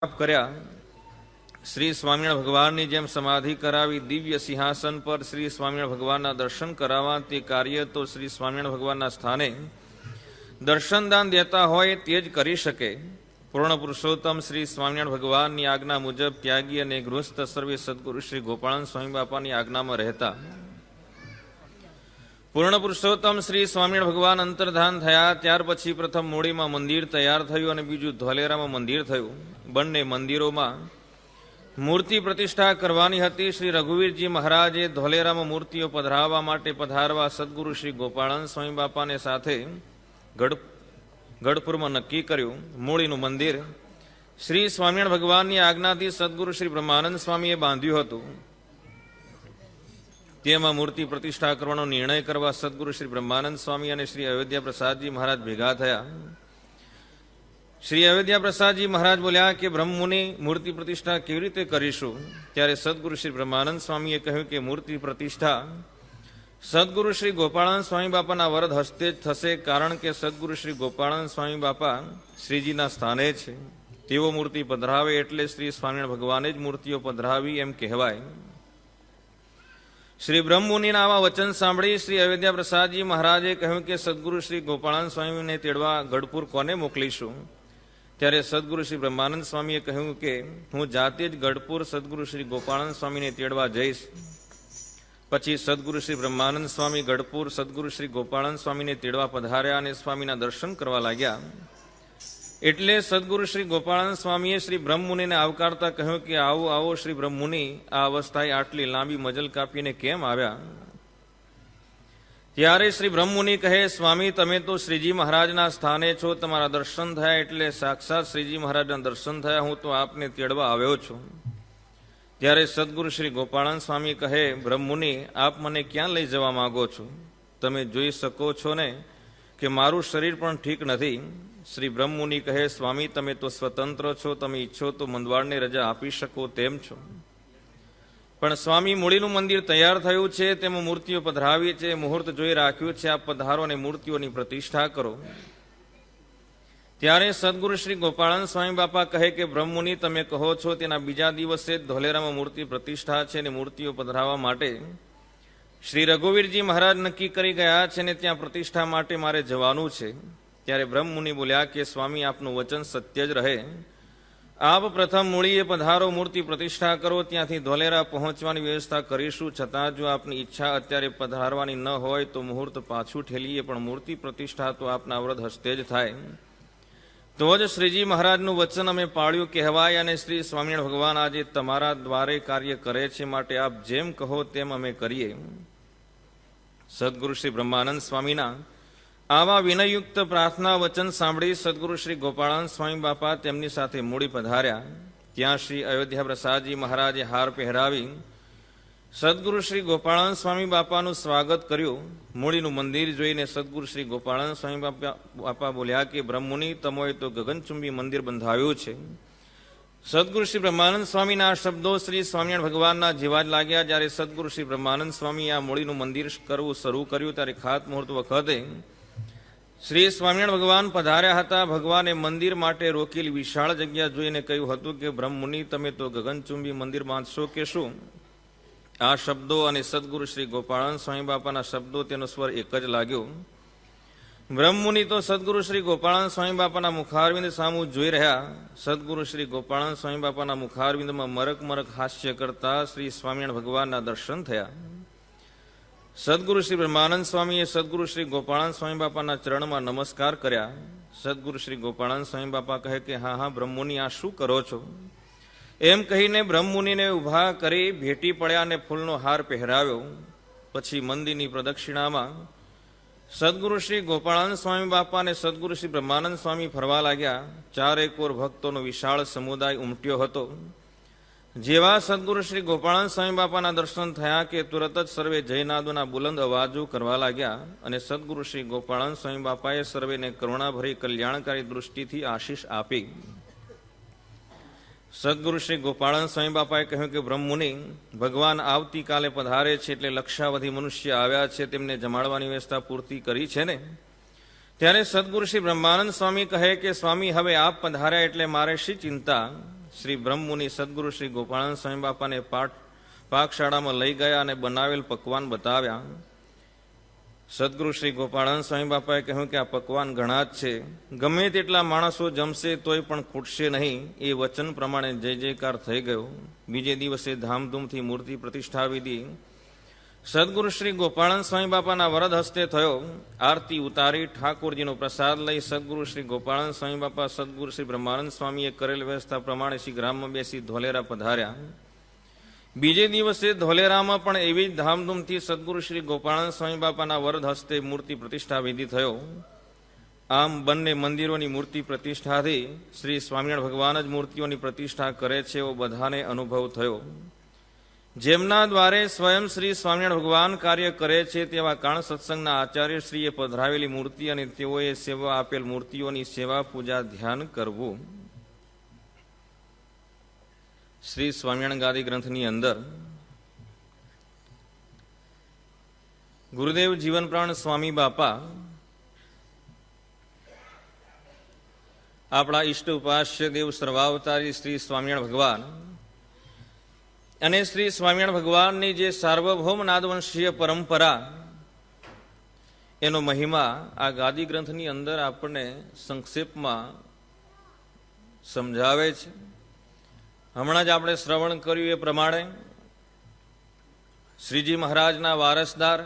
કર્યા શ્રી સ્વામિનારાયણ ભગવાનની જેમ સમાધિ કરાવી દિવ્ય સિંહાસન પર શ્રી સ્વામિનારાયણ ભગવાનના દર્શન કરાવવા તે કાર્ય તો શ્રી સ્વામિનારાયણ ભગવાનના સ્થાને દર્શનદાન દેતા હોય તે જ કરી શકે. પૂર્ણ પુરુષોત્તમ શ્રી સ્વામિનારાયણ ભગવાનની આજ્ઞા મુજબ ત્યાગી અને ગૃહસ્થ સર્વે સદગુરુ શ્રી ગોપાળાનંદ સ્વામી બાપાની આજ્ઞામાં રહેતા પૂર્ણ પુરુષોત્તમ શ્રી સ્વામિનારાયણ ભગવાન અંતર્ધાન થયા ત્યાર પછી પ્રથમ મૂળીમાં મંદિર તૈયાર થયું અને બીજું ધોલેરામાં મંદિર થયું. બંને મંદિરોમાં મૂર્તિ પ્રતિષ્ઠા કરવાની હતી. શ્રી રઘુવીરજી મહારાજે ધોલેરામાં મૂર્તિઓ પધરાવવા માટે પધારવા સદગુરુ શ્રી ગોપાળાનંદ સ્વામી બાપાને સાથે ગઢપુરમાં નક્કી કર્યું. મૂળીનું મંદિર શ્રી સ્વામિનારાયણ ભગવાનની આજ્ઞાથી સદગુરુ શ્રી બ્રહ્માનંદ સ્વામીએ બાંધ્યું હતું. તેમાં મૂર્તિ પ્રતિષ્ઠા કરવાનો નિર્ણય કરવા સદગુરુ શ્રી બ્રહ્માનંદ સ્વામી અને શ્રી અયોધ્યા પ્રસાદજી મહારાજ ભેગા થયા. શ્રી અયોધ્યા પ્રસાદજી મહારાજ બોલ્યા કે બ્રહ્મમુનિ મૂર્તિ પ્રતિષ્ઠા કેવી રીતે કરીશું? ત્યારે સદગુરુ શ્રી બ્રહ્માનંદ સ્વામીએ કહ્યું કે મૂર્તિ પ્રતિષ્ઠા સદગુરુ શ્રી ગોપાળાનંદ સ્વામી બાપાના વરદ હસ્તે જ થશે, કારણ કે સદગુરુ શ્રી ગોપાળાનંદ સ્વામી બાપા શ્રીજીના સ્થાને છે. તેઓ મૂર્તિ પધરાવે એટલે શ્રી સ્વામિનારાયણ ભગવાને જ મૂર્તિઓ પધરાવી એમ કહેવાય. શ્રી બ્રહ્મમુનિના આવા વચન સાંભળી શ્રી અયોધ્યા પ્રસાદજી મહારાજે કહ્યું કે સદગુરુ શ્રી ગોપાળાનંદ સ્વામીને તેડવા ગઢપુર કોને મોકલીશું? ત્યારે સદગુરુ શ્રી બ્રહ્માનંદ સ્વામીએ કહ્યું કે હું જાતે જ ગઢપુર સદગુરુ શ્રી ગોપાળાનંદ સ્વામીને તેડવા જઈશ. પછી સદગુરુ શ્રી બ્રહ્માનંદ સ્વામી ગઢપુર સદગુરુ શ્રી ગોપાળાનંદ સ્વામીને તેડવા પધાર્યા અને સ્વામીના દર્શન કરવા લાગ્યા. એટલે સદગુરુ શ્રી ગોપાળાનંદ સ્વામીએ શ્રી બ્રહ્મમુનિને આવકારતા કહ્યું કે આવો આવો શ્રી બ્રહ્મમુનિ, આ અવસ્થાએ આટલી લાંબી મજલ કાપીને કેમ આવ્યા? ત્યારે શ્રી બ્રહ્મમુનિ કહે, સ્વામી તમે તો શ્રીજી મહારાજના સ્થાને છો, તમારા દર્શન થયા એટલે સાક્ષાત શ્રીજી મહારાજના દર્શન થયા, હું તો આપને તેડવા આવ્યો છું. ત્યારે સદગુરુ શ્રી ગોપાળાનંદ સ્વામી કહે, બ્રહ્મમુનિ આપ મને ક્યાં લઈ જવા માંગો છો? તમે જોઈ શકો છો ને કે મારું શરીર પણ ઠીક નથી. શ્રી બ્રહ્મમુનિ કહે, સ્વામી તમે તો સ્વતંત્ર છો, તમે ઈચ્છો તો મંદવાડને રજા આપી શકો તેમ છો. પણ સ્વામી મૂળીનું મંદિર તૈયાર થયું છે, તેમાં મૂર્તિઓ પધરાવી છે, મુહૂર્ત જોઈ રાખ્યું છે, આપ પધારો અને મૂર્તિઓની પ્રતિષ્ઠા કરો. ત્યારે સદગુરુ શ્રી ગોપાળાનંદ સ્વામી બાપા કહે કે બ્રહ્મમુનિ તમે કહો છો તેના બીજા દિવસે જ ધોલેરામાં મૂર્તિ પ્રતિષ્ઠા છે અને મૂર્તિઓ પધરાવવા માટે શ્રી રઘુવીરજી મહારાજ નક્કી કરી ગયા છે અને ત્યાં પ્રતિષ્ઠા માટે મારે જવાનું છે. ત્યારે બ્રહ્મમુનિ બોલ્યા કે સ્વામી આપનું વચન સત્ય જ રહે. આપ પ્રથમ મૂળીએ પધારો, મૂર્તિ પ્રતિષ્ઠા કરો, ત્યાંથી ધોલેરા પહોંચવાની વ્યવસ્થા કરીશું. છતાં જો આપની ઈચ્છા અત્યારે પધારવાની ન હોય તો મુહૂર્ત પાછું ઠેલીએ, પણ મૂર્તિ પ્રતિષ્ઠા તો આપના વ્રત હસ્તે જ થાય. તો જ શ્રીજી મહારાજનું વચન અમે પાળ્યું કહેવાય અને શ્રી સ્વામિનારાયણ ભગવાન આજે તમારા દ્વારે કાર્ય કરે છે, માટે આપ જેમ કહો તેમ અમે કરીએ. સદગુરુ શ્રી બ્રહ્માનંદ સ્વામીના આવા વિનયયુક્ત પ્રાર્થના વચન સાંભળી સદગુરુ શ્રી ગોપાળાનંદ સ્વામી બાપા તેમની સાથે મૂળી પધાર્યા. ત્યાં શ્રી અયોધ્યા પ્રસાદજી મહારાજે હાર પહેરાવી સદગુરુ શ્રી ગોપાળાનંદ સ્વામી બાપાનું સ્વાગત કર્યું. મૂળીનું મંદિર જોઈને સદગુરુ શ્રી ગોપાળાનંદ સ્વામી બાપા બોલ્યા કે બ્રહ્મમુનિ તમોએ તો ગગનચુંબી મંદિર બંધાવ્યું છે. સદગુરુ શ્રી બ્રહ્માનંદ સ્વામીના આ શબ્દો શ્રી સ્વામિનારાયણ ભગવાનના જેવા જ લાગ્યા. જ્યારે સદગુરુ શ્રી બ્રહ્માનંદ સ્વામી આ મૂળીનું મંદિર કરવું શરૂ કર્યું ત્યારે ખાત મુહૂર્ત વખતે શ્રી સ્વામિનારાયણ ભગવાન પધાર્યા હતા. ભગવાને મંદિર માટે રોકેલી વિશાળ જગ્યા જોઈને કહ્યું હતું કે બ્રહ્મમુનિ તમે તો ગગનચુંબી મંદિર બાંધશો કે શું? આ શબ્દો અને સદગુરુ શ્રી ગોપાળાનંદ સ્વામી બાપાના શબ્દો તેનો સ્વર એક જ લાગ્યો. બ્રહ્મમુનિ તો સદગુરુ શ્રી ગોપાળાનંદ સ્વામી બાપાના મુખારવિંદ સામું જોઈ રહ્યા. સદગુરુ શ્રી ગોપાળાનંદ સ્વામી બાપાના મુખારવિંદમાં મરક મરક હાસ્ય કરતા શ્રી સ્વામિનારાયણ ભગવાનના દર્શન થયા. સદગુરુ શ્રી બ્રહ્માનંદ સ્વામીએ સદગુરુ શ્રી ગોપાળાનંદ સ્વામી બાપાના ચરણમાં નમસ્કાર કર્યા. સદગુરુ શ્રી ગોપાળાનંદ સ્વામી બાપા કહે કે હા બ્રહ્મમુનિ આ શું કરો છો? એમ કહીને બ્રહ્મમુનિને ઊભા કરી ભેટી પડ્યા અને ફૂલનો હાર પહેરાવ્યો. પછી મંદિરની પ્રદક્ષિણામાં સદગુરુ શ્રી ગોપાળાનંદ સ્વામી બાપા અને સદગુરુ શ્રી બ્રહ્માનંદ સ્વામી ફરવા લાગ્યા. ચારેકોર ભક્તોનો વિશાળ સમુદાય ઉમટ્યો હતો. જેવા સદગુરુ શ્રી ગોપાળાનંદ સ્વામી બાપાના દર્શન થયા કે તુરત જ સર્વે જયનાદોના બુલંદ અવાજો કરવા લાગ્યા અને સદગુરુ શ્રી ગોપાળાનંદ સ્વામી બાપાએ સર્વેને કરુણાભરી કલ્યાણકારી દૃષ્ટિથી આશીષ આપી. સદગુરુ શ્રી ગોપાળાનંદ સ્વામી બાપાએ કહ્યું કે બ્રહ્મમુનિ ભગવાન આવતીકાલે પધારે છે, એટલે લક્ષાવધિ મનુષ્ય આવ્યા છે, તેમને જમાડવાની વ્યવસ્થા પૂર્તિ કરી છે ને? ત્યારે સદગુરુ શ્રી બ્રહ્માનંદ સ્વામી કહે કે સ્વામી હવે આપ પધાર્યા એટલે મારે શી ચિંતા? શ્રી બ્રહ્મમુનિ સદગુરુ શ્રી ગોપાળાનંદ સ્વામી બાપાને પાકશાળામાં લઈ ગયા અને બનાવેલ પકવાન બતાવ્યા. સદગુરુ શ્રી ગોપાળાનંદ સ્વામી બાપાએ કહ્યું કે આ પકવાન ઘણા જ છે, ગમે તેટલા માણસો જમશે તોય પણ ખૂટશે નહીં. એ વચન પ્રમાણે જય જયકાર થઈ ગયો. બીજે દિવસે ધામધૂમથી મૂર્તિ પ્રતિષ્ઠા વિધિ સદગુરુ શ્રી ગોપાળાનંદ સ્વામી બાપાના વરદ હસ્તે થયો. આરતી ઉતારી ઠાકોરજીનો પ્રસાદ લઈ સદગુરુ શ્રી ગોપાળાનંદ સ્વામી બાપા સદગુરુ શ્રી બ્રહ્માનંદ સ્વામીએ કરેલ વ્યવસ્થા પ્રમાણે શ્રી ગ્રામમાં બેસી ધોલેરા પધાર્યા. બીજે દિવસે ધોલેરામાં પણ એવી જ ધામધૂમથી સદગુરુ શ્રી ગોપાળાનંદ સ્વામી બાપાના વરદ હસ્તે મૂર્તિ પ્રતિષ્ઠા વિધિ થયો. આમ બંને મંદિરોની મૂર્તિ પ્રતિષ્ઠાથી શ્રી સ્વામિનારાયણ ભગવાન જ મૂર્તિઓની પ્રતિષ્ઠા કરે છે એવો બધાને અનુભવ થયો. જેમના દ્વારે સ્વયં શ્રી સ્વામિનારાયણ ભગવાન કાર્ય કરે છે તેવા કાણ સત્સંગના આચાર્યશ્રીએ પધરાવેલી મૂર્તિ અને તેઓએ સેવા આપેલ મૂર્તિઓની સેવા પૂજા ધ્યાન કરવું. શ્રી સ્વામિનારાયણ ગાદી ગ્રંથની અંદર ગુરુદેવ જીવનપ્રાણ સ્વામી બાપા આપણા ઈષ્ટ ઉપાસ્ય દેવ સર્વાવતારી શ્રી સ્વામિનારાયણ ભગવાન અને શ્રી સ્વામિનારાયણ ભગવાનની જે સાર્વભૌમ નાદવંશીય પરંપરા એનો મહિમા આ ગાદી ગ્રંથની અંદર આપણને સંક્ષેપમાં સમજાવે છે. હમણાં જ આપણે શ્રવણ કર્યું એ પ્રમાણે શ્રીજી મહારાજના વારસદાર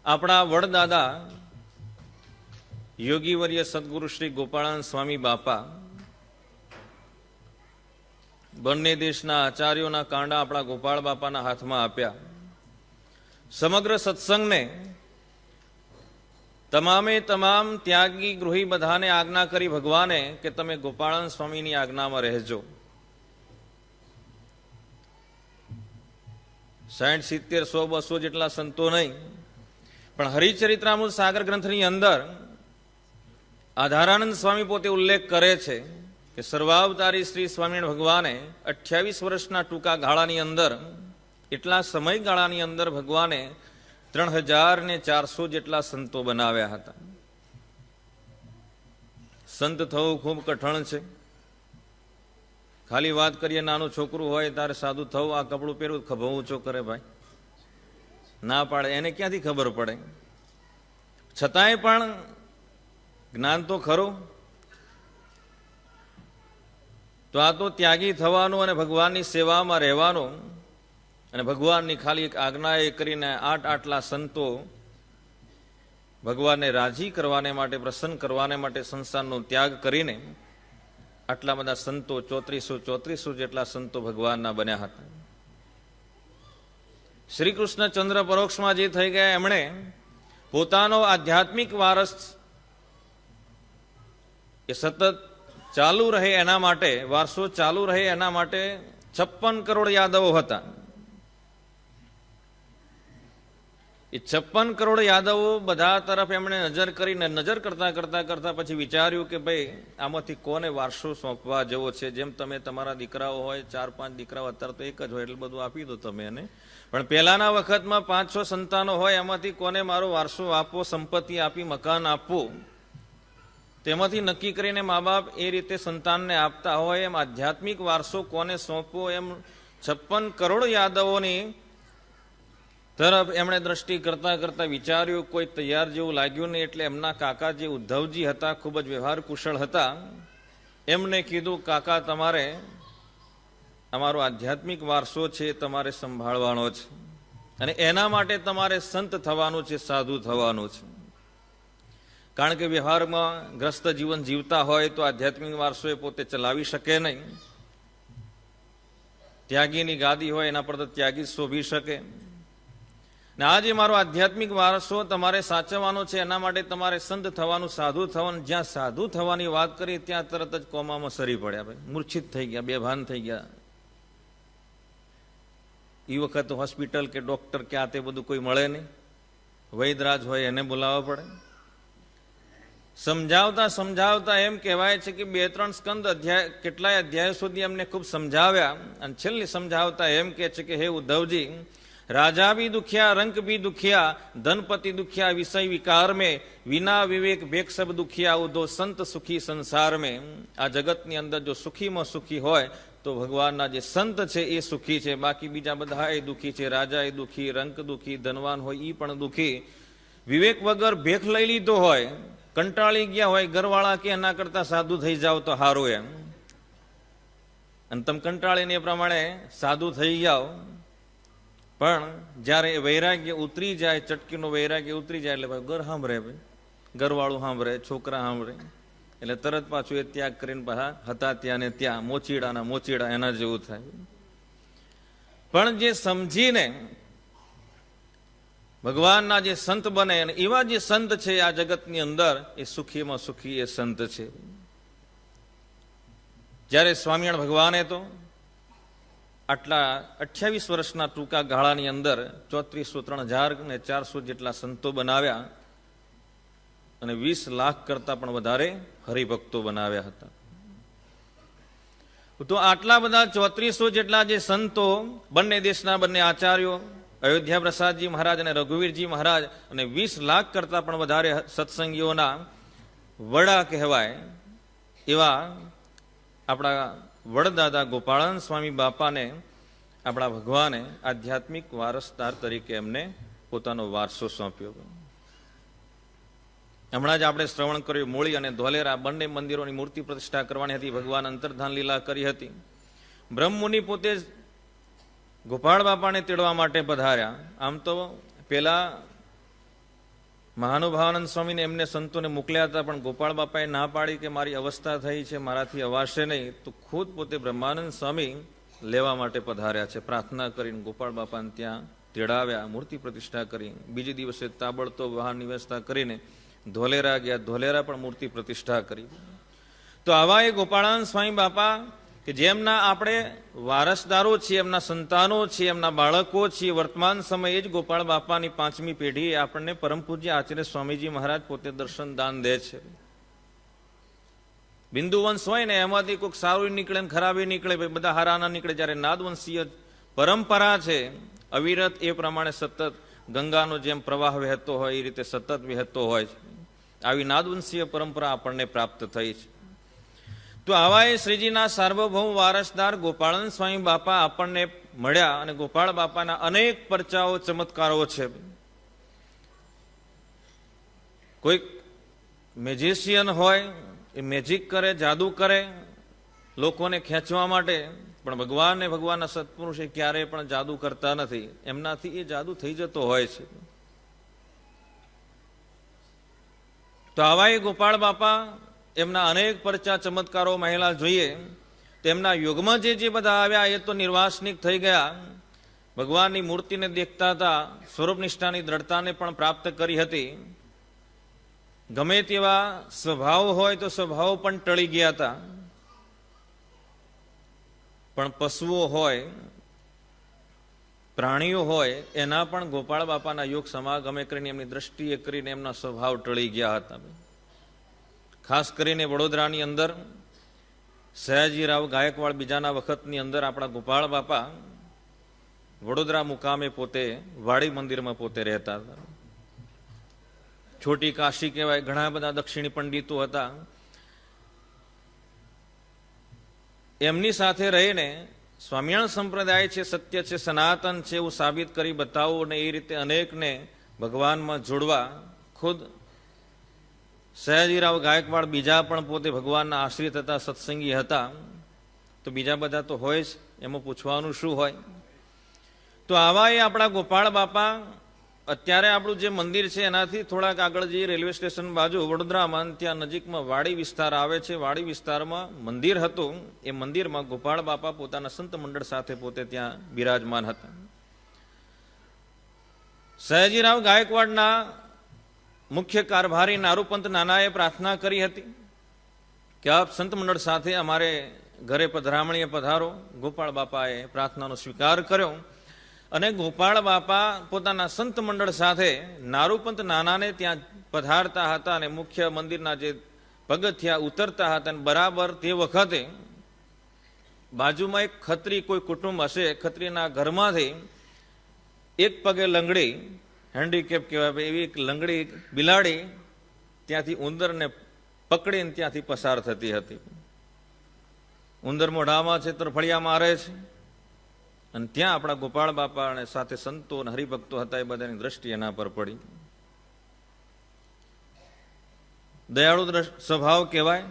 આપણા વડદાદા યોગીવર્ય સદગુરુ શ્રી ગોપાળાનંદ સ્વામી બાપા બંને દેશના આચાર્યોના કાંડા આપણા ગોપાળ બાપાના હાથમાં આપ્યા. સમગ્ર સત્સંગને તમામે તમામ ત્યાગી ગૃહી બધાને આજ્ઞા કરી ભગવાને કે તમે ગોપાળાનંદ સ્વામીની આજ્ઞામાં રહેજો. 60, 70, 100, 200 જેટલા સંતો નહીં, પણ હરિચરિત્રામૃત સાગર ગ્રંથની અંદર આધારાનંદ સ્વામી પોતે ઉલ્લેખ કરે છે કે સર્વાવતારી શ્રી સ્વામિનારાયણ ભગવાને 28 વર્ષના ટૂંકા ગાળાની અંદર, એટલા સમયગાળાની અંદર ભગવાને 3400 જેટલા સંતો બનાવ્યા હતા. સંત થવું ખૂબ કઠણ છે. ખાલી વાત કરીએ નાનું છોકરું હોય તારે સાદું થવું, આ કપડું પહેરવું, ખભો ઊંચો કરે ભાઈ, ના પાડે, એને ક્યાંથી ખબર પડે? છતાંય પણ જ્ઞાન તો ખરું. તો આ તો ત્યાગી થવાનું અને ભગવાનની સેવામાં રહેવાનું અને ભગવાનની ખાલી એક આજ્ઞા એ કરીને આટલા સંતો ભગવાનને રાજી કરવાને માટે, પ્રસન્ન કરવાને માટે સંસારનો ત્યાગ કરીને આટલા બધા સંતો 3400 જેટલા સંતો ભગવાનના બન્યા હતા. શ્રી કૃષ્ણચંદ્ર પરોક્ષમાં જે થઈ ગયા એમણે પોતાનો આધ્યાત્મિક વારસ એ સતત ચાલુ રહે એના માટે, વારસો ચાલુ રહે એના માટે 56 કરોડ યાદવો હતા. એ 56 કરોડ યાદવો બધા તરફ એમણે નજર કરીને નજર કરતા પછી વિચાર્યું કે ભાઈ આમાંથી કોને વારસો સોંપવા જેવો છે. જેમ તમે તમારા દીકરાઓ હોય, 4-5 દીકરાઓ, અત્યારે તો એક જ હોય એટલે બધું આપી દો તમે એને, પણ પહેલાના વખતમાં 5-6 સંતાનો હોય, એમાંથી કોને મારો વારસો આપવો, સંપત્તિ આપી મકાન આપવું, તેમાંથી નક્કી કરીને મા બાપ એ રીતે સંતાનને આપતા હોય એમ આધ્યાત્મિક વારસો કોને સોંપવો એમ 56 કરોડ યાદવોની તરફ એમણે દ્રષ્ટિ કરતા વિચાર્યું. કોઈ તૈયાર જેવું લાગ્યું નહીં એટલે એમના કાકા જે ઉદ્ધવજી હતા, ખૂબ જ વ્યવહાર કુશળ હતા, એમને કીધું કાકા તમારે અમારો આધ્યાત્મિક વારસો છે તમારે સંભાળવાનો છે અને એના માટે તમારે સંત થવાનું છે, સાધુ થવાનું છે. કારણ કે વ્યવહારમાં ગ્રસ્ત જીવન જીવતા હોય તો આધ્યાત્મિક વારસો એ પોતે ચલાવી શકે નહીં. ત્યાગીની ગાદી હોય એના પર તો ત્યાગી શોભી શકે. ને આજે મારો આધ્યાત્મિક વારસો તમારે સાચવવાનો છે, એના માટે તમારે સંત થવાનું, સાધુ થવાનું. જ્યાં સાધુ થવાની વાત કરી ત્યાં તરત જ કોમામાં સરી પડ્યા, ભાઈ મૂર્છિત થઈ ગયા, બેભાન થઈ ગયા. એ વખત હોસ્પિટલ કે ડોક્ટર કે આ તે બધું કોઈ મળે નહીં, વૈદરાજ હોય એને બોલાવવા પડે. સમજાવતા એમ કહેવાય છે કે 2-3 સ્કંદ કેટલાય અધ્યાય સુધી એમને ખૂબ સમજાવ્યા અને છેલ્લે સમજાવતા એમ કહે છે કે હે ઉદ્ધવજી, राजा भी दुखिया रंक भी दुखिया, धनपति दुखिया विषय विकार में, विना विवेक भेक सब दुखिया, उदो संत सुखी संसार में। आ जगतની અંદર જો સુખીમાં સુખી હોય તો ભગવાનના જે સંત છે એ સુખી છે, બાકી બીજા બધા એ દુખી છે. રાજા એ દુખી, રંક દુખી, ધનવાન હોય એ પણ દુખી. વિવેક વગર ભેખ લઈ લીધો હોય, કંટાળી ગયા હોય, ઘરવાળા કે એના કરતા સાધુ થઈ જાવ તો સારું એમ, અને તમે કંટાળીને એ પ્રમાણે સાધુ થઈ જાઓ, પણ જ્યારે વૈરાગ્ય ઉતરી જાય, ચટકીનું વૈરાગ્ય ઉતરી જાય એટલે ભાઈ ઘર સાંભળે, ભાઈ ઘરવાળું સાંભળે, છોકરા સાંભળે, એટલે તરત પાછું એ ત્યાગ કરીને પાછા હતા ત્યાં ને ત્યાં મોચીડાના મોચીડા એના જેવું થાય. પણ જે સમજીને ભગવાનના જે સંત બને, અને એવા જે સંત છે આ જગતની અંદર, એ સુખીમાં સુખી એ સંત છે. જ્યારે સ્વામિનારાયણ ભગવાને તો આટલા 28 વર્ષના ટૂંકા ગાળાની અંદર 34,400 જેટલા સંતો બનાવ્યા અને 20 લાખ કરતા પણ વધારે હરિભક્તો બનાવ્યા હતા. તો આટલા બધા 3400 જેટલા જે સંતો, બંને દેશના બંને આચાર્યો, અયોધ્યા પ્રસાદજી મહારાજ અને રઘુવીરજી મહારાજ, અને 20 લાખ કરતા પણ વધારે સત્સંગીઓના વડા કહેવાય એવા આપણા વડદાદા ગોપાળાનંદ સ્વામી બાપાને આપણા ભગવાને આધ્યાત્મિક વારસદાર તરીકે એમને પોતાનો વારસો સોંપ્યો. હમણાં જ આપણે શ્રવણ કર્યું, મૂળી અને ધોલેરા બંને મંદિરોની મૂર્તિ પ્રતિષ્ઠા કરવાની હતી. ભગવાન અંતર્ધાન લીલા કરી હતી. બ્રહ્મમુનિ પોતે જ ગોપાળ બાપાને તેડવા માટે પધાર્યા. આમ તો પેલા મહાનુભાવાનંદ સ્વામીને એમને સંતોને મોકલ્યા હતા, પણ ગોપાળ બાપાએ ના પાડી કે મારી અવસ્થા થઈ છે, મારાથી અવાશે નહીં. તો ખુદ પોતે બ્રહ્માનંદ સ્વામી લેવા માટે પધાર્યા છે. પ્રાર્થના કરીને ગોપાળ બાપાને ત્યાં તેડાવ્યા, મૂર્તિ પ્રતિષ્ઠા કરી. બીજે દિવસે તાબડતોબ વાહનની વ્યવસ્થા કરીને ધોલેરા ગયા. ધોલેરા પણ મૂર્તિ પ્રતિષ્ઠા કરી. તો આવા એ ગોપાળાનંદ સ્વામી બાપા કે જેમના આપણે વારસદારો છીએ, એમના સંતાનો છીએ, એમના બાળકો છીએ. વર્તમાન સમયે જ ગોપાળ બાપાની 5મી પેઢી આપણને પરમ પૂજ્ય આચાર્ય સ્વામીજી મહારાજ પોતે દર્શન દાન દે છે. બિંદુવંશ હોય ને એમાંથી કોઈક સારું નીકળે ને ખરાબી નીકળે, બધા હારા ના નીકળે. જ્યારે નાદવંશીય પરંપરા છે અવિરત, એ પ્રમાણે સતત ગંગાનો જેમ પ્રવાહ વહેતો હોય એ રીતે સતત વહેતો હોય છે. આવી નાદવંશીય પરંપરા આપણને પ્રાપ્ત થઈ છે. તો આવા એ શ્રીજીના સાર્વભૌમ વારસદાર ગોપાળાનંદ સ્વામી બાપા આપણને મળ્યા, અને ગોપાળ બાપાના અનેક પરચાઓ, ચમત્કારો છે. કોઈક મેજિશિયન હોય, એ મેજિક કરે, જાદુ કરે લોકોને ખેંચવા માટે, પણ ભગવાન ને ભગવાનના સત્પુરુષે ક્યારેય પણ જાદુ કરતા નથી. એમનાથી એ જાદુ થઈ જતો હોય છે. તો આવા એ ગોપાળ બાપા, એમના અનેક પરચા ચમત્કારો મહિલા જોઈએ. તેમના યુગમાં જે બધા આવ્યા એ તો નિર્વાસનિક થઈ ગયા. ભગવાનની મૂર્તિને દેખતા હતા, સ્વરૂપ નિષ્ઠાની દ્રઢતાને પણ પ્રાપ્ત કરી હતી. ગમે તેવા સ્વભાવ હોય તો સ્વભાવ પણ ટળી ગયા હતા. પણ પશુઓ હોય, પ્રાણીઓ હોય, એના પણ ગોપાળ બાપાના યોગ સમાગમે કરીને એમની દ્રષ્ટિએ કરીને એમના સ્વભાવ ટળી ગયા હતા. ખાસ કરીને વડોદરાની અંદર સયાજીરાવ ગાયકવાડ બીજાના વખતની અંદર આપણા ગોપાળ બાપા વડોદરા મુકામે પોતે વાડી મંદિરમાં પોતે રહેતા હતા. છોટી કાશી કહેવાય. ઘણા બધા દક્ષિણી પંડિતો હતા. એમની સાથે રહીને સ્વામિનારાયણ સંપ્રદાય છે, સત્ય છે, સનાતન છે એવું સાબિત કરી બતાવવું, અને એ રીતે અનેકને ભગવાનમાં જોડવા. ખુદ સયાજીરાવ ગાયકવાડ બીજા પણ પોતે ભગવાનના આશ્રિત હતા, સત્સંગી હતા. તો બીજા બધા તો હોય જ, એમાં પૂછવાનું શું હોય. તો આવા એ આપણા ગોપાળ બાપા, અત્યારે આપણું જે મંદિર છે એનાથી થોડાક આગળ જઈએ રેલવે સ્ટેશન બાજુ વડોદરામાં, ત્યાં નજીકમાં વાડી વિસ્તાર આવે છે. વાડી વિસ્તારમાં મંદિર હતું. એ મંદિરમાં ગોપાળ બાપા પોતાના સંત મંડળ સાથે પોતે ત્યાં બિરાજમાન હતા. સયાજીરાવ ગાયકવાડના મુખ્ય કારભારી નારૂપંત નાનાએ પ્રાર્થના કરી હતી કે આપ સંત મંડળ સાથે અમારે ઘરે પધરામણીએ પધારો. ગોપાળ બાપાએ પ્રાર્થનાનો સ્વીકાર કર્યો, અને ગોપાળ બાપા પોતાના સંત મંડળ સાથે નારૂપંત નાનાને ત્યાં પધારતા હતા, અને મુખ્ય મંદિરના જે પગથિયા ઉતરતા હતા. અને બરાબર તે વખતે બાજુમાં એક ખત્રી કોઈ કુટુંબ હશે, ખત્રીના ઘરમાંથી એક પગે લંગડી, હેન્ડીકેપ કહેવાય એવી એક લંગડી બિલાડી ત્યાંથી ઉંદરને પકડીને ત્યાંથી પસાર થતી હતી. ઉંદર મોઢામાં છે, તરફડિયા મારે છે, અને ત્યાં આપણા ગોપાળ બાપા અને સાથે સંતો અને હરિભક્તો હતા એ બધાની દ્રષ્ટિ એના પર પડી. દયાળુ સ્વભાવ કહેવાય.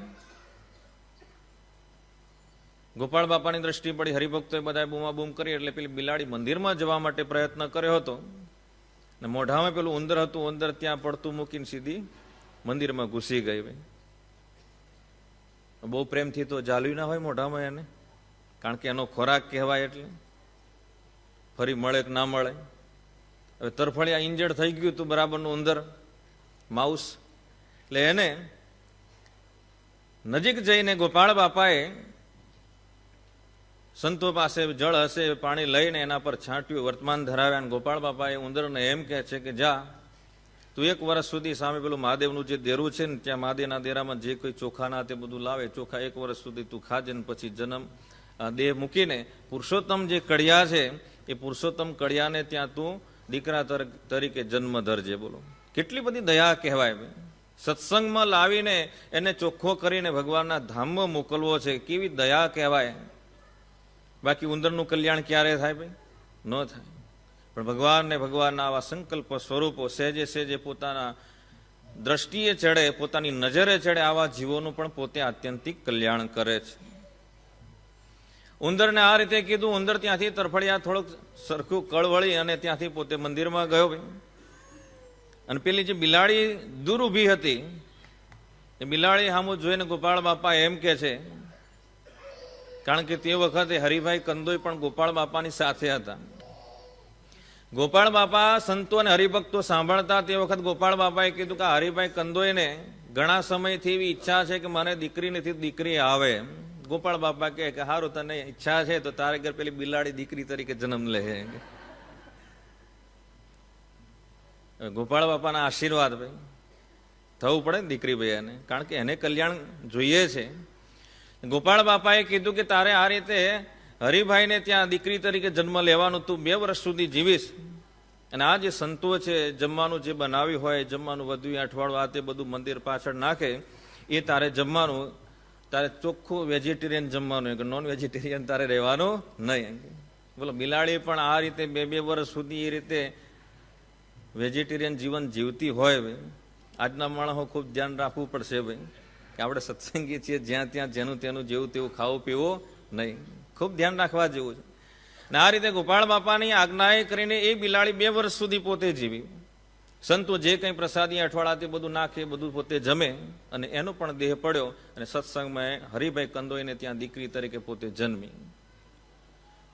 ગોપાળ બાપાની દ્રષ્ટિ પડી, હરિભક્તોએ બધા બૂમાબૂમ કરી એટલે પેલી બિલાડી મંદિરમાં જવા માટે પ્રયત્ન કર્યો હતો ને મોઢામાં પેલું ઉંદર હતું, ઉંદર ત્યાં પડતું મૂકીને સીધી મંદિરમાં ઘૂસી ગઈ. બહુ પ્રેમથી તો જાળવી ના હોય મોઢામાં એને, કારણ કે એનો ખોરાક કહેવાય એટલે ફરી મળે કે ના મળે. હવે તરફડિયા ઇન્જર્ડ થઈ ગયું હતું બરાબરનું ઉંદર, માઉસ, એટલે એને નજીક જઈને ગોપાળ બાપાએ સંતો પાસે જળ હશે પાણી લઈને એના પર છાંટ્યું, વર્તમાન ધરાવ્યા. ગોપાળ બાપાએ ઉંદરને એમ કહે છે કે જા તું 1 વર્ષ સુધી સામે પેલું મહાદેવનું જે દેરું છે ને ત્યાં મહાદેવના દેરામાં જે કોઈ ચોખાના તે બધું લાવે, ચોખા 1 વર્ષ સુધી તું ખાજે ને પછી જન્મ દેહ મૂકીને પુરુષોત્તમ જે કડિયા છે એ પુરુષોત્તમ કડિયાને ત્યાં તું દીકરા તરીકે જન્મ ધરજે. બોલો કેટલી બધી દયા કહેવાય. સત્સંગમાં લાવીને એને ચોખ્ખો કરીને ભગવાનના ધામમાં મોકલવો છે, કેવી દયા કહેવાય. બાકી ઉંદરનું કલ્યાણ ક્યારે થાય ભાઈ? ન થાય. પણ ભગવાનને ભગવાનના આવા સંકલ્પ સ્વરૂપો સહેજે સહેજે પોતાના દ્રષ્ટિએ ચડે, પોતાની નજરે ચડે, આવા જીવોનું પણ પોતે આત્યંતિક કલ્યાણ કરે છે. ઉંદરને આ રીતે કીધું. ઉંદર ત્યાંથી તરફડિયા થોડુંક સરખું કળવળી અને ત્યાંથી પોતે મંદિરમાં ગયો. અને પેલી જે બિલાડી દૂર ઊભી હતી એ બિલાડી સામું જોઈને ગોપાળ બાપા એમ કે છે, કારણ કે તે વખતે હરિભાઈ કંદોઈ પણ ગોપાળ બાપાની સાથે હતા. ગોપાળ બાપા સંતો અને હરિભક્તો સાંભળતા તે વખત ગોપાળ બાપાએ કીધું કે હરિભાઈ કંદોઈને ઘણા સમયથી એવી ઈચ્છા છે કે મને દીકરી નથી, દીકરી આવે. ગોપાળ બાપા કહે કે સારું, તને ઈચ્છા છે તો તારે ઘર પેલી બિલાડી દીકરી તરીકે જન્મ લે. ગોપાળ બાપાના આશીર્વાદ ભાઈ થવું પડે ને દીકરી ભાઈને, કારણ કે એને કલ્યાણ જોઈએ છે. ગોપાળ બાપાએ કીધું કે તારે આ રીતે હરિભાઈને ત્યાં દીકરી તરીકે જન્મ લેવાનું, તું 2 વર્ષ સુધી જીવીશ. અને આ જે સંતો છે જમવાનું જે બનાવ્યું હોય, જમવાનું વધુ અઠવાડિયું આ તે બધું મંદિર પાછળ નાખે, એ તારે જમવાનું, તારે ચોખ્ખું વેજીટેરિયન જમવાનું, નોન વેજીટેરિયન તારે રહેવાનું નહીં. બોલો બિલાડી પણ આ રીતે 2 વર્ષ સુધી એ રીતે વેજીટેરિયન જીવન જીવતી હોય. આજના માણસો ખૂબ ધ્યાન રાખવું પડશે ભાઈ કે આપણે સત્સંગી છીએ, જ્યાં ત્યાં જેનું તેનું જેવું તેવું ખાવું પીવું નહીં. ખૂબ ધ્યાન રાખવા જેવું છે. ને આ રીતે ગોપાળ બાપાની આજ્ઞાએ કરીને એ બિલાડી 2 વર્ષ સુધી પોતે જીવી. સંતો જે કંઈ પ્રસાદી અઠવાડા તે બધું નાખે, બધું પોતે જમે, અને એનો પણ દેહ પડ્યો અને સત્સંગમાં હરિભાઈ કંદોઈને ત્યાં દીકરી તરીકે પોતે જન્મી.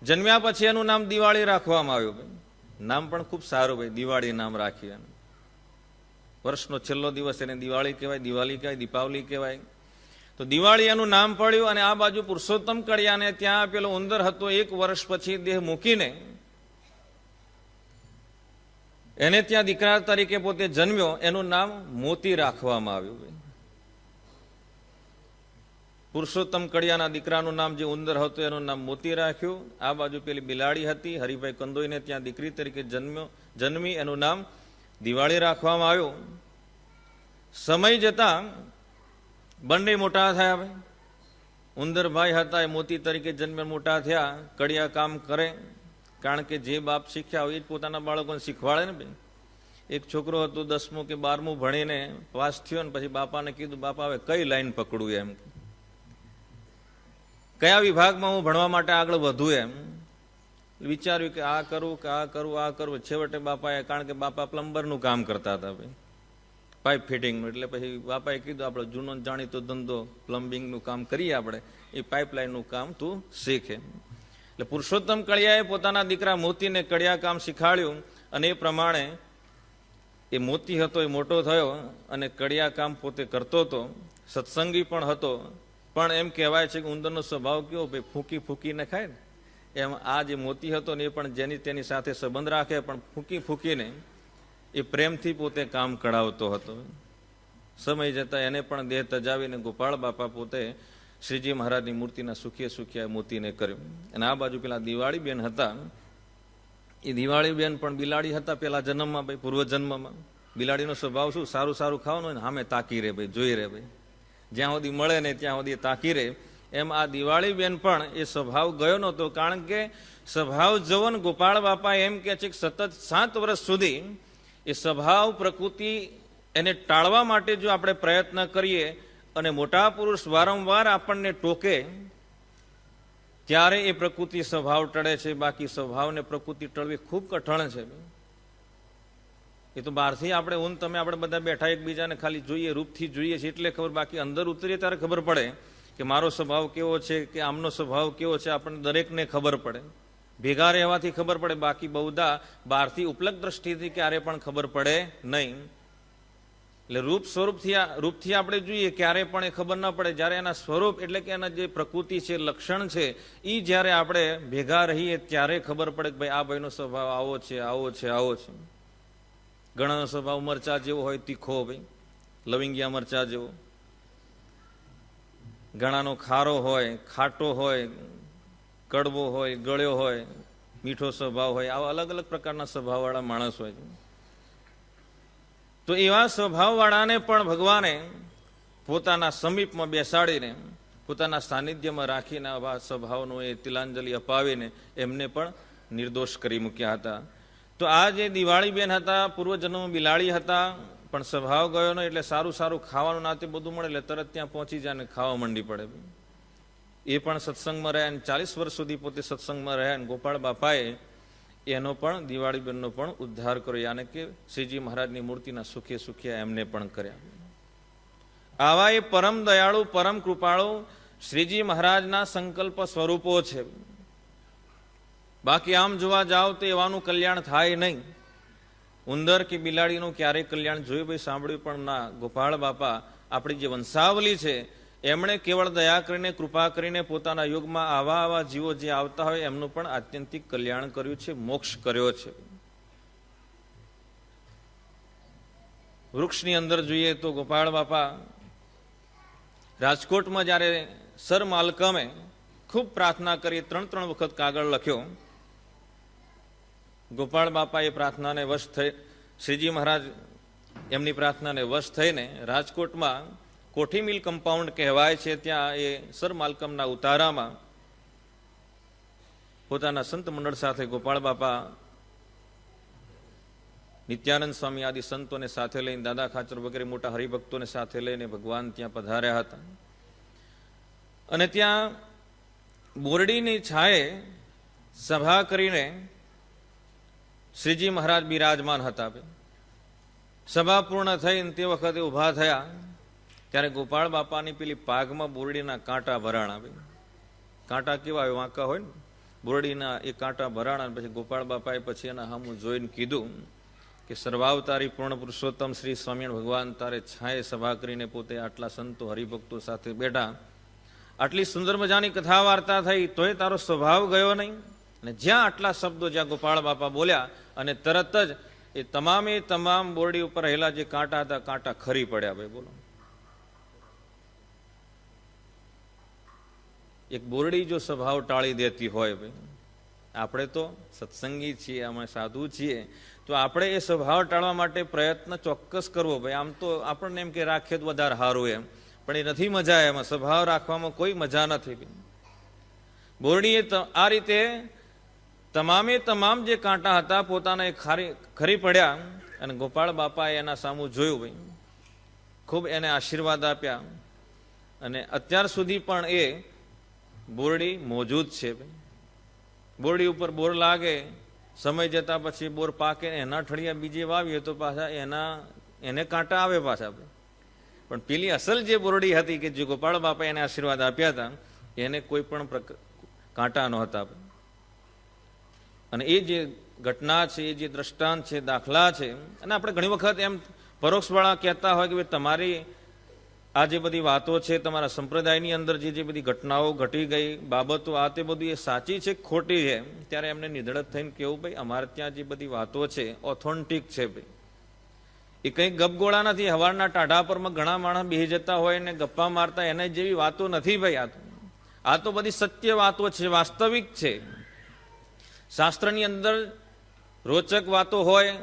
જન્મ્યા પછી એનું નામ દિવાળી રાખવામાં આવ્યું. ભાઈ નામ પણ ખૂબ સારું ભાઈ, દિવાળી નામ રાખ્યું. વર્ષનો છેલ્લો દિવસ એને દિવાળી કહેવાય, દિવાળી કહેવાય, દીપાવલી કહેવાય. તો દિવાળી એનું નામ પડ્યું. અને આ બાજુ પુરુષોત્તમ કડિયાને ત્યાં પેલો ઉંદર હતો 1 વર્ષ પછી દેહ મૂકીને એને ત્યાં દીકરા તરીકે પોતે જન્મ્યો. એનું નામ મોતી રાખવામાં આવ્યું. પુરુષોત્તમ કડિયાના દીકરાનું નામ જે ઉંદર હતું એનું નામ મોતી રાખ્યું. આ બાજુ પેલી બિલાડી હતી હરિભાઈ કંદોઈને ત્યાં દીકરી તરીકે જન્મી, એનું નામ દિવાળી રાખવામાં આવ્યું. સમય જતા બંને મોટા થયા. ભાઈ ઉંદરભાઈ હતા એ મોતી તરીકે જન્મે મોટા થયા. કડિયા કામ કરે, કારણ કે જે બાપ શીખ્યા હોય એ જ પોતાના બાળકોને શીખવાડે ને. ભાઈ એક છોકરો હતો 10મું કે 12મું ભણીને પાસ થયો ને પછી બાપાને કીધું, બાપા હવે કઈ લાઈન પકડું, એમ કયા વિભાગમાં હું ભણવા માટે આગળ વધુ, એમ વિચાર્યું કે આ કરું કે આ કરું, આ કરું. છેવટે બાપાએ, કારણ કે બાપા પ્લમ્બરનું કામ કરતા હતા ભાઈ, પાઇપ ફિટિંગનું, એટલે પછી બાપાએ કીધું આપણે જૂનો જાણીતો ધંધો પ્લમ્બિંગનું કામ કરીએ, આપણે એ પાઇપલાઇનનું કામ તું શીખે. એટલે પુરુષોત્તમ કડિયાએ પોતાના દીકરા મોતીને કડિયા કામ શીખાડ્યું. અને એ પ્રમાણે એ મોતી હતો એ મોટો થયો અને કડિયા કામ પોતે કરતો હતો. સત્સંગી પણ હતો. પણ એમ કહેવાય છે કે ઉંદરનો સ્વભાવ કેવો ભાઈ, ફૂંકી ફૂંકીને ખાય ને એમ આ જે મોતી હતો ને એ પણ જેની તેની સાથે સંબંધ રાખે, પણ ફૂંકી ફૂંકીને એ પ્રેમથી પોતે કામ કઢાવતો હતો. સમય જતા એને પણ દેહ તજાવીને ગોપાળ બાપા પોતે શ્રીજી મહારાજની મૂર્તિના સુખીએ સુખિયા મોતીને કર્યું. અને આ બાજુ પેલા દિવાળી બેન હતા એ દિવાળી બેન પણ બિલાડી હતા પેલા જન્મમાં, ભાઈ પૂર્વ જન્મમાં. બિલાડીનો સ્વભાવ શું, સારું સારું ખાવાનું હોય ને સામે તાકી રહે, ભાઈ જોઈ રહે, ભાઈ જ્યાં સુધી મળે ને ત્યાં સુધી તાકી રહે. એમ આ દિવાળી બેન પણ એ સ્વભાવ ગયો નહોતો, કારણ કે સ્વભાવ જવો ને ગોપાળ બાપા એમ કે છે કે સતત 7 વર્ષ સુધી એ સ્વભાવ પ્રકૃતિ એને ટાળવા માટે જો આપણે પ્રયત્ન કરીએ અને મોટા પુરુષ વારંવાર આપણને ટોકે ત્યારે એ પ્રકૃતિ સ્વભાવ ટળે છે. બાકી સ્વભાવને પ્રકૃતિ ટળવી ખૂબ કઠણ છે. એ તો બહારથી આપણે તમે આપણે બધા બેઠા એકબીજાને ખાલી જોઈએ, રૂપથી જોઈએ છે એટલે ખબર, બાકી અંદર ઉતરીએ ત્યારે ખબર પડે કે મારો સ્વભાવ કેવો છે કે આમનો સ્વભાવ કેવો છે. આપણને દરેકને ખબર પડે, ભેગા રહેવાથી ખબર પડે, બાકી બહુધા બહારથી ઉપલબ્ધ દ્રષ્ટિથી ક્યારે પણ ખબર પડે નહીં. એટલે રૂપથી આપણે જોઈએ ક્યારે પણ એ ખબર ન પડે. જ્યારે એના સ્વરૂપ એટલે કે એના જે પ્રકૃતિ છે, લક્ષણ છે, એ જ્યારે આપણે ભેગા રહીએ ત્યારે ખબર પડે કે ભાઈ આ ભાઈનો સ્વભાવ આવો છે, આવો છે, આવો છે. ઘણાનો સ્વભાવ મરચા જેવો હોય, તીખો, ભાઈ લવિંગિયા મરચા જેવો. ઘણાનો ખારો હોય, ખાટો હોય, કડવો હોય, ગળ્યો હોય, મીઠો સ્વભાવ હોય. આવા અલગ અલગ પ્રકારના સ્વભાવવાળા માણસ હોય. તો એવા સ્વભાવવાળાને પણ ભગવાને પોતાના સમીપમાં બેસાડીને, પોતાના સાનિધ્યમાં રાખીને આવા સ્વભાવનું એ તિલાંજલિ અપાવીને એમને પણ નિર્દોષ કરી મૂક્યા હતા. તો આ જે દિવાળી બેન હતા, પૂર્વજન્મ બિલાડી હતા, પણ સ્વભાવ ગયો ને એટલે સારું સારું ખાવાનું નાતે બધું મળે એટલે તરત ત્યાં પહોંચી જાય ને ખાવા માંડી પડે. એ પણ સત્સંગમાં રહ્યા ને 40 વર્ષ સુધી પોતે સત્સંગમાં રહ્યા. ને ગોપાળ બાપાએ એનો પણ, દિવાળી બેનનો પણ ઉદ્ધાર કર્યો, યાને કે શ્રીજી મહારાજની મૂર્તિના સુખે સુખ્યા એમને પણ કર્યા. આવા એ પરમ દયાળુ, પરમ કૃપાળુ શ્રીજી મહારાજના સંકલ્પ સ્વરૂપો છે. બાકી આમ જોવા જાવ તો એવાનું કલ્યાણ થાય નહીં. ઉંદર કે બિલાડીનું ક્યારેય કલ્યાણ જોયું ભાઈ, સાંભળ્યું પણ ના. ગોપાળ બાપા આપણી જે વંશાવલી છે એમણે કેવળ દયા કરીને, કૃપા કરીને પોતાના યુગમાં આવા જીવો જે આવતા હોય એમનું પણ આત્યંતિક કલ્યાણ કર્યું છે, મોક્ષ કર્યો છે. વૃક્ષની અંદર જોઈએ તો ગોપાળ બાપા રાજકોટમાં જ્યારે સર માલકમે ખૂબ પ્રાર્થના કરી, 3 વખત કાગળ લખ્યો. ગોપાળ બાપા એ પ્રાર્થનાને વશ થઈ, શ્રીજી મહારાજ એમની પ્રાર્થનાને વશ થઈને રાજકોટમાં કોઠી મિલ કમ્પાઉન્ડ કહેવાય છે, ત્યાં એ સર માલકમના ઉતારામાં પોતાના સંત મંડળ સાથે ગોપાળ બાપા નિત્યાનંદ સ્વામી આદિ સંતોને સાથે લઈને, દાદા ખાચર વગેરે મોટા હરિભક્તોને સાથે લઈને ભગવાન ત્યાં પધાર્યા હતા. અને ત્યાં બોરડીની છાંયે સભા કરીને શ્રીજી મહારાજ બિરાજમાન હતા. સભા પૂર્ણ થઈને તે વખતે ઊભા થયા ત્યારે ગોપાળ બાપાની પેલી પાઘમાં બોરડીના કાંટા ભરાણા. કાંટા કેવા હોય, વાંકા હોય ને, બોરડીના એ કાંટા ભરાણા. પછી ગોપાળ બાપાએ પછી એના સામું જોઈને કીધું કે સર્વાવતારી પૂર્ણ પુરુષોત્તમ શ્રી સ્વામિનારાયણ ભગવાન તારે છાંયે સભા કરીને પોતે આટલા સંતો હરિભક્તો સાથે બેઠા, આટલી સુંદર મજાની કથા વાર્તા થઈ, તોય તારો સ્વભાવ ગયો નહીં. અને જ્યાં આટલા શબ્દો જ્યાં ગોપાળ બાપા બોલ્યા અને તરત જ એ તમામ બોરડી ઉપર રહેલા જે કાંટા હતા, કાંટા ખરી પડ્યા. ભાઈ બોલો, એક બોરડી જો સ્વભાવ ટાળી દેતી હોય, ભાઈ આપણે તો સત્સંગી છીએ, અમે સાધુ છીએ, તો આપણે એ સ્વભાવ ટાળવા માટે પ્રયત્ન ચોક્કસ કરવો. ભાઈ આમ તો આપણને એમ કે રાખીએ તો વધારે સારું એમ, પણ એ નથી મજા. એમાં સ્વભાવ રાખવામાં કોઈ મજા નથી. બોરડીએ આ રીતે તમામ જે કાંટા હતા પોતાના ખરી પડ્યા. અને ગોપાળ બાપાએ એના સામું જોયું, ભાઈ ખૂબ એને આશીર્વાદ આપ્યા. અને અત્યાર સુધી પણ એ બોરડી મોજૂદ છે. બોરડી ઉપર બોર લાગે, સમય જતા પછી બોર પાકે, એના ઠળિયા બીજે વાવીએ તો પાછા એને કાંટા આવે પાછા. પણ પેલી અસલ જે બોરડી હતી કે જે ગોપાળ બાપાએ એને આશીર્વાદ આપ્યા હતા, એને કોઈ પણ કાંટા નહોતા. અને એ જે ઘટના છે, એ જે દ્રષ્ટાંત છે, દાખલા છે. અને આપણે ઘણી વખત એમ પરોક્ષવાળા કહેતા હોય કે ભાઈ તમારી આ જે બધી વાતો છે, તમારા સંપ્રદાયની અંદર જે બધી ઘટનાઓ ઘટી ગઈ, બાબતો, આ તે બધું એ સાચી છે ખોટી છે, ત્યારે એમને નિધડક થઈને કેવું ભાઈ અમારે ત્યાં જે બધી વાતો છે ઓથેન્ટિક છે. ભાઈ એ કંઈક ગપગોળા નથી. હવારના ટાઢા પરમાં ઘણા માણસ બેસી જતા હોય ને ગપ્પા મારતા, એના જેવી વાતો નથી. ભાઈ આ તો બધી સત્ય વાતો છે, વાસ્તવિક છે. શાસ્ત્રની અંદર રોચક વાતો હોય,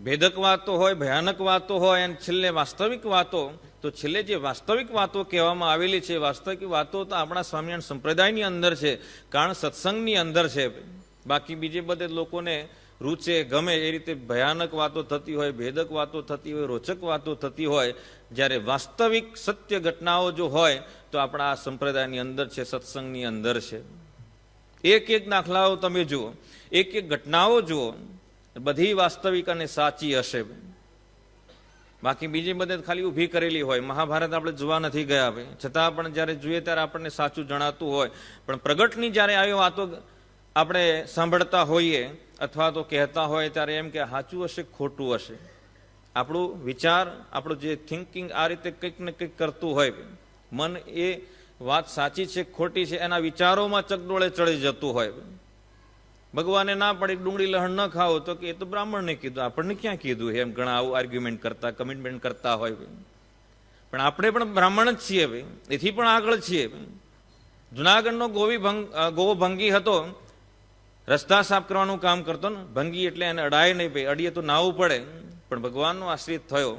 ભેદક વાતો હોય, ભયાનક વાતો હોય, અને છેલ્લે વાસ્તવિક વાતો. તો છેલ્લે જે વાસ્તવિક વાતો કહેવામાં આવેલી છે, વાસ્તવિક વાતો તો આપણા સ્વામિનારાયણ સંપ્રદાયની અંદર છે, કારણ સત્સંગની અંદર છે. બાકી બીજે બધે લોકોને રૂચે ગમે એ રીતે ભયાનક વાતો થતી હોય, ભેદક વાતો થતી હોય, રોચક વાતો થતી હોય. જ્યારે વાસ્તવિક સત્ય ઘટનાઓ જો હોય તો આપણા આ સંપ્રદાયની અંદર છે, સત્સંગની અંદર છે. એક એક દાખલાઓ તમે જુઓ, એક એક ઘટનાઓ જુઓ, બધી વાસ્તવિક અને સાચી હશે. બાકી બીજી બધે ખાલી ઊભી કરેલી હોય. મહાભારત આપણે જોવા નથી ગયા ભાઈ, છતાં પણ જ્યારે જોઈએ ત્યારે આપણને સાચું જણાતું હોય. પણ પ્રગટની જ્યારે આવી વાતો આપણે સાંભળતા હોઈએ અથવા તો કહેતા હોય ત્યારે એમ કે સાચું હશે, ખોટું હશે. આપણું વિચાર, આપણું જે થિંકિંગ આ રીતે કંઈક ને કંઈક કરતું હોય. મન એ વાત સાચી છે ખોટી છે એના વિચારોમાં ચકડોળે ચડી જતું હોય. ભગવાને ના પડી ડુંગળી લહણ ન ખાઓ તો કે એ તો બ્રાહ્મણને કીધું, આપણને ક્યાં કીધું? એમ ઘણા આવું આર્ગ્યુમેન્ટ કરતા, કમિટમેન્ટ કરતા હોય. પણ આપણે પણ બ્રાહ્મણ જ છીએ ભાઈ, એથી પણ આગળ છીએ. જુનાગઢનો ગોવો ભંગી હતો, રસ્તા સાફ કરવાનું કામ કરતો ને. ભંગી એટલે એને અડાય નહીં ભાઈ, અડીએ તો નાવું પડે. પણ ભગવાનનો આશ્રિત થયો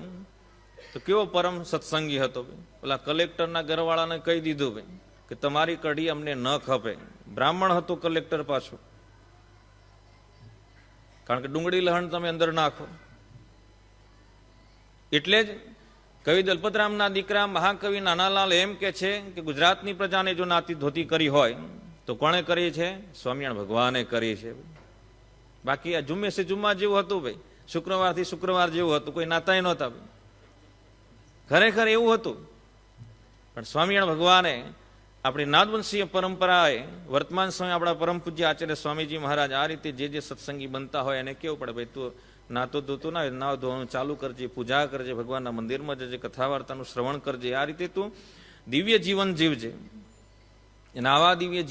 તો કેવો પરમ સત્સંગી હતો. પેલા કલેક્ટરના ઘરવાળાને કહી દીધું ભાઈ કે તમારી કઢી અમને ન ખપે. બ્રાહ્મણ હતો કલેક્ટર પાછો, કારણ કે ડુંગળી લહણ તમે અંદર નાખો. એટલે જ કવિ દલપતરામના દીકરા મહાકવિ નાનાલાલ એમ કે છે કે ગુજરાતની પ્રજાને જો નાતી ધોતી કરી હોય તો કોણે કરી છે? સ્વામિનારાયણ ભગવાને કરી છે. બાકી આ જુમ્મે સે જુમ્મા જેવું હતું ભાઈ, શુક્રવારથી શુક્રવાર જેવું હતું, કોઈ નાતાય નહોતા. ખરેખર એવું હતું. પણ સ્વામિનારાયણ ભગવાને આપણી નાદવંશીય પરંપરાએ વર્તમાન સમય આપણા પરમ પૂજ્ય આચાર્ય સ્વામીજી મહારાજ આ રીતે જે સત્સંગી બનતા હોય એને કેવું પડે ભાઈ તું નાતો ધોતું ના નાવ ધોવાનું ચાલુ કરજે, પૂજા કરજે, ભગવાનના મંદિરમાં જજે, કથા વાર્તાનું શ્રવણ કરજે. આ રીતે તું દિવ્ય જીવન જીવજે. અને આવા દિવ્ય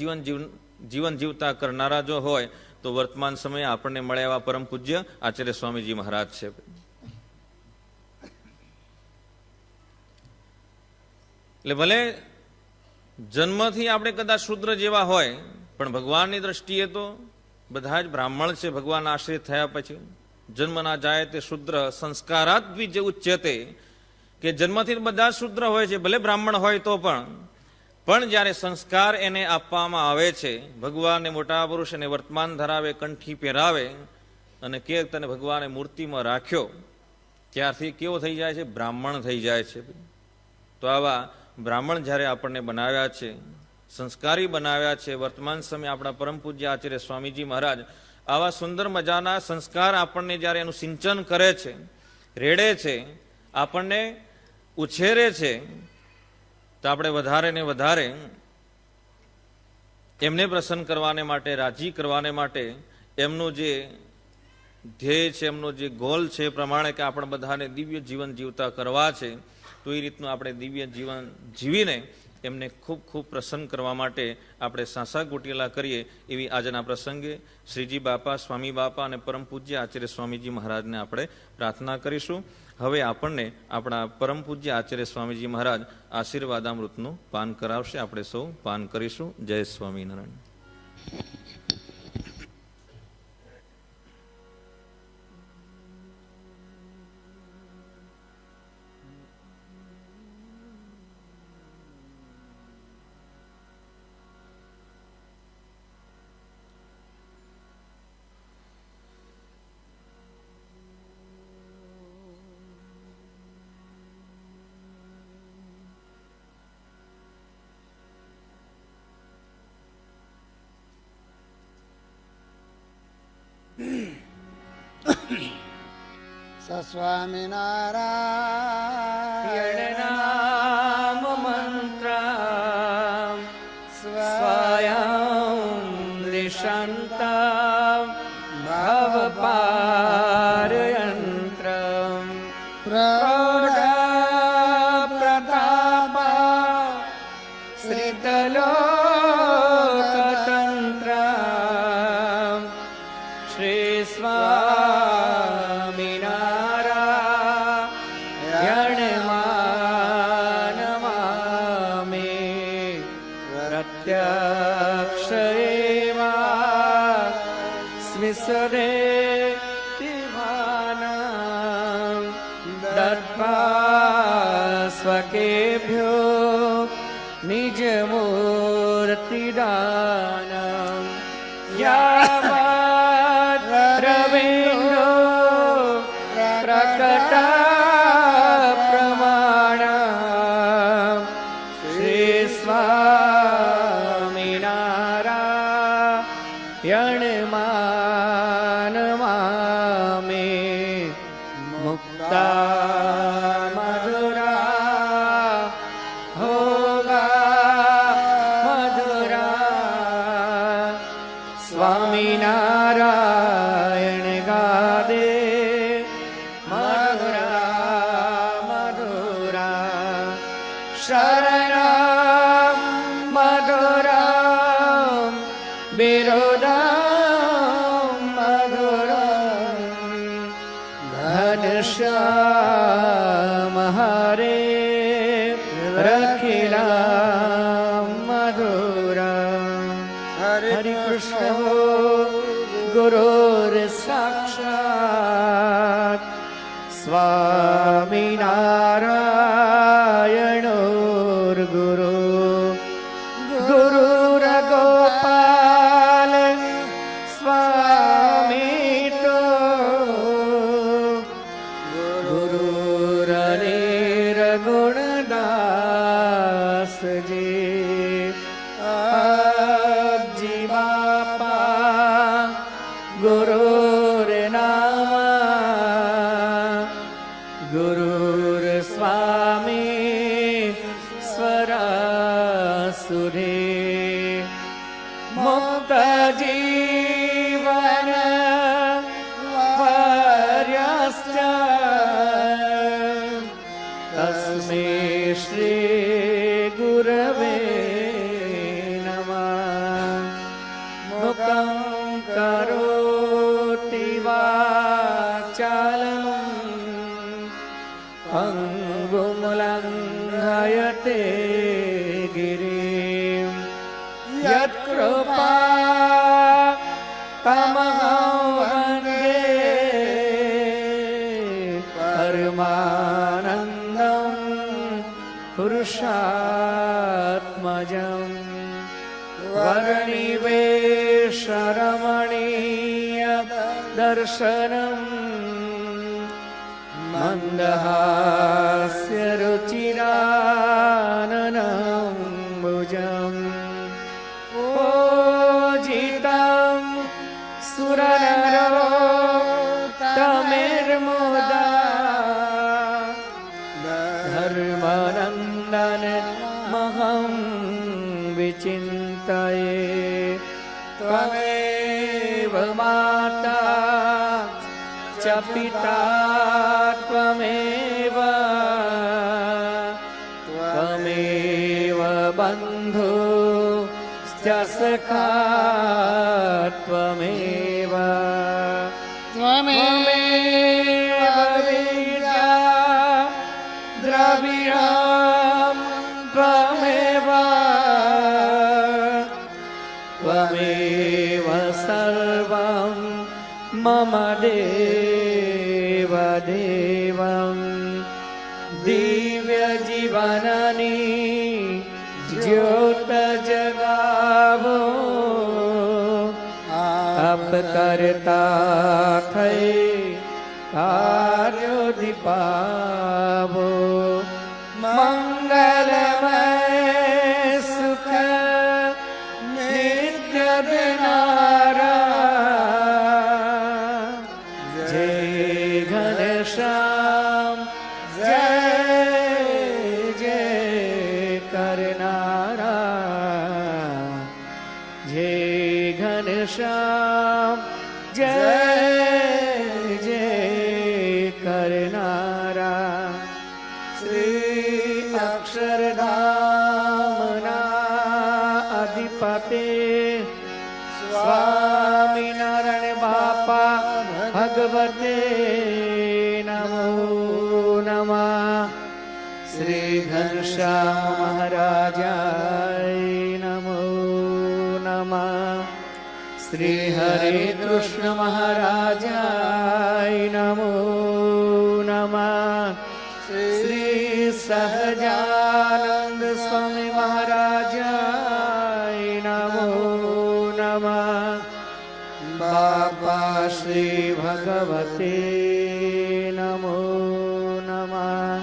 જીવન જીવતા કરનારા જો હોય તો વર્તમાન સમયે આપણને મળે એવા પરમ પૂજ્ય આચાર્ય સ્વામીજી મહારાજ છે. એટલે ભલે જન્મથી આપણે કદાચ શૂદ્ર જેવા હોય પણ ભગવાનની દ્રષ્ટિએ તો બધા જ બ્રાહ્મણ છે. ભગવાન આશ્રિત થયા પછી જન્મ ના જાય તે શૂદ્ર સંસ્કારાત દ્વિજ ઉચ્યતે, કે જન્મથી બધા શૂદ્ર હોય છે, ભલે બ્રાહ્મણ હોય તો પણ જ્યારે સંસ્કાર એને આપવામાં આવે છે, ભગવાનને મોટા પુરુષ એને વર્તમાન ધરાવે, કંઠી પહેરાવે અને કે તને ભગવાને મૂર્તિમાં રાખ્યો, ત્યારથી કેવો થઈ જાય છે? બ્રાહ્મણ થઈ જાય છે. તો આવા બ્રાહ્મણ જ્યારે આપણને બનાવ્યા છે, સંસ્કારી બનાવ્યા છે, વર્તમાન સમયે આપણા પરમ પૂજ્ય આચાર્ય સ્વામીજી મહારાજ આવા સુંદર મજાના સંસ્કાર આપણને જ્યારે એનું સિંચન કરે છે, રેડે છે, આપણને ઉછેરે છે, તો આપણે વધારે ને વધારે એમને પ્રસન્ન કરવાને માટે, રાજી કરવાને માટે એમનું જે ધ્યેય છે, એમનો જે ગોલ છે એ પ્રમાણે કે આપણે બધાને દિવ્ય જીવન જીવતા કરવા છે, તો એ રીતનું આપણે દિવ્ય જીવન જીવીને એમને ખૂબ ખૂબ પ્રસન્ન કરવા માટે આપણે સાસા ગોટેલા કરીએ એવી આજના પ્રસંગે શ્રીજી બાપા, સ્વામી બાપા અને પરમ પૂજ્ય આચાર્ય સ્વામીજી મહારાજને આપણે પ્રાર્થના કરીશું. હવે આપણને આપણા પરમ પૂજ્ય આચાર્ય સ્વામીજી મહારાજ આશીર્વાદામૃતનું પાન કરાવશે. આપણે સૌ પાન કરીશું. જય સ્વામિનારાયણ. સ્વામિનારાયણ નામ મંત્ર સ્વયં નિશંત ભવપારયંત્ર પ્રૌઢ પ્રતાપ શ્રીતલોકતંત્ર શ્રી પ્રત્યક્ષ સ્વિસરે સર્વેભ્યો નિજમૂર્તિદાનમ યાવત રવિન્દો પ્રકટા પ્રમાણમ શ્રી સ્વામિનારાયણ માનમામે મુક્તા મધુરા હોગા મધુરા સ્વામિનારાયણ ગાદે મધુરા મધુરા શરણમ મધુરમ બિરોદમ મધુરમ ઘનશ્યામ હરે રખિલા મધુરા હરે કૃષ્ણ ગુરુર સાક્ષાત સ્વામિનારાયણ ગુરુ ગુરુર ગોપાલ સ્વામી તો ગુરુરનિર ગુણદાસજી આપજી બાપા ગુરુર નામ ગુરુર સ્વામી સ્વરાસુરે મુક્ત જીવન પર્યસ્ત તસ્મૈ શ્રી ગુરવે નમઃ મુખં કરોતિ વાચાલં અંગું લંઘયતે ગિરિં યત્કૃપા તમહં વંદે પરમાનંદં પુરુષાત્મજં વર્ણિવેશરમણીય દર્શનમ મંદહાસ્ય રુચિરાનનં ભુજં ઓજિतं સુરનરો તમેર્મુદા ધર્મનંદન મહં વિચિંતયે ત્વમેવ માતા ચ પિતા ત્વમેવ ત્વમેવ બંધુ ચ સખા ત્વમેવ ત્વમેવ વિદ્યા દ્રવિણમ ત્વમેવ ત્વમેવ સર્વં મમ દેવ દેવં દિવ્ય જીવનની જ્યોત જગાવો આપ કરતા થઈ કાર્યો દીપાવો મંગલમય સુખ નિત્ય દેનારા જય ઘનશ્યામ જય જય કરનારા જય ઘનશ્યામ જય જય કરનારા શ્રી અક્ષરધામના અધિપતે સ્વામિનારાયણ બાપા ભગવતે નમો નમઃ શ્રી ઘનશ્યામ મહારાજાય નમો નમઃ શ્રી હરે કૃષ્ણ મહારાજાય નમો નમઃ શ્રી સહજાનંદ સ્વામી મહારાજ નમો નમઃ. બાપા શ્રી ભગવતે નમો નમઃ.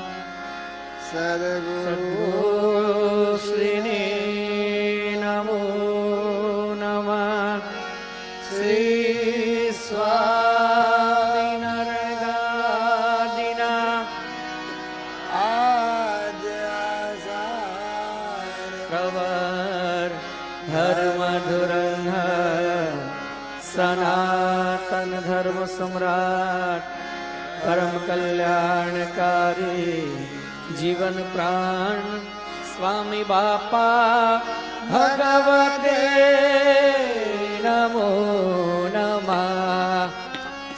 સદગુરુ શ્રીને નમો નમઃ. શ્રી સ્વામિનારાયણના પ્રવર ધર્મ ધુરંધર સનાતન ધર્મ સમ્રાટ પરમ કલ્યાણકારી જીવન પ્રાણ સ્વામી બાપા ભગવતે નમો નમઃ.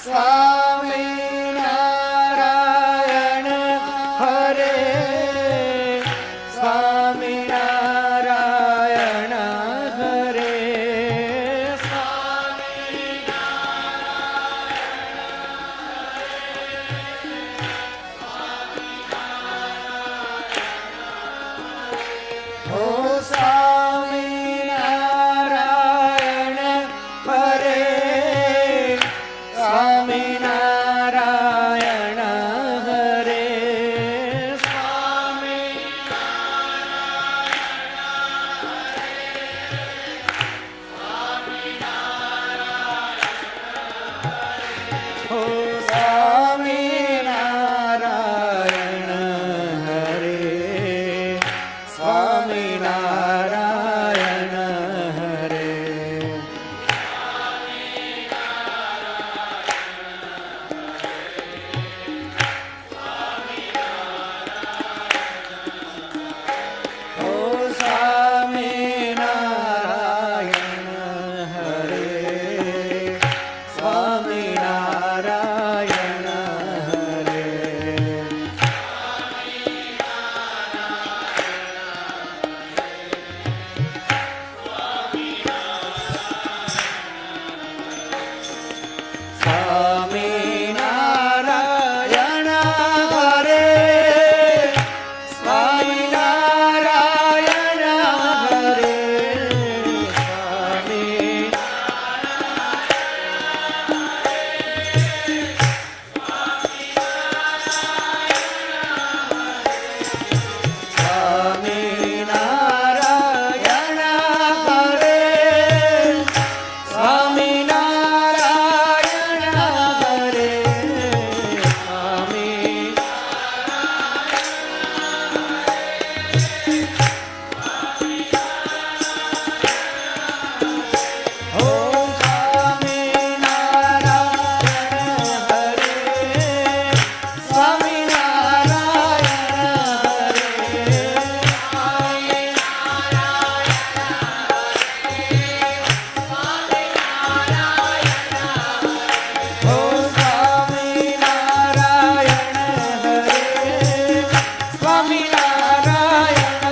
સ્વામિનારાયણ હરે સ્વામિનારાયણ હરે ઓ સ્વામિનારાયણ હરે સ્વામિનારાયણ હરે ઓ સ્વામિનારાયણ હરે સ્વામિનારાયણ હરે. ઓ સ્વામિનારાયણ હરે સ્વામિનારાયણ હરે. સ્વામિનારાયણ હરે સ્વામિનારાયણ હરે સ્વામિનારાયણ હરે સ્વામિનારાયણ હરે ઓમ સ્વામિનારાયણ હરે સ્વામિનારાયણ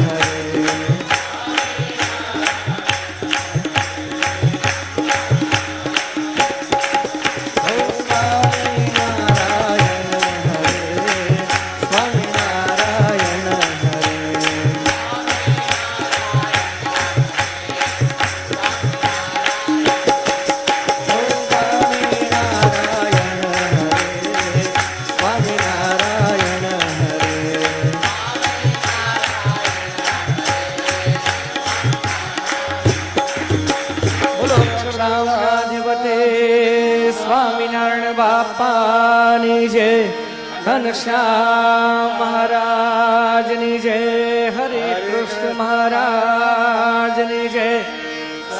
હરે. ઓ સ્વામિનારાયણ હરે સ્વામિનારાયણ બાપાની જય. ઘનશ્યામ મહારાજની જય. હરે કૃષ્ણ મહારાજની જય.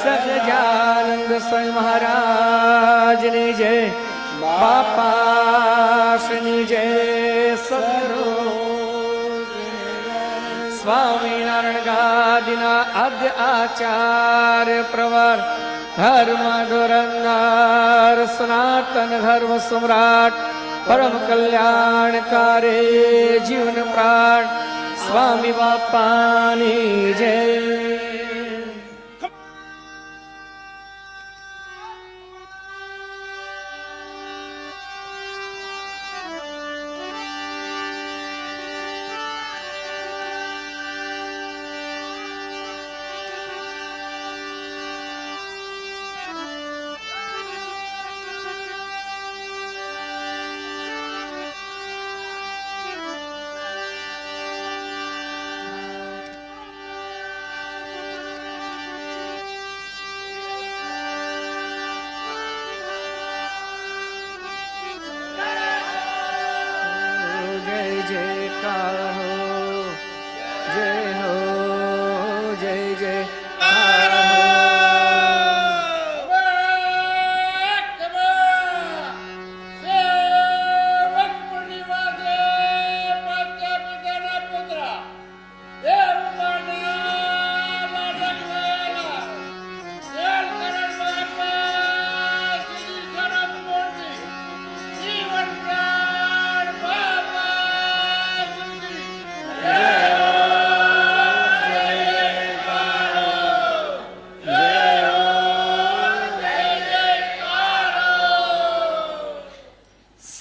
સહજાનંદ સ્વામી મહારાજની જય. બાપાશ્રીની જય. સદગુરુ સ્વામિનારાયણ ગાદીના આદ્ય આચાર્ય પ્રવર ધર્મ ધુરંધર સનાતન ધર્મ સમ્રાટ પરમ કલ્યાણકારી જીવન પ્રાણ સ્વામી બાપાની જય.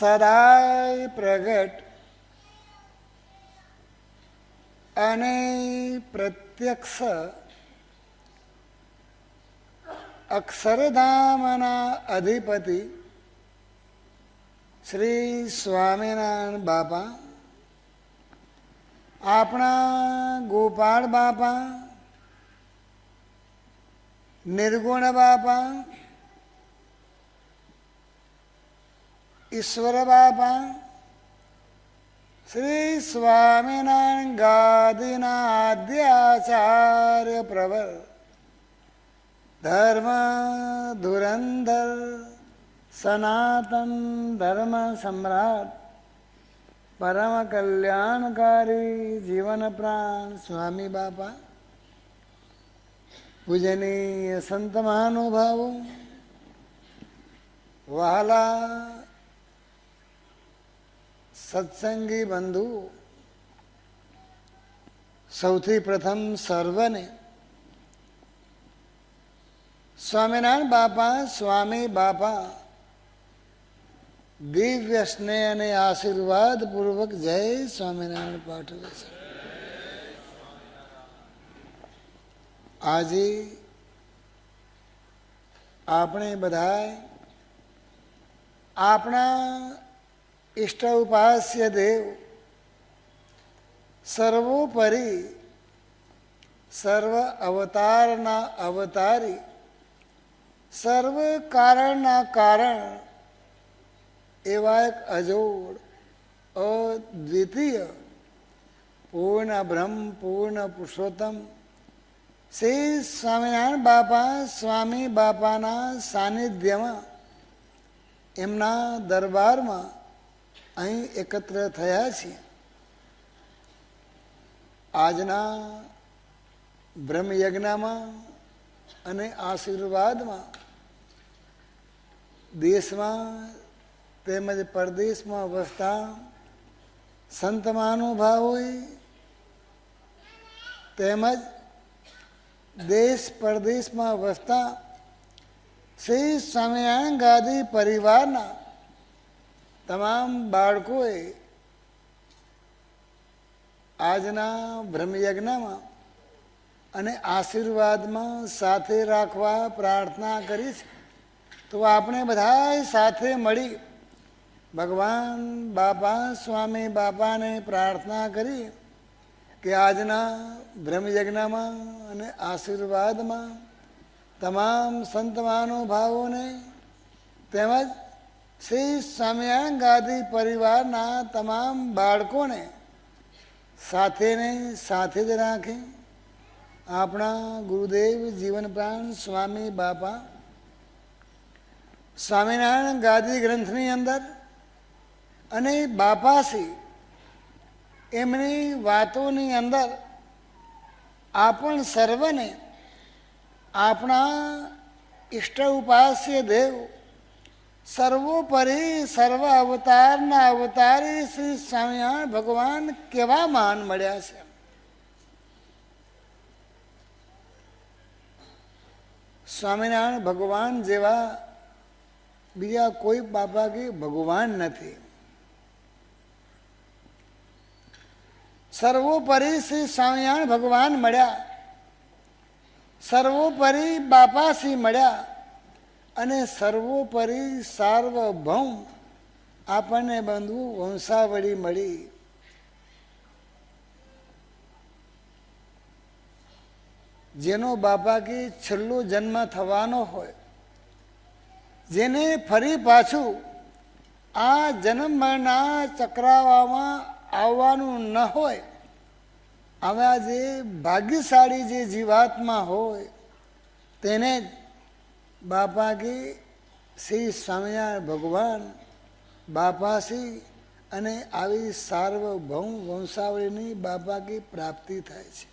સદાય પ્રગટ અને પ્રત્યક્ષ અક્ષરધામના અધિપતિ શ્રી સ્વામિનારાયણ બાપા, આપણા ગોપાળ બાપા, નિર્ગુણ બાપા, ઈશ્વર બાપા, શ્રી સ્વામિનારાયણ ગાદીના આદ્યાચાર્ય પ્રવર, ધર્મ ધુરંધર સનાતન ધર્મ સમ્રાટ, પરમ કલ્યાણકારી જીવન પ્રાણ સ્વામી બાપા, પૂજનીય સંત મહાનુભાવો, વહાલા સત્સંગી બંધુ, સૌથી પ્રથમ સર્વને સ્વામિનારાયણ બાપા, સ્વામી બાપા દિવ્ય સ્નેહ અને આશીર્વાદ પૂર્વક જય સ્વામિનારાયણ પાઠવે છે. આજે આપણે બધા આપણા ઈષ્ટ ઉપાસ્ય દેવ, સર્વોપરી સર્વ અવતારના અવતારી, સર્વ કારણના કારણ એવા એક અજોડ અદ્વિતીય પૂર્ણ બ્રહ્મ પૂર્ણ પુરુષોત્તમ શ્રી સ્વામિનારાયણ બાપા, સ્વામી બાપાના સાનિધ્યમાં, એમના દરબારમાં અહીં એકત્ર થયા છીએ. આજના બ્રહ્મયજ્ઞમાં અને આશીર્વાદમાં દેશમાં તેમજ પરદેશમાં વસતા સંત મહાનુભાવોએ તેમજ દેશ પરદેશમાં વસતા શ્રી સ્વામિનારાયણ ગાદી પરિવારના તમામ બાળકોએ આજના બ્રહ્મયજ્ઞમાં અને આશીર્વાદમાં સાથે રાખવા પ્રાર્થના કરી છે. તો આપણે બધા સાથે મળી ભગવાન બાપા, સ્વામી બાપાને પ્રાર્થના કરી કે આજના બ્રહ્મયજ્ઞમાં અને આશીર્વાદમાં તમામ સંત મહાનુભાવોને તેમજ શ્રી સ્વામિનારાયણ ગાદી પરિવારના તમામ બાળકોને સાથે જ રાખે. આપણા ગુરુદેવ જીવન પ્રાણ સ્વામી બાપા સ્વામિનારાયણ ગાદી ગ્રંથની અંદર અને બાપાશ્રી એમની વાતોની અંદર આપણ સર્વને આપણા ઈષ્ટ ઉપાસ્ય દેવ સર્વોપરી સર્વ અવતારના અવતારી શ્રી સ્વામિનારાયણ ભગવાન કેવા મહાન મળ્યા છે. સ્વામિનારાયણ ભગવાન જેવા બીજા કોઈ બાપા કે ભગવાન નથી. સર્વોપરી શ્રી સ્વામિનારાયણ ભગવાન મળ્યા, સર્વોપરી બાપાશ્રી મળ્યા અને સર્વોપરી સાર્વભૌમ આપણને બંધુ વંશાવળી મળી. જેનો બાપા કે છેલ્લો જન્મ થવાનો હોય, જેને ફરી પાછું આ જન્મના ચક્રાવામાં આવવાનું ન હોય, આવા જે ભાગ્યશાળી જે જીવાત્મા હોય તેને જ બાપા કે શ્રી સ્વામિનારાયણ ભગવાન બાપાશ્રી અને આવી સાર્વભૌમ વંશાવળીની બાપા કે પ્રાપ્તિ થાય છે.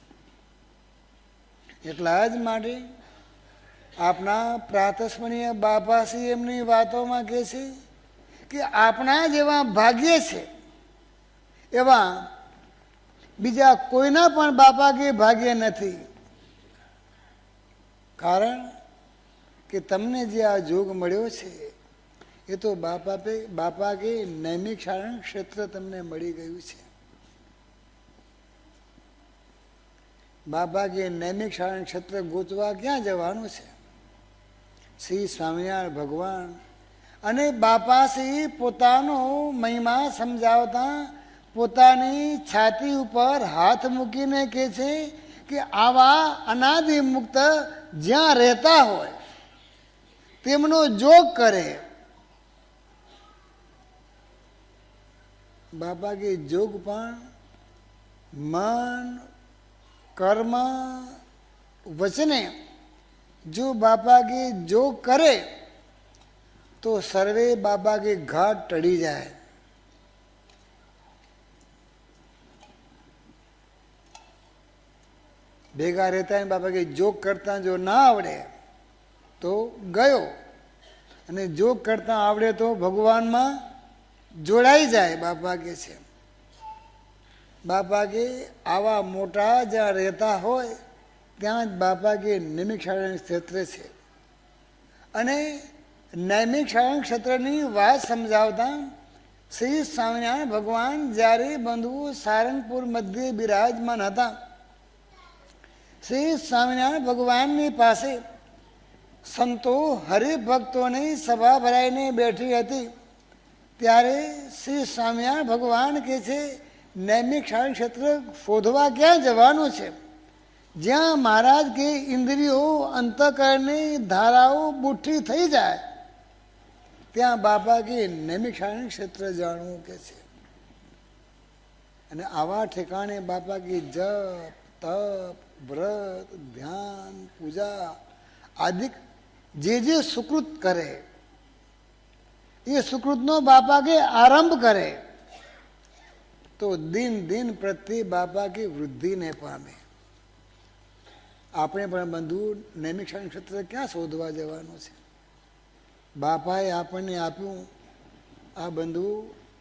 એટલા જ માટે આપણા પ્રાતસ્મરણીય બાપાશ્રી એમની વાતોમાં કહે છે કે આપણા જેવા ભાગ્ય છે એવા બીજા કોઈના પણ બાપા કે ભાગ્ય નથી. કારણ કે તમને જે આ જોગ મળ્યો છે એ તો બાપા કે નૈમિક શારણ ક્ષેત્ર તમને મળી ગયું છે. બાપા કે નૈમિક શારણ ક્ષેત્ર ગોતવા ક્યાં જવાનું છે? શ્રી સ્વામિનારાયણ ભગવાન અને બાપાશ્રી પોતાનો મહિમા સમજાવતા પોતાની છાતી ઉપર હાથ મૂકીને કહે છે કે આવા અનાદિ મુક્ત જ્યાં રહેતા હોય તેમનો જોગ કરે. બાપા કે જોગ પણ મન કર્મ વચને જો બાપા કે જોગ કરે તો સર્વે બાપા કે ઘાટ ટળી જાય. ભેગા રહેતા બાપા કે જોગ કરતા જો ના આવડે તો ગયો, અને જોગ કરતા આવડે તો ભગવાનમાં જોડાઈ જાય. બાપા કે છે બાપા કે આવા મોટા જ્યાં રહેતા હોય ત્યાં જ બાપા કે નૈમિક શારણ ક્ષેત્ર છે. અને નૈમિક શારણ ક્ષેત્રની વાત સમજાવતા શ્રી સ્વામિનારાયણ ભગવાન જ્યારે બંધુ સારંગપુર મધ્યે બિરાજમાન હતા, શ્રી સ્વામિનારાયણ ભગવાનની પાસે સંતો હરિભક્તોની સભા ભરાઈને બેઠી હતી. ત્યારે શ્રી સ્વામિનારાયણ ભગવાન કહે છે નૈમિક શારણ ક્ષેત્ર શોધવા ક્યાં જવાનું છે? જ્યાં મહારાજ કે ઇન્દ્રિયો અંતઃકરણની ધારાઓ બુઠ્ઠી થઈ જાય ત્યાં બાપા કે નૈમિક શારણ ક્ષેત્ર જાણવું કે છે. અને આવા ઠેકાણે બાપા કે જપ તપ વ્રત ધ્યાન પૂજા આદિ જે સુકૃત કરે એ સુકૃતનો બાપા કે આરંભ કરે તો દિન દિન પ્રત્યે બાપા કે વૃદ્ધિને પામે. આપણે પણ બંધુ નૈમિક શારણ ક્ષેત્ર ક્યાં શોધવા જવાનું છે? બાપાએ આપણને આપ્યું આ બંધુ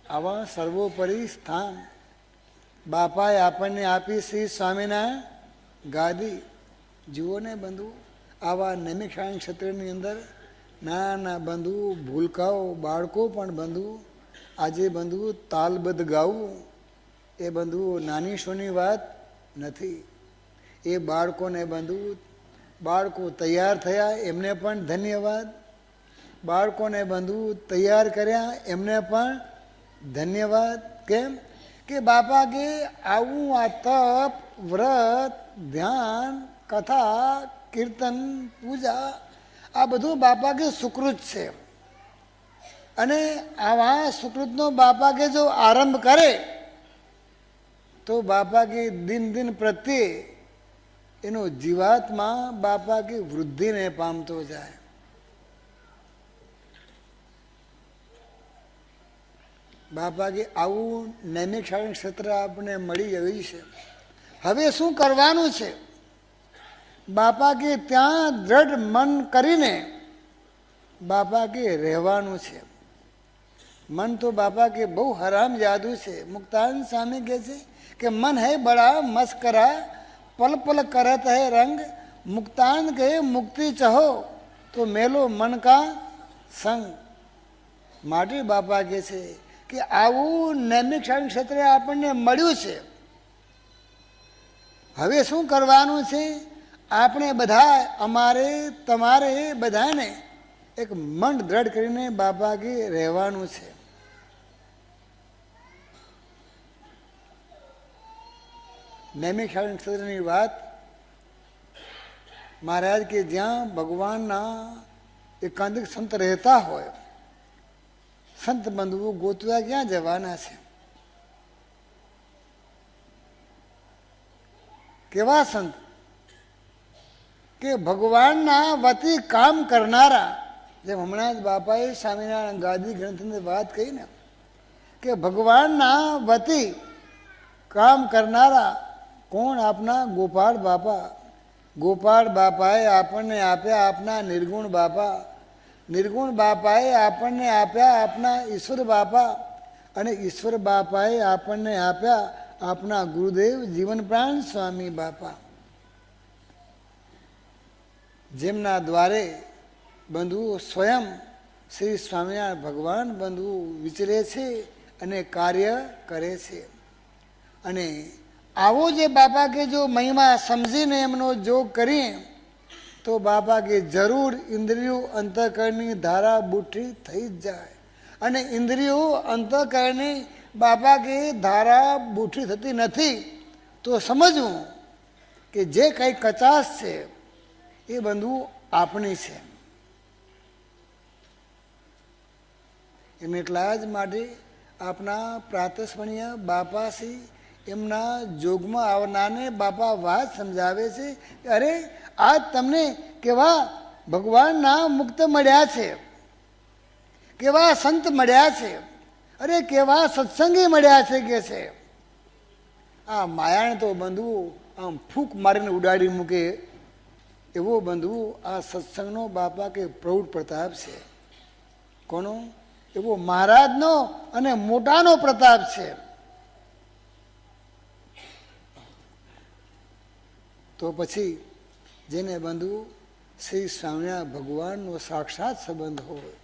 આવા સર્વોપરી સ્થાન. બાપાએ આપણને આપી શ્રી સ્વામિનારાયણ ગાદી. જુઓ ને બંધુ આવા નૈમિક શારણ ક્ષેત્રની અંદર નાના બંધુ ભૂલકાઓ બાળકો પણ બંધુ આજે બંધુ તાલબદ્ધ ગાવું એ બંધુ નાની સોની વાત નથી. એ બાળકોને બંધુ બાળકો તૈયાર થયા એમને પણ ધન્યવાદ. બાળકોને બંધુ તૈયાર કર્યા એમને પણ ધન્યવાદ. કેમ કે બાપા કે આવું આ તપ વ્રત ધ્યાન કથા કીર્તન પૂજા આ બધું બાપા કે સુકૃત છે. અને આવા સુકૃતનો બાપા કે જો આરંભ કરે તો બાપા કે દિન દિન પ્રત્યે એનો જીવાત્મા બાપા કે વૃદ્ધિને પામતો જાય. બાપા કે આવું નૈમિક શારણ ક્ષેત્ર આપણે મળી ગયું છે. હવે શું કરવાનું છે? બાપા કે ત્યાં દ્રઢ મન કરીને બાપા કે રહેવાનું છે. મન તો બાપા કે બહુ હરામ જાદુ છે. મુક્તાન સ્વામી કહે છે કે મન હૈ બડા મસ્કરા, પલ પલ કરત હૈ રંગ. મુક્તાન કહે મુક્તિ ચાહો તો મેલો મન કા સંગ. માટે બાપા કહે છે કે આવું નૈમિક ક્ષેત્રે આપણને મળ્યું છે. હવે શું કરવાનું છે? આપણે બધા, અમારે તમારે બધાને એક મન દ્રઢ કરીને બાપા કે રહેવાનું છે. નૈમિક ક્ષેત્રની વાત મહારાજ કે જ્યાં ભગવાનના એકાંતિક સંત રહેતા હોય, સંત બંધુઓ ગોતવા ક્યાં જવાના છે? કેવા સંત કે ભગવાનના વતી કામ કરનારા. જેમ હમણાં જ બાપાએ સ્વામિનારાયણ ગાદી ગ્રંથની વાત કહી ને કે ભગવાનના વતી કામ કરનારા કોણ? આપના ગોપાળ બાપા. ગોપાળ બાપાએ આપણને આપ્યા આપના નિર્ગુણ બાપા. નિર્ગુણ બાપાએ આપણને આપ્યા આપના ઈશ્વર બાપા. અને ઈશ્વર બાપાએ આપણને આપ્યા આપના ગુરુદેવ જીવન પ્રાણ સ્વામી બાપા. જેમના દ્વારે બંધુઓ સ્વયં શ્રી સ્વામિનારાયણ ભગવાન બંધુઓ વિચરે છે અને કાર્ય કરે છે. અને આવો જે બાપા કે જો મહિમા સમજીને એમનો જોગ કરીએ તો બાપા કે જરૂર ઇન્દ્રિયો અંતઃકરણની ધારા બુઠી થઈ જ જાય. અને ઇન્દ્રિયો અંતઃકરણની બાપા કે ધારા બુઠી થતી નથી તો સમજવું કે જે કંઈ કચાશ છે એ બધું આપણી છે. એમ એટલા જ માટે આપણા પ્રાતસ્મરણીય બાપાશ્રી એમના જોગમાં આવનારને બાપા વાત સમજાવે છે કે અરે આજ તમને કેવા ભગવાનના મુક્ત મળ્યા છે, કેવા સંત મળ્યા છે, અરે કેવા સત્સંગી મળ્યા છે કે છે. આ માયાને તો બંધુઓ આમ ફૂંક મારીને ઉડાડી મૂકે એવો બંધુઓ આ સત્સંગનો બાપા કે પ્રૌઢ પ્રતાપ છે. કોનો? એવો મહારાજનો અને મોટાનો પ્રતાપ છે. તો પછી જેને બંધુ શ્રી સ્વામિનારાયણ ભગવાનનો સાક્ષાત સંબંધ હોય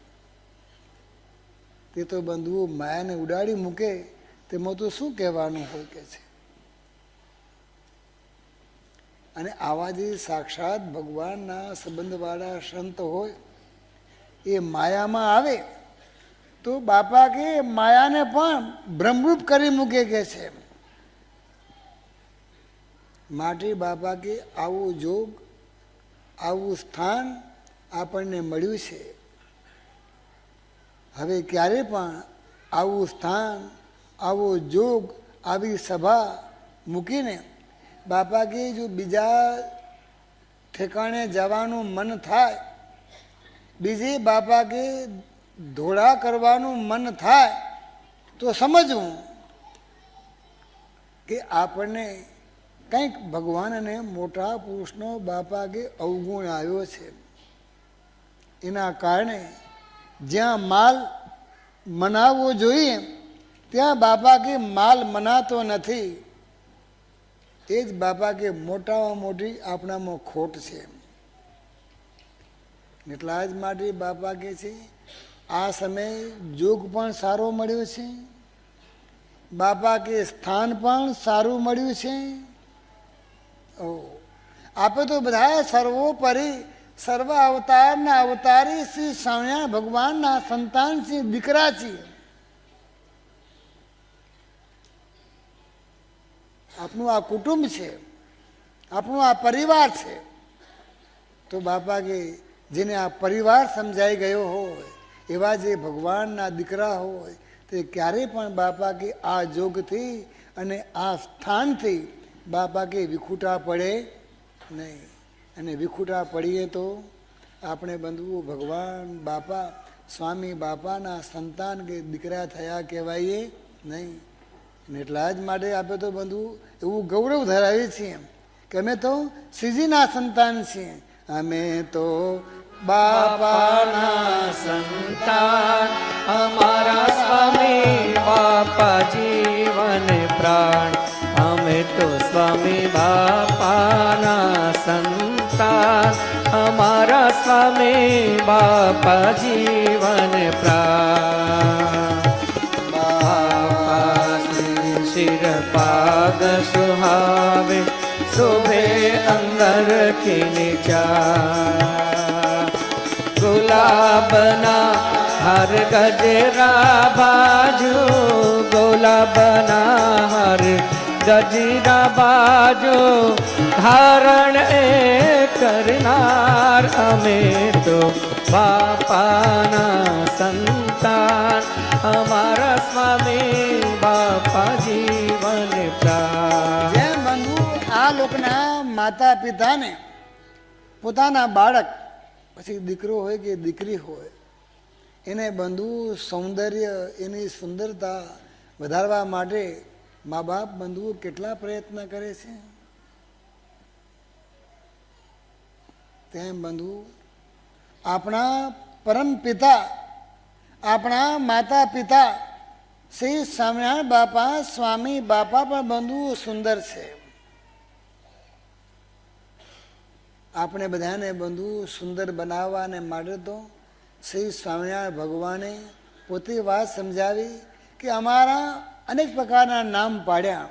તે તો બંધુઓ માયાને ઉડાડી મૂકે તેમાં તો શું કહેવાનું હોય કે છે. અને આવા જે સાક્ષાત ભગવાનના સંબંધવાળા સંત હોય એ માયામાં આવે તો બાપા કે માયાને પણ ભ્રમરૂપ કરી મૂકે કે છે. માટે બાપા કે આવું જોગ, આવું સ્થાન આપણને મળ્યું છે. હવે ક્યારે પણ આવું સ્થાન, આવો જોગ, આવી સભા મૂકીને બાપા કે જો બીજા ઠેકાણે જવાનું મન થાય, બીજે બાપા કે ધોળા કરવાનું મન થાય તો સમજવું કે આપણને કંઈક ભગવાન અને મોટા પુરુષનો બાપા કે અવગુણ આવ્યો છે. એના કારણે જ્યાં માલ મનાવવો જોઈએ ત્યાં બાપા કે માલ મનાતો નથી. એ જ બાપા કે મોટામાં મોટી આપણામાં ખોટ છે. એટલા જ માટે બાપા કે છે આ સમયે જોગ પણ સારો મળ્યો છે, બાપા કે સ્થાન પણ સારું મળ્યું છે. આપણે તો બધા સર્વોપરી સર્વ અવતારના અવતારી શ્રી સ્વામિનારાયણ ભગવાનના સંતાન છીએ, દીકરા છીએ. આપણું આ કુટુંબ છે, આપણું આ પરિવાર છે. તો બાપા કે જેને આ પરિવાર સમજાઈ ગયો હોય એવા જે ભગવાનના દીકરા હોય તે ક્યારેય પણ બાપા કે આ જોગથી અને આ સ્થાનથી બાપા કે વિખૂટા પડે નહીં. અને વિખૂટા પડીએ તો આપણે બંધુઓ ભગવાન બાપા સ્વામી બાપાના સંતાન કે દીકરા થયા કહેવાઈએ નહીં. અને એટલા જ માટે આપણે તો બંધુ એવું ગૌરવ ધરાવીએ છીએ કે અમે તો શ્રીજીના સંતાન છીએ. અમે તો બાપાના સંતાન અમારા સ્વામી બાપા જીવન પ્રાણ અમે તો સ્વામી બાપાના સંતાન અમારા સ્વામી બાપા જીવન પ્રાણ બાપા શ્રી શિર પાગ સુહાવે શોભે અંગર ખીલચા ગુલાબના હર ગજરા બાજુ ગુલાબના હર ગજરા બાજુ ધારણ એ કરનાર અમે તો બાપાના સંતાન અમારા સ્વામી બાપા જીવન પ્રાણ. જેમ બંધુ આ લોકના માતા પિતાને પોતાના બાળક પછી દીકરો હોય કે દીકરી હોય એને બંધુ સૌંદર્ય એની સુંદરતા વધારવા માટે મા બાપ બંધુઓ કેટલા પ્રયત્ન કરે છે. તેમ બંધુ આપણા પરમ પિતા આપણા માતા પિતા શ્રી સ્વામિનારાયણ બાપા સ્વામી બાપા પણ બંધુ સુંદર છે. આપણે બધાને બંધુ સુંદર બનાવવાને માટે તો શ્રી સ્વામિનારાયણ ભગવાને પોતે વાત સમજાવી કે અમારા અનેક પ્રકારના નામ પાડ્યા.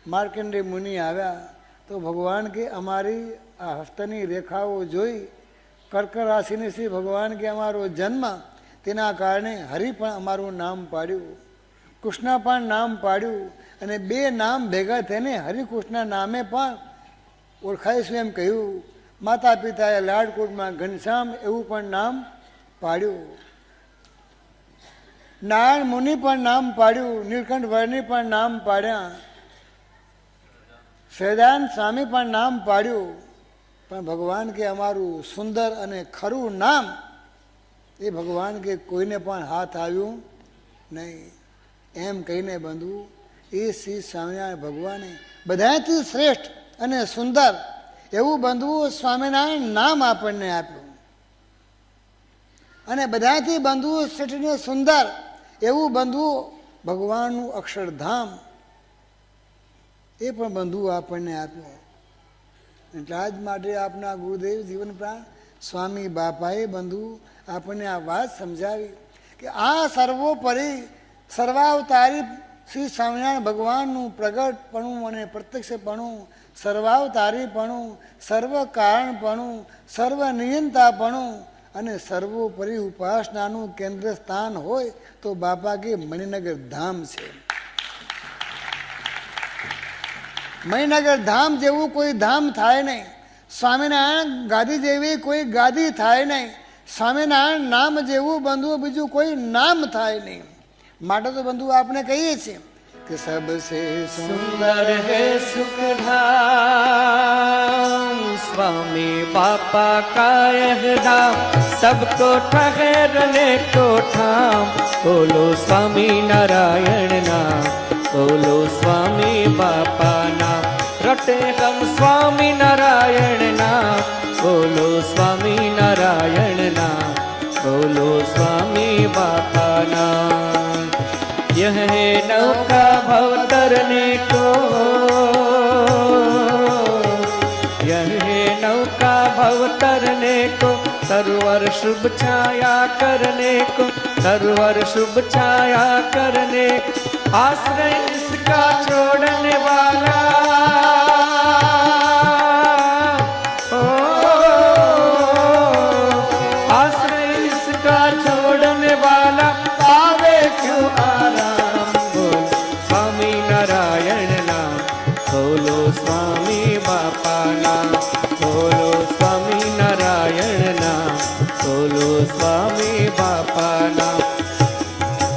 માર્કંડેય મુનિ આવ્યા તો ભગવાન કે અમારી આ હસ્તની રેખાઓ જોઈ કર્ક રાશિની શ્રી ભગવાન કે અમારો જન્મ તેના કારણે હરિ પણ અમારું નામ પાડ્યું, કૃષ્ણ પણ નામ પાડ્યું અને બે નામ ભેગા થઈને હરિકૃષ્ણ નામે પણ ઓળખાઈશું એમ કહ્યું. માતા પિતાએ લાડકોટમાં ઘનશ્યામ એવું પણ નામ પાડ્યું. નારાયણ મુનિ પણ નામ પાડ્યું, નીલકંઠ વર્ણિ પણ નામ પાડ્યા, સહજાનંદ સ્વામી પણ નામ પાડ્યું. પણ ભગવાન કે અમારું સુંદર અને ખરું નામ એ ભગવાન કે કોઈને પણ હાથ આવ્યું નહીં. એમ કહીને બંધુ એ શ્રી સ્વામિનારાયણ ભગવાને બધાથી શ્રેષ્ઠ અને સુંદર એવું બંધુઓ સ્વામિનારાયણ નામ આપણને આપ્યું અને બધાથી બંધુઓ શ્રેષ્ઠ ને સુંદર એવું બંધુઓ ભગવાનનું અક્ષરધામ એ પણ બંધુઓ આપણને આપ્યું. એટલા જ માટે આપના ગુરુદેવ જીવન પ્રાણ સ્વામી બાપાએ બંધુ આપણને આ વાત સમજાવી કે આ સર્વોપરી સર્વાવતારી શ્રી સ્વામિનારાયણ ભગવાનનું પ્રગટપણું અને પ્રત્યક્ષપણું, સર્વાવતારીપણું, સર્વ કારણપણું, સર્વ નિયંતાપણું અને સર્વોપરી ઉપાસનાનું કેન્દ્ર સ્થાન હોય તો બાપા કે મણિનગર ધામ છે. મણિનગર ધામ જેવું કોઈ ધામ થાય નહીં, સ્વામિનારાયણ ગાદી જેવી કોઈ ગાદી થાય નહીં, સ્વામિનારાયણ નામ જેવું બંધુ બીજું કોઈ નામ થાય નહીં. માટે તો બંધુ આપણે કહીએ છીએ કે સબસે સુંદર હે સુખધામ સ્વામી બાપા કા यह धाम सबको ठहरने को ठाम बोलो स्वामी नारायण नाम बोलो स्वामी बापा नाम रटे हम स्वामी नारायण नाम बोलो स्वामी नारायण नाम बोलो स्वामी बापा नाम यह है नौका भव तरने को, यह है नौका भव तरने को, सरवर शुभ छाया करने को, सरवर शुभ छाया करने को, आश्रय इसका छोड़ने वाला आश्रय इसका छोड़ने वाला पावे क्यों आराम. बोल स्वामी नारायण नाम बोलो स्वामी बापा नाम बोलो स्वामी नारायण नाम बोलो स्वामी बापा नाम.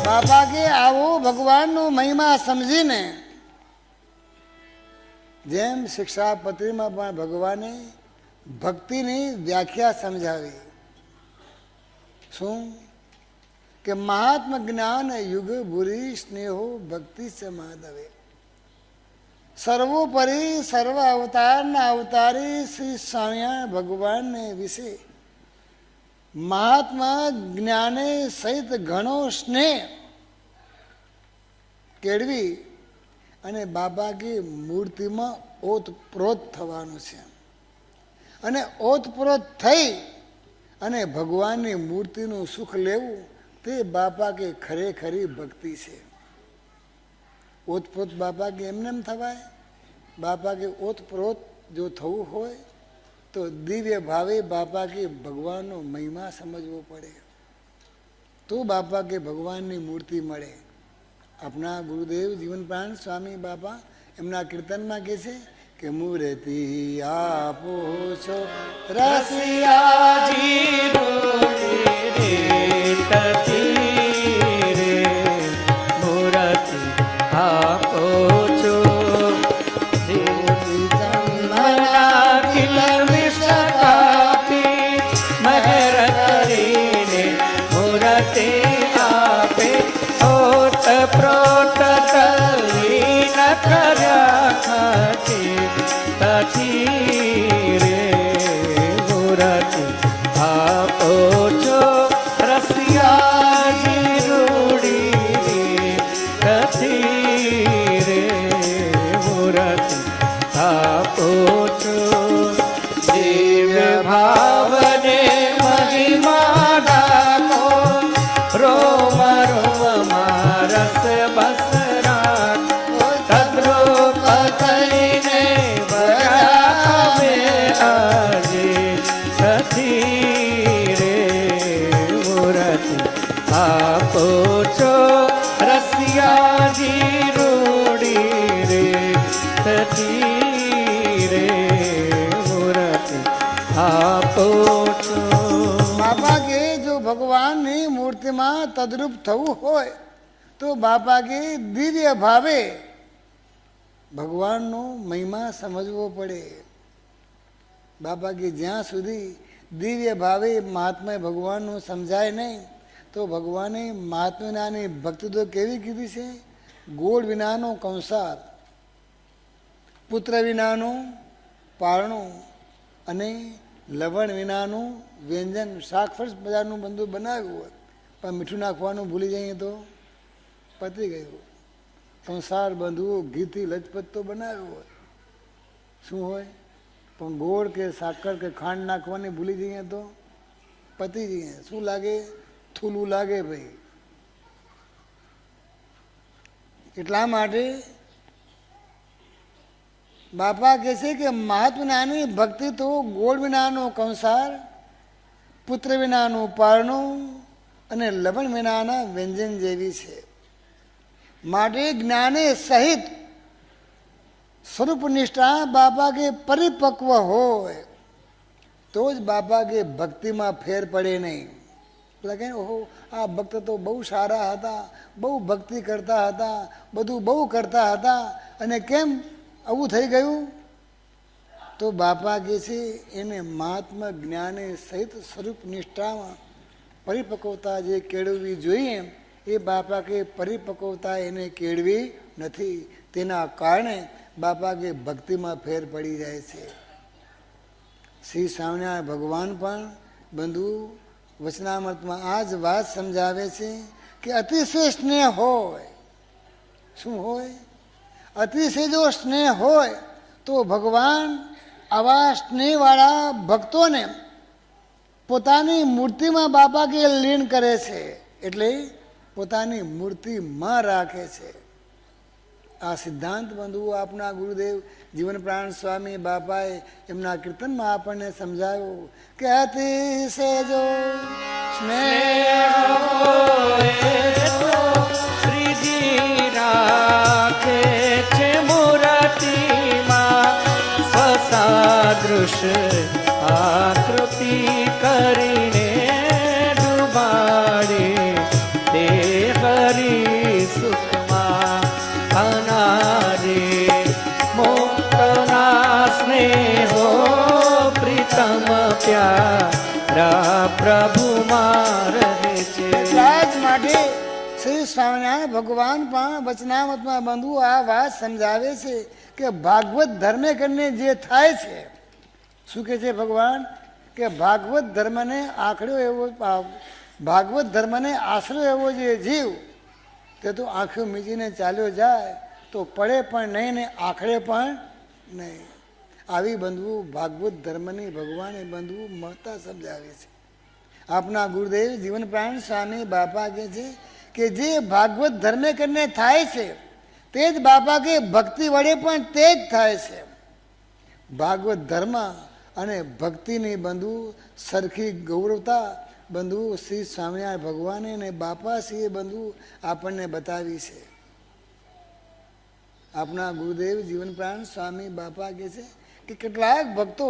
બાપા કે આવો ભગવાનનું મહિમા સમજીને જેમ શિક્ષાપત્રીમાં પણ ભગવાને ભક્તિની વ્યાખ્યા સમજાવી. શું કે મહાત્મ જ્ઞાન યુગ ભૂરી સ્નેહો ભક્તિ સમાધવે. સર્વોપરી સર્વ અવતારના અવતારી શ્રી સ્વામિનારાયણ ભગવાનને વિશે મહાત્મા જ્ઞાને સહિત ઘણો સ્નેહ કેળવી અને બાપા કી મૂર્તિમાં ઓતપ્રોત થવાનું છે. અને ઓતપ્રોત થઈ અને ભગવાનની મૂર્તિનું સુખ લેવું તે બાપા કે ખરેખરી ભક્તિ છે. ઓતપ્રોત બાપા કે એમને એમ થવાય? બાપા કે ઓતપ્રોત જો થવું હોય તો દિવ્ય ભાવે બાપા કે ભગવાનનો મહિમા સમજવો પડે, તો બાપા કે ભગવાનની મૂર્તિ મળે. આપણા ગુરુદેવ જીવન પ્રાણ સ્વામી બાપા એમના કીર્તનમાં કહે છે કે મૂર્તિ આપો છો રસિયાજી મૂર્તિ આપો છો મહેર કરીને મૂર્તિ આપે ઓત પ્રોત તલી ન કર્યા ખાતી તથી રે મૂર્તિ આપો છો રસિયાજી રૂડી તથી રે મૂર્તિ આપો છો દિવ્ય ભાવને મહિમા રાખો રોમ રોમમાં રસ બસ રાખો તદ્રુપ કરીને બરાવે આજે સથી રે મૂર્તિ આપો છો રસિયાજી રૂડી રે સથી રે મૂર્તિ આપો છો. બાપા કે જો ભગવાનની મૂર્તિમાં તદ્રુપ થવું હોય તો બાપા કે દિવ્ય ભાવે ભગવાનનો મહિમા સમજવો પડે. બાપા કે જ્યાં સુધી દિવ્ય ભાવે મહાત્મા ભગવાનનું સમજાય નહીં તો ભગવાને મહાત્માની ભક્તિ તો કેવી કીધી છે? ગોળ વિનાનો કંસાર, પુત્ર વિનાનું પારણું અને લવણ વિનાનું વ્યંજન. શાકફળ બજારનું બધું બનાવ્યું હોય પણ મીઠું નાખવાનું ભૂલી જઈએ તો પતી ગયું. સંસાર બંધુઓ ઘીથી લજપત તો બનાવ્યું હોય, શું હોય? પણ ગોળ કે સાકર કે ખાંડ નાખવાની ભૂલી જઈએ તો પતી જઈએ. શું લાગે? થૂલું લાગે ભાઈ. એટલા માટે બાપા કહે છે કે મહાત્માની ભક્તિ તો ગોળ વિનાનો કંસાર, પુત્ર વિનાનું પારણું અને લવણ વિનાના વ્યંજન જેવી છે. માટે જ્ઞાને સહિત સ્વરૂપ નિષ્ઠા બાપા કે પરિપક્વ હોય તો જ બાપા કે ભક્તિમાં ફેર પડે નહીં. એટલે કે ઓહો આ ભક્ત તો બહુ સારા હતા, બહુ ભક્તિ કરતા હતા, બધું બહુ કરતા હતા અને કેમ આવું થઈ ગયું? તો બાપા કહે છે એને મહાત્મા જ્ઞાને સહિત સ્વરૂપ નિષ્ઠામાં પરિપક્વતા જે કેળવવી જોઈએ એ બાપા કે પરિપક્વતા એને કેળવી નથી. તેના કારણે બાપા કે ભક્તિમાં ફેર પડી જાય છે. શ્રી સ્વામિનારાયણ ભગવાન પણ બંધુ વચનામૃતમાં આ જ વાત સમજાવે છે કે અતિશય સ્નેહ હોય. શું હોય? અતિશય જો સ્નેહ હોય તો ભગવાન આવા સ્નેહવાળા ભક્તોને પોતાની મૂર્તિમાં બાપા કે લીન કરે છે, એટલે પોતાની મૂર્તિમાં રાખે છે. આ સિદ્ધાંત બંધુઓ આપના ગુરુદેવ જીવન પ્રાણ સ્વામી બાપાએ એમના કીર્તનમાં આપણને સમજાવ્યું કે અતિશય જો સ્નેહ શ્રીજી રાખે છે મૂર્તિમાં સ્વસાદૃશ આકૃતિ કરીને ડુબાડે તે હરી સુખમાં અનારે મુક્તના સ્નેહો પ્રીતમ પ્યારા પ્રભુમાં રહે છે. એટલા જ માટે શ્રી સ્વામિનારાયણ ભગવાન પણ વચનામૃતમાં બંધુ આ વાત સમજાવે છે કે ભાગવત ધર્મે કરીને જે થાય છે, શું કહે છે ભગવાન? કે ભાગવત ધર્મને આખડ્યો એવો ભાગવત ધર્મને આશરો એવો જે જીવ તે તો આંખો મીચીને ચાલ્યો જાય તો પડે પણ નહીં ને આખડે પણ નહીં. આવી બંધુ ભાગવત ધર્મની ભગવાને બંધુ મહત્તા સમજાવે છે. આપના ગુરુદેવ જીવન પ્રાણ સ્વામી બાપા કહે છે કે જે ભાગવત ધર્મે કરીને થાય છે તે જ બાપા કે ભક્તિ વડે પણ તે જ થાય છે. ભાગવત ધર્મ અને ભક્તિની બંધુ સરખી ગૌરવતા બંધુ શ્રી સ્વામિનારાયણ ભગવાને અને બાપા શ્રીએ બંધુ આપણને બતાવી છે. આપણા ગુરુદેવ જીવન પ્રાણ સ્વામી બાપા કહે છે કે કેટલાક ભક્તો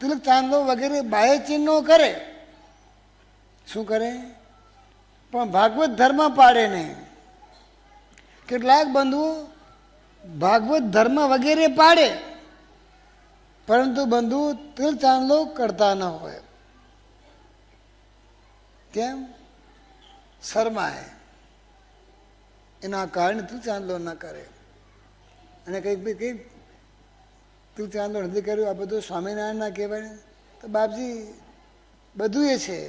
તિલક ચાંદલો વગેરે બાહ્ય ચિહ્નો કરે, શું કરે? પણ ભાગવત ધર્મ પાડે નહીં. કેટલાક બંધુઓ ભાગવત ધર્મ વગેરે પાડે પરંતુ બંધુ તિલક ચાંદલો કરતા ન હોય. કેમ? શરમાય, એના કારણે તિલક ચાંદલો ન કરે. અને કંઈક ભાઈ કંઈક તિલક ચાંદલો નથી કર્યું આ બધું સ્વામિનારાયણના કહેવાય. તો બાપજી બધું એ છે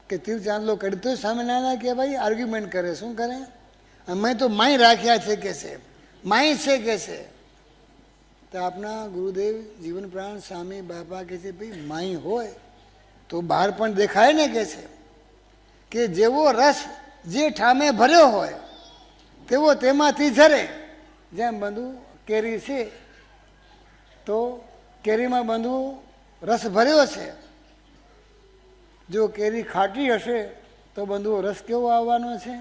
કે તિલક ચાંદલો કરી તો સ્વામિનારાયણ કહેવાય. આર્ગ્યુમેન્ટ કરે, શું કરે? અમે તો માય રાખ્યા છે કે છે, માય છે કે છે. તો આપણા ગુરુદેવ જીવન પ્રાણ સ્વામી બાપા કહે છે ભાઈ માય હોય તો બહાર પણ દેખાય ને કે છે કે જેવો રસ જે ઠામે ભર્યો હોય તેવો તેમાંથી ઝરે. જેમ બંધુ કેરી છે તો કેરીમાં બંધુ રસ ભર્યો છે. જો કેરી ખાટી હશે તો બંધુ રસ કેવો આવવાનો છે?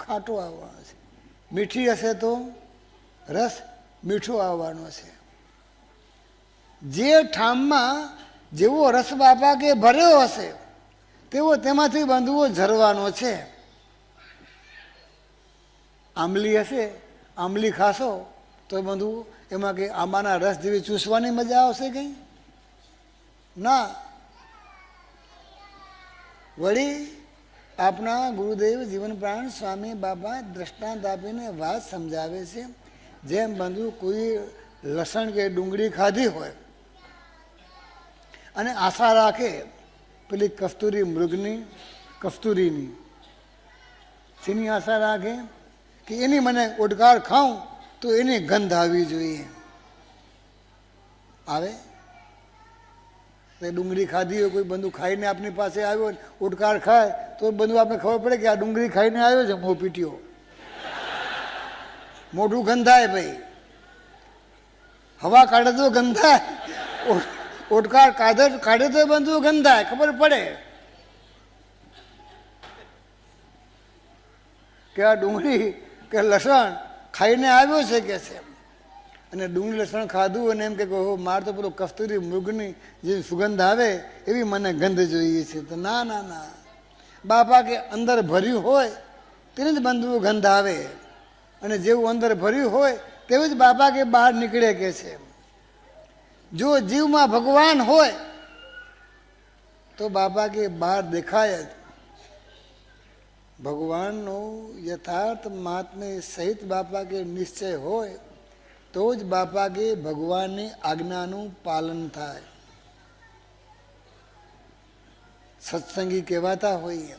ખાટો આવવાનો છે. મીઠી હશે તો રસ મીઠો આવવાનો છે. જે ઠામમાં જેવો રસ બાપા કે ભર્યો હશે તેવો તેમાંથી બંધુઓ ઝરવાનો છે. આંબલી હશે, આંબલી ખાશો તો બંધુ એમાં કે આંબાના રસ જેવી ચૂસવાની મજા આવશે કંઈ ના. વળી આપણા ગુરુદેવ જીવન પ્રાણ સ્વામી બાબા દ્રષ્ટાંત આપીને વાત સમજાવે છે. જેમ બંધુ કોઈ લસણ કે ડુંગળી ખાધી હોય અને આશા રાખે પેલી કસ્તુરી મૃગની, કસ્તુરીની શેની આશા રાખે કે એની મને ઓડકાર ખાઉં તો એની ગંધ આવવી જોઈએ. આવે? ડુંગળી ખાધી હોય, કોઈ બંધુ ખાઈને આપની પાસે આવ્યો ઓડકાર ખાય તો બંધુ આપણે ખબર પડે કે આ ડુંગળી ખાઈને આવ્યો છે, મોં પીટ્યો, મોઢું ગંધાય. ભાઈ હવા કાઢે તો ગંધાય, ઓડકાર કાઢે તો બંધુ ગંધાય, ખબર પડે કે આ ડુંગળી કે લસણ ખાઈને આવ્યો છે કે છે. અને ડુંગળી લસણ ખાધું અને એમ કે મારે તો પેલો કસ્તુરી મૃગની જે સુગંધ આવે એવી મને ગંધ જોઈએ છે. તો ના ના ના, બાપા કે અંદર ભર્યું હોય તેને જ બંધુ ગંધ આવે અને જેવું અંદર ભર્યું હોય તેવું જ બાપા કે બહાર નીકળે કે છે. જો જીવમાં ભગવાન હોય તો બાપા કે બહાર દેખાય જ. ભગવાનનો યથાર્થ મહાત્મ્ય સહિત બાપા કે નિશ્ચય હોય તો જ બાપા કે ભગવાનની આજ્ઞાનું પાલન થાય. સત્સંગી કહેવાતા હોઈએ,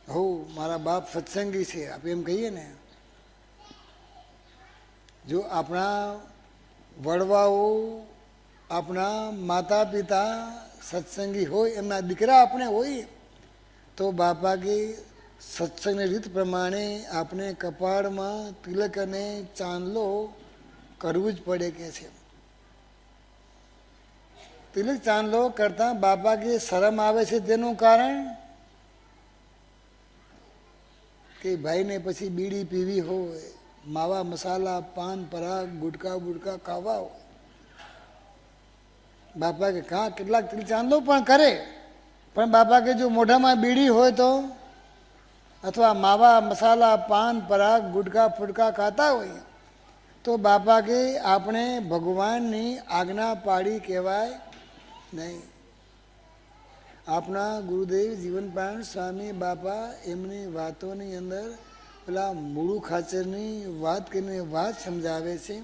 હો મારા બાપ સત્સંગી છે આપણે એમ કહીએ ને. જો આપણા વડવાઓ, આપણા માતા પિતા સત્સંગી હોય, એમના દીકરા આપણે હોઈએ તો બાપા કે સત્સંગની રીત પ્રમાણે આપણે કપાળમાં તિલક અને ચાંદલો કરવું જ પડે કે છે. તિલક ચાંદલો કરતા બાપા કે શરમ આવે છે તેનું કારણ કે ભાઈને પછી બીડી પીવી હોય, માવા મસાલા, પાન પરાગ, ગુટકા બુટકા ખાવા હોય. બાપા કે કેટલાક તિલક ચાંદલો પણ કરે પણ બાપા કે જો મોઢામાં બીડી હોય તો અથવા માવા મસાલા, પાન પરાગ, ગુટકા ફુટકા ખાતા હોય તો બાપા કે આપણે ભગવાનની આજ્ઞા પાડી કહેવાય નહીં. આપણા ગુરુદેવ જીવન પ્રાણ સ્વામી બાપા એમની વાતોની અંદર પેલા મૂળું ખાચરની વાત કરીને વાત સમજાવે છે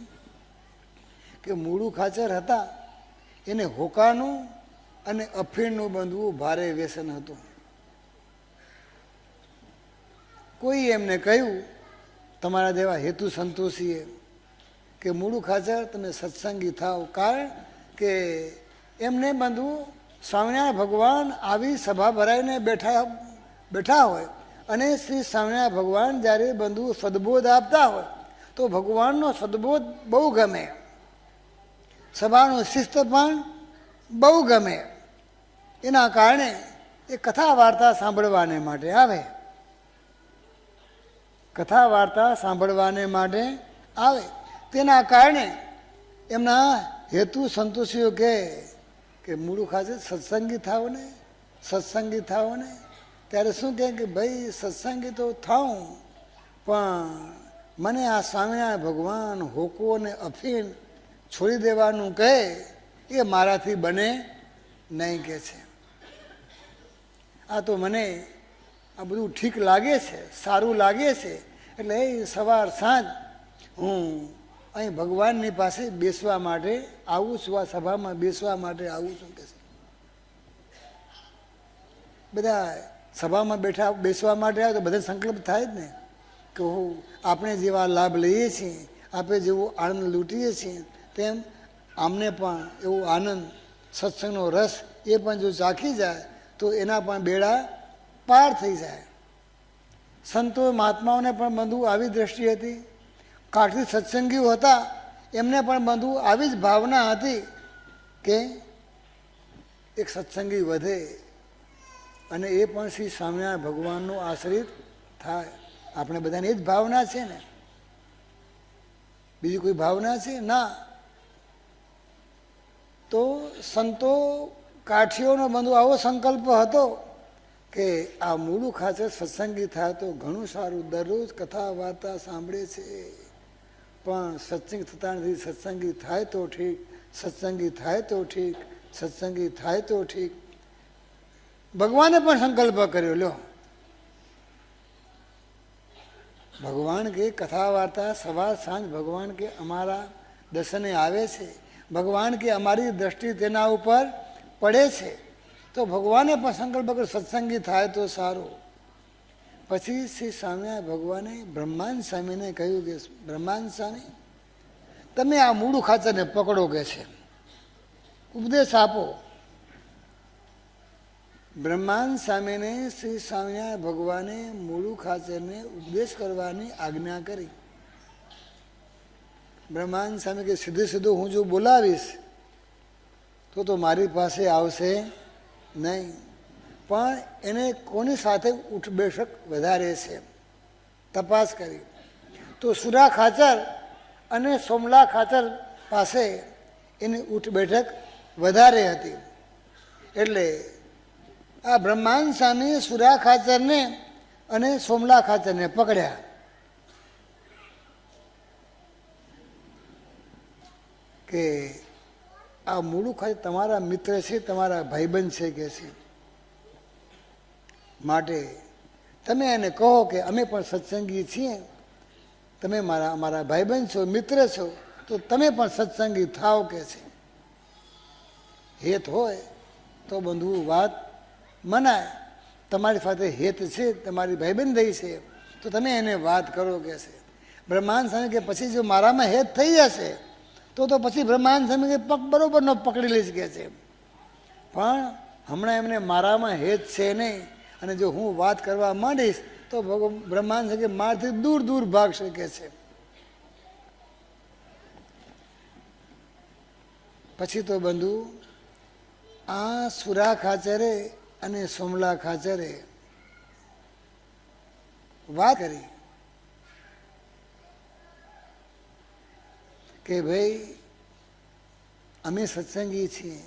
કે મૂળું ખાચર હતા એને હોકાનું અને અફીણનું બંધવું ભારે વ્યસન હતું. કોઈ એમને કહ્યું તમારા જેવા હેતુ સંતોષીએ કે મૂળું ખાચર તમે સત્સંગી થાવ, કારણ કે એમને બંધવું સ્વામિનારાયણ ભગવાન આવી સભા ભરાઈને બેઠા હોય અને શ્રી સ્વામિનારાયણ ભગવાન જ્યારે બંધુ સદબોધ આપતા હોય તો ભગવાનનો સદબોધ બહુ ગમે, સભાનું શિસ્ત પણ બહુ ગમે. એના કારણે એ કથા વાર્તા સાંભળવાને માટે આવે, કથા વાર્તા સાંભળવાને માટે આવે. તેના કારણે એમના હેતુ સંતોષીઓ કે મૂળું ખાચર સત્સંગી થાવ ને, સત્સંગી થાવ ને. ત્યારે શું કહે કે ભાઈ સત્સંગી તો થાઉં, પણ મને આ સ્વામિનારાયણ ભગવાન હોકો ને અફીણ છોડી દેવાનું કહે એ મારાથી બને નહીં કે છે. આ તો મને આ બધું ઠીક લાગે છે, સારું લાગે છે, એટલે એ સવાર સાંજ હું અહીં ભગવાનની પાસે બેસવા માટે આવું છું, આ સભામાં બેસવા માટે આવું છું કે છે. બધા સભામાં બેસવા માટે આવે તો બધા સંકલ્પ થાય જ ને કે હું આપણે જેવા લાભ લઈએ છીએ, આપણે જેવો આનંદ લૂંટીએ છીએ તેમ આમને પણ એવો આનંદ સત્સંગનો રસ એ પણ જો ચાખી જાય તો એના પણ બેડા પાર થઈ જાય. સંતો મહાત્માઓને પણ બંધુ આવી દ્રષ્ટિ હતી, કાઠી સત્સંગીઓ હતા એમને પણ બંધુ આવી જ ભાવના હતી કે એક સત્સંગી વધે અને એ પણ શ્રી સ્વામિનારાયણ ભગવાનનો આશ્રિત થાય. આપણે બધાની એ જ ભાવના છે ને, બીજી કોઈ ભાવના છે ના. તો સંતો કાઠીઓનો બંધુ આવો સંકલ્પ હતો કે આ મૂળું ખાચર સત્સંગી થાય તો ઘણું સારું, દરરોજ કથા વાર્તા સાંભળે છે પણ સત્સંગ થતા નથી. સત્સંગી થાય તો ઠીક, સત્સંગી થાય તો ઠીક, સત્સંગી થાય તો ઠીક. ભગવાને પણ સંકલ્પ કર્યો. લ્યો, ભગવાન કે કથા વાર્તા સવાર સાંજ ભગવાન કે અમારા દર્શને આવે છે, ભગવાન કે અમારી દ્રષ્ટિ તેના ઉપર પડે છે, તો ભગવાને પણ સંકલ્પ કર્યો સત્સંગી થાય તો સારું. પછી શ્રી સ્વામિનારાયણ ભગવાને બ્રહ્માંડ સ્વામીને કહ્યું કે બ્રહ્માંડ સ્વામી તમે આ મૂળું ખાચરને પકડો કે છે, ઉપદેશ આપો. બ્રહ્માંડ સ્વામીને શ્રી સ્વામિનારાયણ ભગવાને મૂળું ખાચરને ઉપદેશ કરવાની આજ્ઞા કરી. બ્રહ્માંડ સ્વામી કે સીધું સીધું હું જો બોલાવીશ તો મારી પાસે આવશે નહીં, પણ એને કોની સાથે ઉઠ બેઠક વધારે છે તપાસ કરી તો સુરા ખાચર અને સોમલા ખાચર પાસે એની ઉઠ બેઠક વધારે હતી. એટલે આ બ્રહ્માંડ સ્વામી સુરા ખાચરને અને સોમલા ખાચરને પકડ્યા. કે આ મૂળું ખાચર તમારા મિત્ર છે, તમારા ભાઈબંધ છે કે છે, માટે તમે એને કહો કે અમે પણ સત્સંગી છીએ, તમે અમારા ભાઈબંધ છો, મિત્ર છો, તો તમે પણ સત્સંગી થાવ કે છે. હેત હોય તો બંધુ વાત મનાય. તમારી સાથે હેત છે, તમારી ભાઈબંધી છે, તો તમે એને વાત કરો કે છે. બ્રહ્માંડ સ્વામી કે પછી જો મારામાં હેત થઈ જશે તો પછી બ્રહ્માંડ સ્વામી કે પગ બરોબરનો પકડી લઈશ કે છે, પણ હમણાં એમને મારામાં હેત છે નહીં, અને જો હું વાત કરવા માંડીશ તો બ્રહ્માંડ સ્વામી કે મારથી દૂર દૂર ભાગશે કે છે. પછી તો બંધુ આ સુરા ખાચરે અને સોમલા ખાચરે વાત કરી કે ભાઈ અમે સત્સંગી છીએ,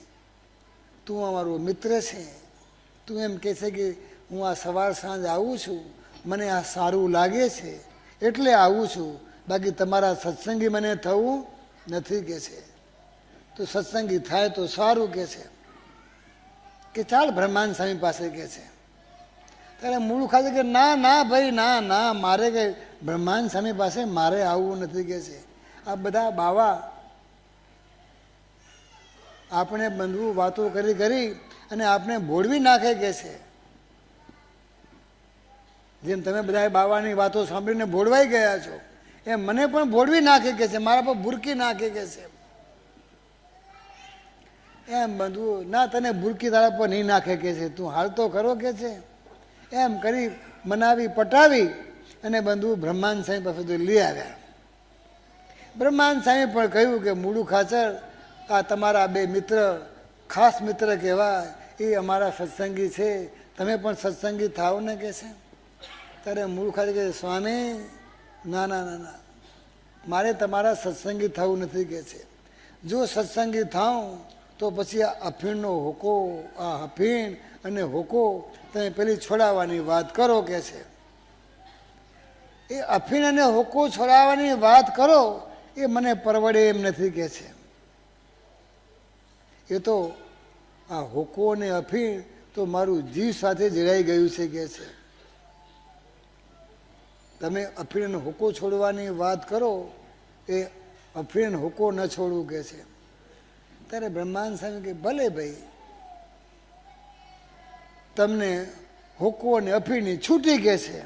તું અમારો મિત્ર છે, તું એમ કહે છે કે હું આ સવાર સાંજ આવું છું, મને આ સારું લાગે છે એટલે આવું છું, બાકી તમારા સત્સંગી મને થવું નથી કે છે. તો સત્સંગી થાય તો સારું કે છે, કે ચાલ બ્રહ્માંડ સ્વામી પાસે કે છે. ત્યારે મૂળ ખાતે કે ના ના ભાઈ ના ના, મારે કે બ્રહ્માંડ સ્વામી પાસે મારે આવવું નથી કે છે. આ બધા બાવા આપણે બંધુ વાતો કરી કરી અને આપણે ભોળવી નાખે કે છે. જેમ તમે બધા બાવાની વાતો સાંભળીને ભોળવાઈ ગયા છો એમ મને પણ ભોળવી નાખે કે છે, મારા પર ભૂરકી નાખે કે છે. એમ બંધુ ના તને ભૂરકી તારા પર નહીં નાખે કે છે, તું હાલ તો ખરો કે છે. એમ કરી મનાવી પટાવી અને બંધુ બ્રહ્માંડ સ્વામી પાસે લઈ આવ્યા. બ્રહ્માંડ સ્વામી પણ કહ્યું કે મૂળું ખાચર, આ તમારા બે મિત્ર, ખાસ મિત્ર કહેવાય, એ અમારા સત્સંગી છે, તમે પણ સત્સંગી થાવ ને કે છે. ત્યારે મૂળ ખાચર કે સ્વામી ના ના ના ના, મારે તમારા સત્સંગી થવું નથી કે છે. જો સત્સંગી થાઉં તો પછી આ અફીણનો હોકો, આ અફીણ અને હોકો તમે પેલી છોડાવવાની વાત કરો કે છે. એ અફીણ અને હોકો છોડાવવાની વાત કરો એ મને પરવડે એમ નથી કે છે. એ તો આ હોકો અને અફીણ તો મારું જીવ સાથે જોડાઈ ગયું છે કે છે. તમે અફીણ અને હોકો છોડવાની વાત કરો, એ અફીણ હોકો ન છોડવું કે છે. ત્યારે બ્રહ્માંડ સ્વામી કે ભલે ભાઈ, તમને હોકો અને અફીણની છૂટી કે છે,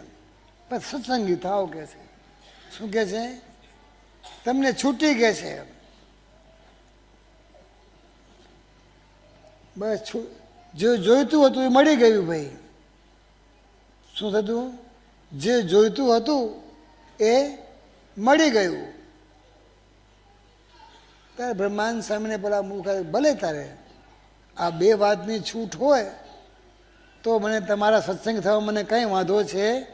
પણ સત્સંગી થાવ કે છે. શું કે છે? તમને છૂટી કે છે. બસ જે જોઈતું હતું એ મળી ગયું ભાઈ. શું થતું? જે જોઈતું હતું એ મળી ગયું. ત્યારે બ્રહ્માંડ સ્વામીને પેલા મુખ ભલે તારે આ બે વાતની છૂટ હોય તો મને તમારા સત્સંગ થવા મને કંઈ વાંધો છે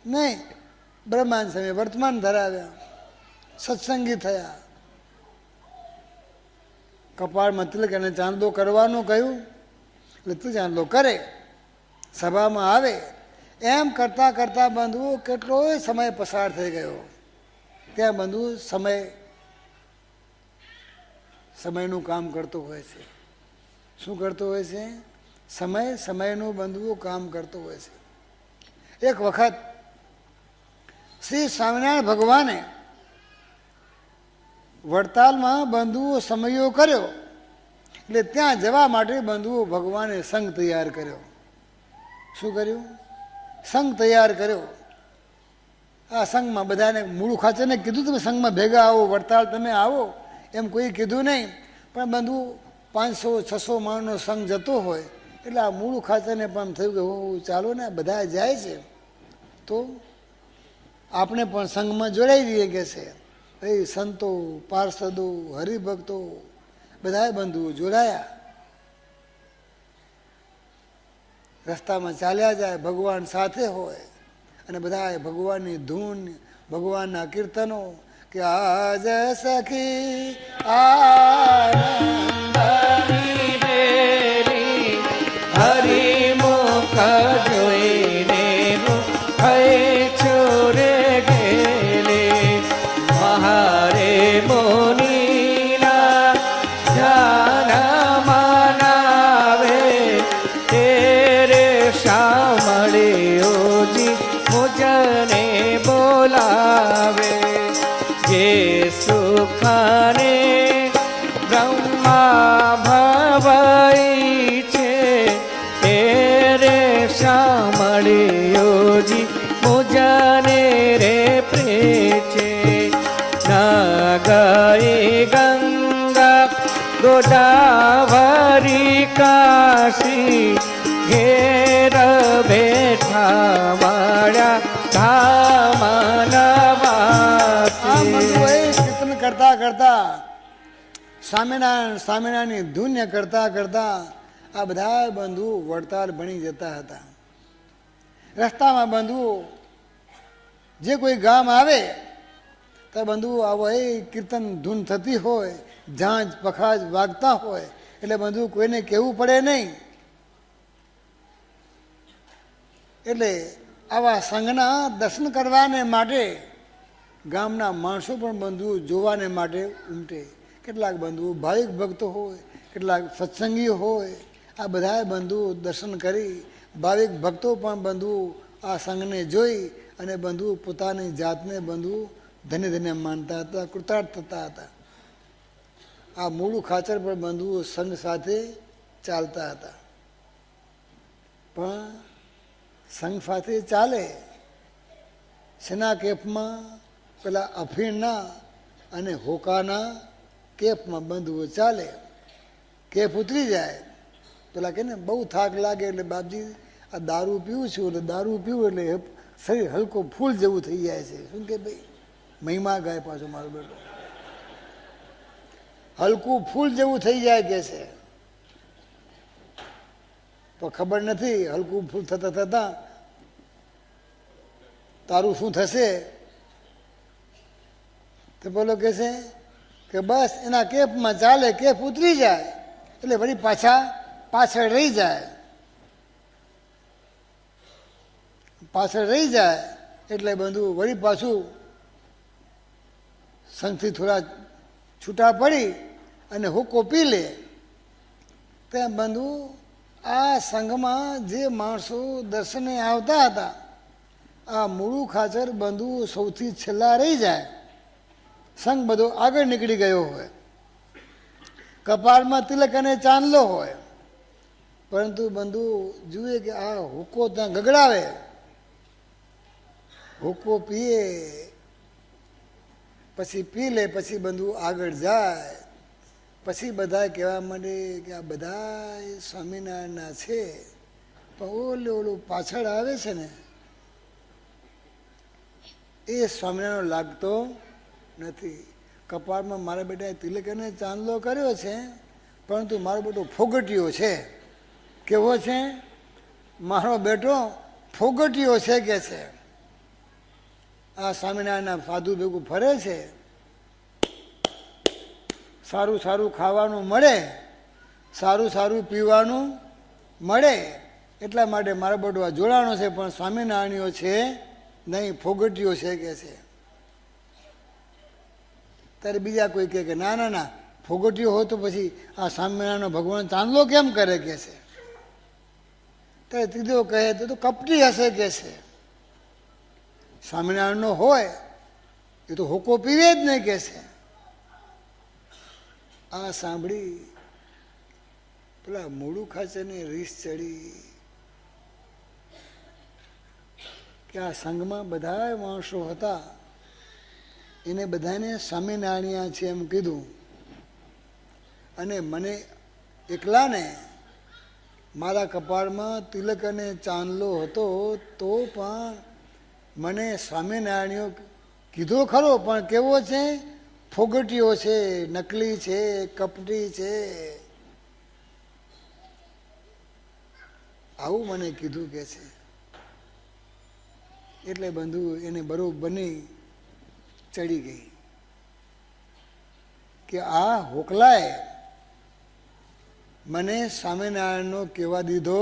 નહીં. બ્રહ્માંડ સ્વામી વર્તમાન ધરાવ્યા, સત્સંગી થયા. કપાળમાં તિલક અને ચાંદલો કરવાનું કહ્યું એટલે તું ચાંદલો કરે, સભામાં આવે. એમ કરતાં કરતાં બંધુ કેટલોય સમય પસાર થઈ ગયો. ત્યાં બંધુ સમયનું કામ કરતો હોય છે. શું કરતો હોય છે? સમયનું બંધુ કામ કરતો હોય છે. એક વખત શ્રી સ્વામિનારાયણ ભગવાને વડતાલમાં બંધુઓ સમયો કર્યો એટલે ત્યાં જવા માટે બંધુઓ ભગવાને સંઘ તૈયાર કર્યો. શું કર્યું? સંઘ તૈયાર કર્યો. આ સંઘમાં બધાને મૂળ ખાચરને કીધું તમે સંઘમાં ભેગા આવો, વડતાલ તમે આવો, એમ કોઈ કીધું નહીં. પણ બંધુ 500-600 માણસનો સંઘ જતો હોય એટલે આ મૂળ ખાચરને પણ થયું કે હું ચાલો ને બધા જાય છે તો આપણે પણ સંઘમાં જોડાઈ દઈએ કે છે. એ સંતો, પાર્ષદો, હરિભક્તો બધાએ બંધુઓ જોડાયા. રસ્તામાં ચાલ્યા જાય, ભગવાન સાથે હોય અને બધા ભગવાનની ધૂન, ભગવાનના કીર્તનો કે આજ સખી આનંદની બેરી હરિમુખ જોઈને હૈ છોરે ગેલે મહારે મુનિના ધ્યાન મનાવે તેરે શામળિયોજી મુજને બોલાવે. જે સુખાને બ્રહ્મા ભવાઈ છે તેરે શામળિયોજી મુજને રે પ્રેચે. ન ગઈ ગંગા ગોદાવરી કાશી ઘેર બેઠા માળા કીર્તન કરતા કરતા સ્વામિનારાયણની ધૂન્ય કરતા કરતા આ બધા બંધુ વડતાલ ભણી જતા હતા. રસ્તામાં બંધુઓ જે કોઈ ગામ આવે તો બંધુઓ આવો એ કીર્તન ધૂન થતી હોય, ઝાંઝ પખાજ વાગતા હોય એટલે બંધુ કોઈને કહેવું પડે નહીં. એટલે આવા સંઘના દર્શન કરવાને માટે ગામના માણસો પણ બંધુઓ જોવાને માટે ઉમટે. કેટલાક બંધુઓ ભાવિક ભક્તો હોય, કેટલાક સત્સંગી હોય. આ બધા બંધુઓ દર્શન કરી ભાવિક ભક્તો પણ બંધુઓ આ સંઘને જોઈ અને બંધુઓ પોતાની જાતને બંધુઓ ધન્ય ધન્ય માનતા હતા, કૃતાર્થ થતા હતા. આ મૂળું ખાચર પર બંધુઓ સંઘ સાથે ચાલતા હતા. પણ સંઘ સાથે ચાલે શેના કેફમાં? પેલા અફીણના અને હોકાના કેફમાં બંધુઓ ચાલે. કેફ ઉતરી જાય, પેલા કે ને બહુ થાક લાગે એટલે બાપજી આ દારૂ પીવું છું, એટલે દારૂ પીવું એટલે શરીર હલકો ફૂલ જેવું થઈ જાય છે. શું કે ભાઈ મહિમા ગાય પાછો મારો બેટો, હલકું ફૂલ જેવું થઈ જાય કે છે. તો ખબર નથી હલકું ફૂલ થતા થતા તારું શું થશે. તો બોલો કે છે કે બસ એના કેફમાં ચાલે, કેફ ઉતરી જાય એટલે વળી પાછળ રહી જાય. પાછળ રહી જાય એટલે બધું વળી પાછું સંઘથી થોડા છૂટા પડી અને હુક્કો પી લે. તેમ બંધુ આ સંઘમાં જે માણસો દર્શને આવતા હતા, આ મૂળું ખાચર બંધુ સૌથી છેલ્લા રહી જાય. સંઘ બધો આગળ નીકળી ગયો હોય, કપાળમાં તિલક અને ચાંદલો હોય, પરંતુ બંધુ જુએ કે આ હુક્કો ત્યાં ગગડાવે, હુક્કો પીએ, પછી પી લે, પછી બંધુ આગળ જાય. પછી બધા કહેવા માંડે કે આ બધા સ્વામિનારાયણના છે, પણ ઓલું પાછળ આવે છે ને એ સ્વામિનારાયણ લાગતો નથી. કપાળમાં મારા બેટાએ તિલક અને ચાંદલો કર્યો છે, પરંતુ મારો બેટો ફોગટીયો છે. કેવો છે? મારો બેટો ફોગટીયો છે કે છે. આ સ્વામિનારાયણના સાધુ ભેગું ફરે છે, સારું સારું ખાવાનું મળે, સારું સારું પીવાનું મળે, એટલા માટે મારા બેટો આ જોડાણો છે, પણ સ્વામિનારાયણીઓ છે નહીં, ફોગટીઓ છે કે છે. ત્યારે બીજા કોઈ કહે ના ના ના, ફોગટીઓ હોય તો પછી આ સ્વામિનારાયણનો ભગવાન ચાંદલો કેમ કરે કે છે. ત્યારે ત્રીજો કહે તો કપટી હશે કે છે. સ્વામિનારાયણનો હોય એ તો હોકો પીવે જ નહીં કે છે. આ સાંભળી પેલા મૂળું ખાચરને રીસ ચડી કે આ સંઘમાં બધા માણસો હતા, એને બધાને સ્વામિનારાયણ છે એમ કીધું, અને મને એકલાને મારા કપાળમાં તિલક અને ચાંદલો હતો તો પણ મને સ્વામિનારાયણીઓ કીધો ખરો, પણ કેવો છે? ફોગટીઓ છે, નકલી છે, કપટી છે, આવું મને કીધું કે છે. એટલે બંધુ એને બરોબરની ચડી ગઈ કે આ હોકલાએ મને સ્વામિનારાયણનો કહેવા દીધો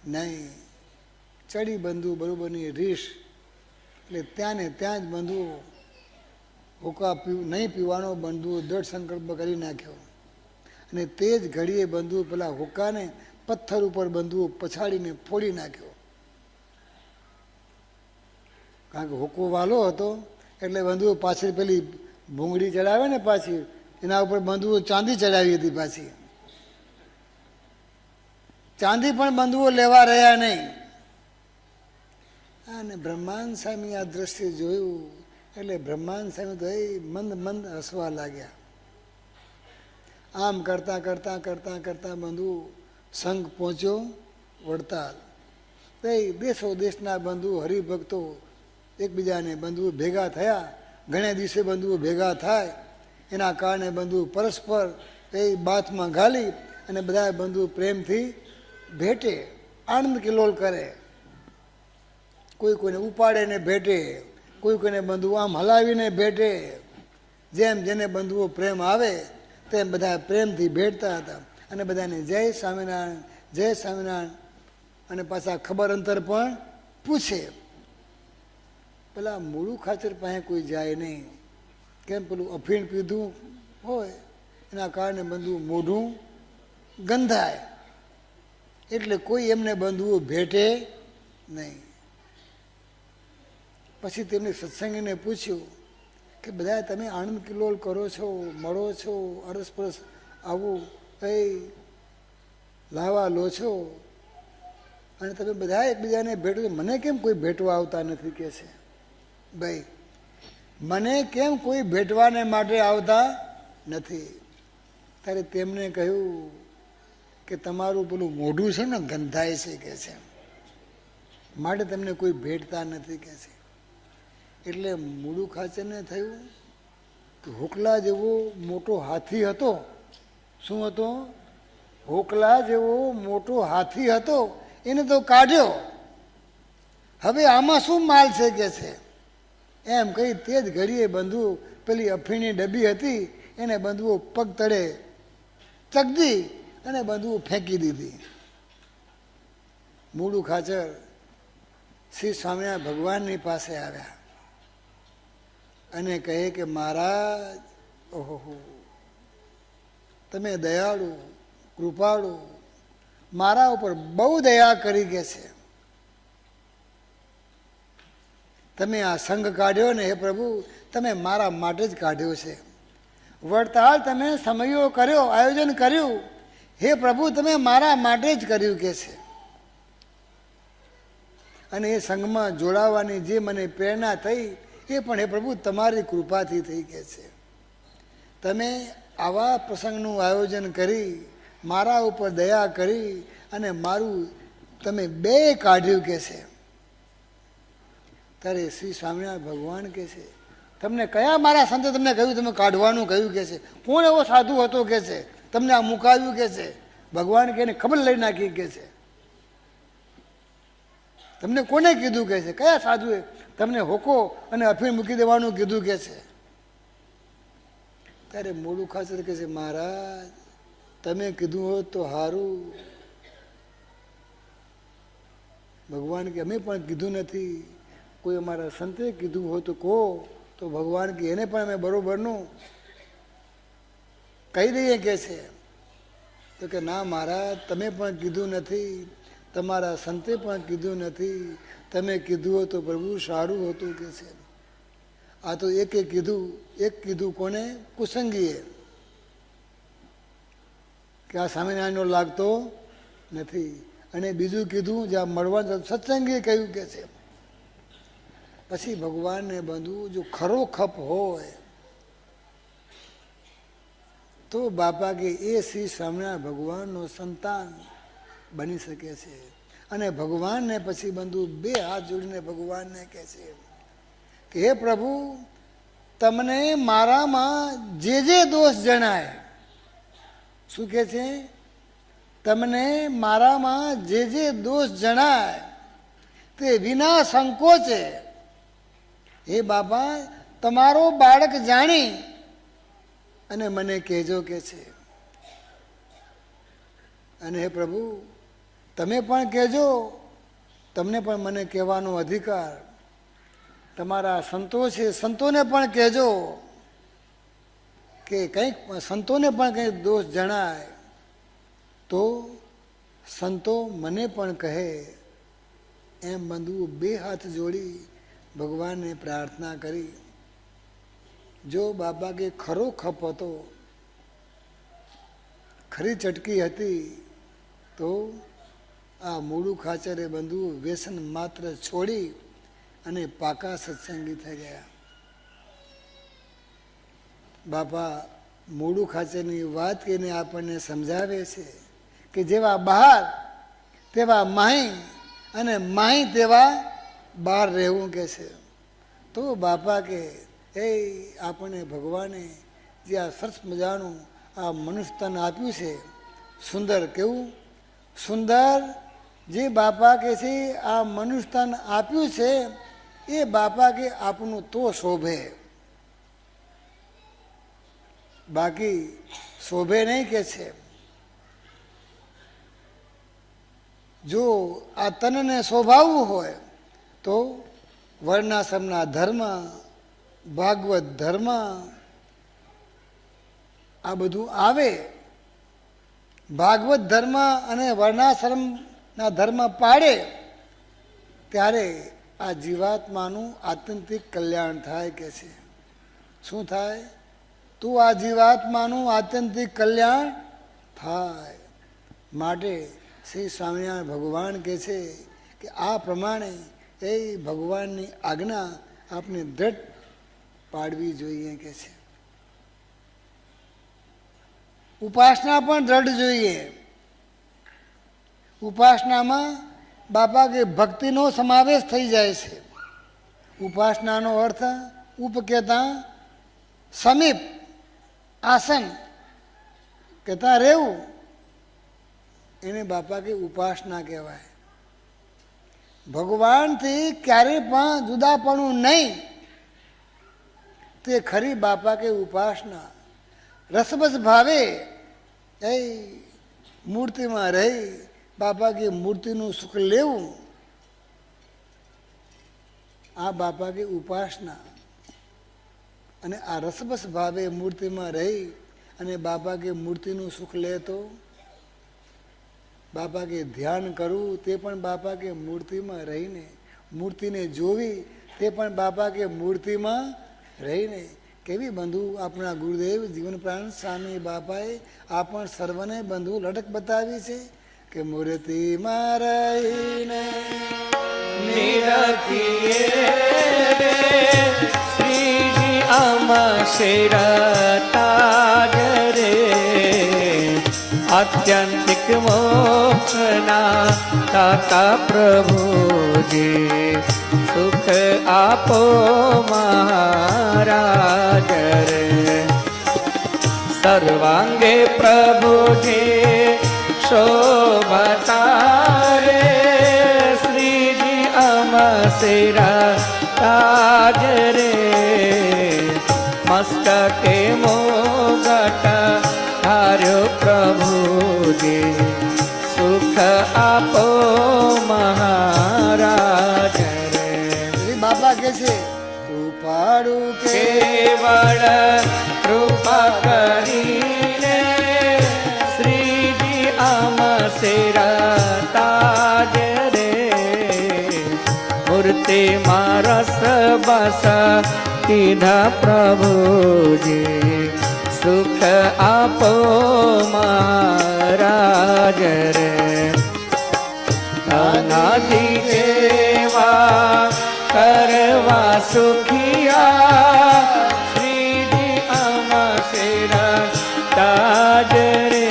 નહીં. ચડી બંધુ બરોબરની રીસ. એટલે ત્યાં ને ત્યાં જ બંધુ હોકા નહીં પીવાનો બંધુ દૃઢ સંકલ્પ કરી નાખ્યો, અને તે જ ઘડીએ બંધુ પેલા હોકાને પથ્થર ઉપર બંધુ પછાડીને ફોડી નાખ્યો. કારણ કે હોકો વાલો હતો એટલે બંધુઓ પાછળ પેલી ભૂંગળી ચડાવે ને પાછી, એના ઉપર બંધુઓ ચાંદી ચડાવી હતી. પાછી ચાંદી પણ બંધુઓ લેવા રહ્યા નહીં. અને બ્રહ્માંડ સ્વામી આ દ્રશ્ય જોયું એટલે બ્રહ્માંડ સ્વામી તો મંદ મંદ હસવા લાગ્યા. આમ કરતા કરતા કરતા કરતા બંધુ સંઘ પહોંચ્યો વડતાલ. દેશો દેશના બંધુ હરિભક્તો એકબીજાને બંધુઓ ભેગા થયા. ઘણા દિવસે બંધુઓ ભેગા થાય એના કારણે બંધુ પરસ્પર એ બાથમાં ઘાલી અને બધા બંધુ પ્રેમથી ભેટે, આનંદ કિલોલ કરે. કોઈ કોઈને ઉપાડે ને ભેટે, કોઈ કોઈને બંધુ આમ હલાવીને ભેટે. જેમ જેને બંધુઓ પ્રેમ આવે તેમ બધા પ્રેમથી ભેટતા હતા. અને બધાને જય સ્વામિનારાયણ, જય સ્વામિનારાયણ, અને પાછા ખબર અંતર પણ પૂછે. પેલા મૂળું ખાચર પાસે કોઈ જાય નહીં. કેમ? પેલું અફીણ પીધું હોય એના કારણે બંધુ મોઢું ગંધાય, એટલે કોઈ એમને બંધુઓ ભેટે નહીં. પછી તેમની સત્સંગીને પૂછ્યું કે બધા તમે આનંદ કિલ્લોલ કરો છો, મળો છો, અરસપરસ આવું કઈ લાવા લો છો, અને તમે બધા એકબીજાને ભેટો, મને કેમ કોઈ ભેટવા આવતા નથી કે છે. ભાઈ મને કેમ કોઈ ભેટવાને માટે આવતા નથી? ત્યારે તેમને કહ્યું કે તમારું પેલું મોઢું છે ને ગંધાય છે કે છે, માટે તમને કોઈ ભેટતા નથી કે છે. એટલે મૂળું ખાચરને થયું કે હોકલા જેવો મોટો હાથી હતો. શું હતો? હોકલા જેવો મોટો હાથી હતો, એને તો કાઢ્યો, હવે આમાં શું માલ છે કે છે. એમ કહી તે જ ઘડીએ બંધુ પેલી અફીણની ડબ્બી હતી એને બંધુઓ પગ તળે ચગદી અને બંધુઓ ફેંકી દીધી. મૂળું ખાચર શ્રી સ્વામિનારાયણ ભગવાનની પાસે આવ્યા અને કહે કે મહારાજ, ઓહો, તમે દયાળુ કૃપાળુ, મારા ઉપર બહુ દયા કરી કે છે. તમે આ સંઘ કાઢ્યો ને હે પ્રભુ, તમે મારા માટે જ કાઢ્યો છે. વડતાલ તમે સમયો કર્યો, આયોજન કર્યું, હે પ્રભુ તમે મારા માટે જ કર્યું કે છે. અને એ સંઘમાં જોડાવાની જે મને પ્રેરણા થઈ એ પણ હે પ્રભુ તમારી કૃપાથી થઈ કે છે. તમે આવા પ્રસંગનું આયોજન કરી, મારા ઉપર દયા કરી અને મારું તમે બે કાઢ્યું કે છે. ત્યારે શ્રી સ્વામિનારાયણ ભગવાન કે છે, તમને કયા મારા સંતે તમને કહ્યું તમે કાઢવાનું કહ્યું કે છે? કોણ એવો સાધુ હતો કે છે તમને આ મુકાવ્યું કે છે? ભગવાન કે એને ખબર લઈ નાખી કે છે. તમને કોને કીધું કે છે? કયા સાધુએ તમને હોકો અને અફીણ મૂકી દેવાનું કીધું કે છે? ત્યારે મોડું ખાચર કે છે, મહારાજ તમે કીધું હોત તો સારું. ભગવાન કે અમે પણ કીધું નથી, કોઈ અમારા સંતે કીધું હોય તો કહો, તો ભગવાન કે એને પણ અમે બરોબરનું કહી દઈએ કે છે. તો કે ના મહારાજ તમે પણ કીધું નથી, તમારા સંતે પણ કીધું નથી, તમે કીધું હોય તો પ્રભુ સારું હતું કે છે. આ તો એક કીધું કોને? કુસંગીએ, કે આ સ્વામિનારાયણનો લાગતો નથી. અને બીજું કીધું જ્યાં મળવાનું સત્સંગીએ કહ્યું કે છે. પછી ભગવાનને બંધુ જો ખરો ખપ હોય તો બાપા કે એ શ્રી સ્વામિનારાયણ ભગવાનનો સંતાન બની શકે છે. અને ભગવાનને પછી બંધુ બે હાથ જોડીને ભગવાનને કહે છે કે હે પ્રભુ તમને મારામાં જે દોષ જણાય. શું કહે છે? તમને મારામાં જે દોષ જણાય તે વિના સંકોચે હે બાપા તમારો બાળક જાણી અને મને કહેજો કે છે. અને હે પ્રભુ તમે પણ કહેજો, તમને પણ મને કહેવાનો અધિકાર. તમારા સંતો છે, સંતોને પણ કહેજો કે કંઈક સંતોને પણ કંઈક દોષ જણાય તો સંતો મને પણ કહે. એમ બંધુ બે હાથ જોડી ભગવાનને પ્રાર્થના કરી. જો બાબા કે ખરો ખપ હતો, ખરી ચટકી હતી, તો આ મૂળું ખાચરે બંધુ વ્યસન માત્ર છોડી અને પાકા સત્સંગી થઈ ગયા. બાપા મૂળું ખાચરની વાત કહીને આપણને સમજાવે છે કે જેવા બહાર તેવા માહી અને માહી તેવા બહાર રહેવું કે છે. તો બાપા કે એ આપણને ભગવાને જે આ સરસ મજાનું આ મનુષ્ય તન આપ્યું છે, સુંદર, કેવું સુંદર જે બાપા કે છે આ મનુષ્ય તન આપ્યું છે, એ બાપા કે આપણું તો શોભે, બાકી શોભે નહીં કે છે. જો આ તનને શોભાવવું હોય તો વર્ણાશ્રમના ધર્મ, ભાગવત ધર્મ આ બધું આવે. ભાગવત ધર્મ અને વર્ણાશ્રમના ધર્મ પાડે ત્યારે આ જીવાત્માનું આત્યંતિક કલ્યાણ થાય કે છે. શું થાય? તું આ જીવાત્માનું આત્યંતિક કલ્યાણ થાય. માટે શ્રી સ્વામિનારાયણ ભગવાન કહે છે કે આ પ્રમાણે એ ભગવાનની આજ્ઞા આપણે દ્રઢ પાડવી જોઈએ કે છે. ઉપાસના પણ દ્રઢ જોઈએ. ઉપાસનામાં બાપા કે ભક્તિનો સમાવેશ થઈ જાય છે. ઉપાસનાનો અર્થ ઉપ કહેતા સમીપ, આસન કહેતા રહેવું, એને બાપા કે ઉપાસના કહેવાય. ભગવાનથી ક્યારેય પણ જુદાપણું નહીં, તે ખરી બાપા કે ઉપાસના. રસબસ ભાવે એ મૂર્તિમાં રહી બાપા કે મૂર્તિનું સુખ લેવું, આ બાપા કે ઉપાસના. અને આ રસબસ ભાવે મૂર્તિમાં રહી અને બાપા કે મૂર્તિનું સુખ લે તો બાપા કે ધ્યાન કરવું, તે પણ બાપા કે મૂર્તિમાં રહીને, મૂર્તિને જોવી તે પણ બાપા કે મૂર્તિમાં રહીને. કેવી બંધુ આપણા ગુરુદેવ જીવન પ્રાણ સ્વામી બાપાએ આપણ સર્વને બંધુ લટક બતાવી છે કે મૂર્તિમાં રહીને શ્રીજી આમાં શેરતા રે આત્યંતિક મોક્ષના દાતા પ્રભુજી સુખ આપો મહારાજ રે. સર્વાંગે પ્રભુજી શોભતા રે શ્રીજી અમસેરા તાજ રે. મસ્તકે મોગટ ધાર્યો પ્રભુજી સુખ આપો મહારાજ રે. બાપા કે છે કૃપાળું કેવળ કૃપા કરીને શ્રીજી અમસેરા તાજ રે. મૂર્તિમાં રસ બસ કીધા પ્રભુજી સુખ આપો મહારાજ રે. અનાદિ સેવા કરવા સુખિયા શ્રીજી અમસેરા તાજ રે.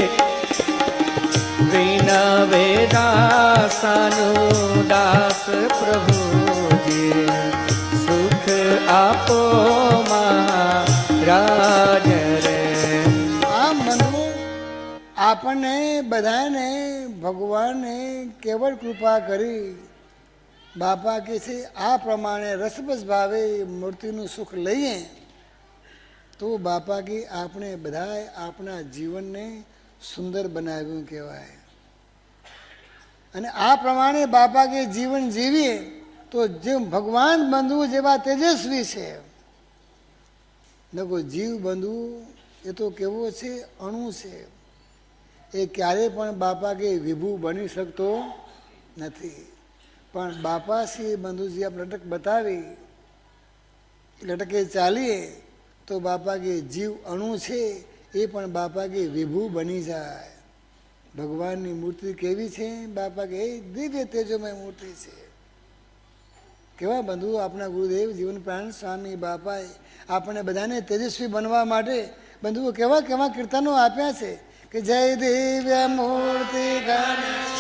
વિનવે દાસનું દાસ પ્રભુજી સુખ આપો મહારાજ રે. આમ બનવું આપણને બધાને ભગવાને કેવળ કૃપા કરી બાપા કે છે આ પ્રમાણે રસબસ ભાવે મૂર્તિનું સુખ લઈએ તો બાપા કે આપણે બધાએ આપણા જીવનને સુંદર બનાવ્યું કહેવાય. અને આ પ્રમાણે બાપા કે જીવન જીવીએ તો જેમ ભગવાન બંધુ જેવા તેજસ્વી છે. દેખો જીવ બંધુ એ તો કેવો છે? અણુ છે. એ ક્યારેય પણ બાપા કે વિભુ બની શકતો નથી. પણ બાપા શ્રી બંધુજી આપ લટક બતાવી લટકે ચાલીએ તો બાપા કે જીવ અણુ છે એ પણ બાપા કે વિભુ બની જાય. ભગવાનની મૂર્તિ કેવી છે? બાપા કે એ દિવ્ય તેજોમય મૂર્તિ છે. કેવા બંધુ આપણા ગુરુદેવ જીવન પ્રાણ સ્વામી બાપાએ આપણે બધાને તેજસ્વી બનવા માટે બંધુઓ કેવા કેવા કીર્તનો આપ્યા છે કે જય દિવ્ય મૂર્તિ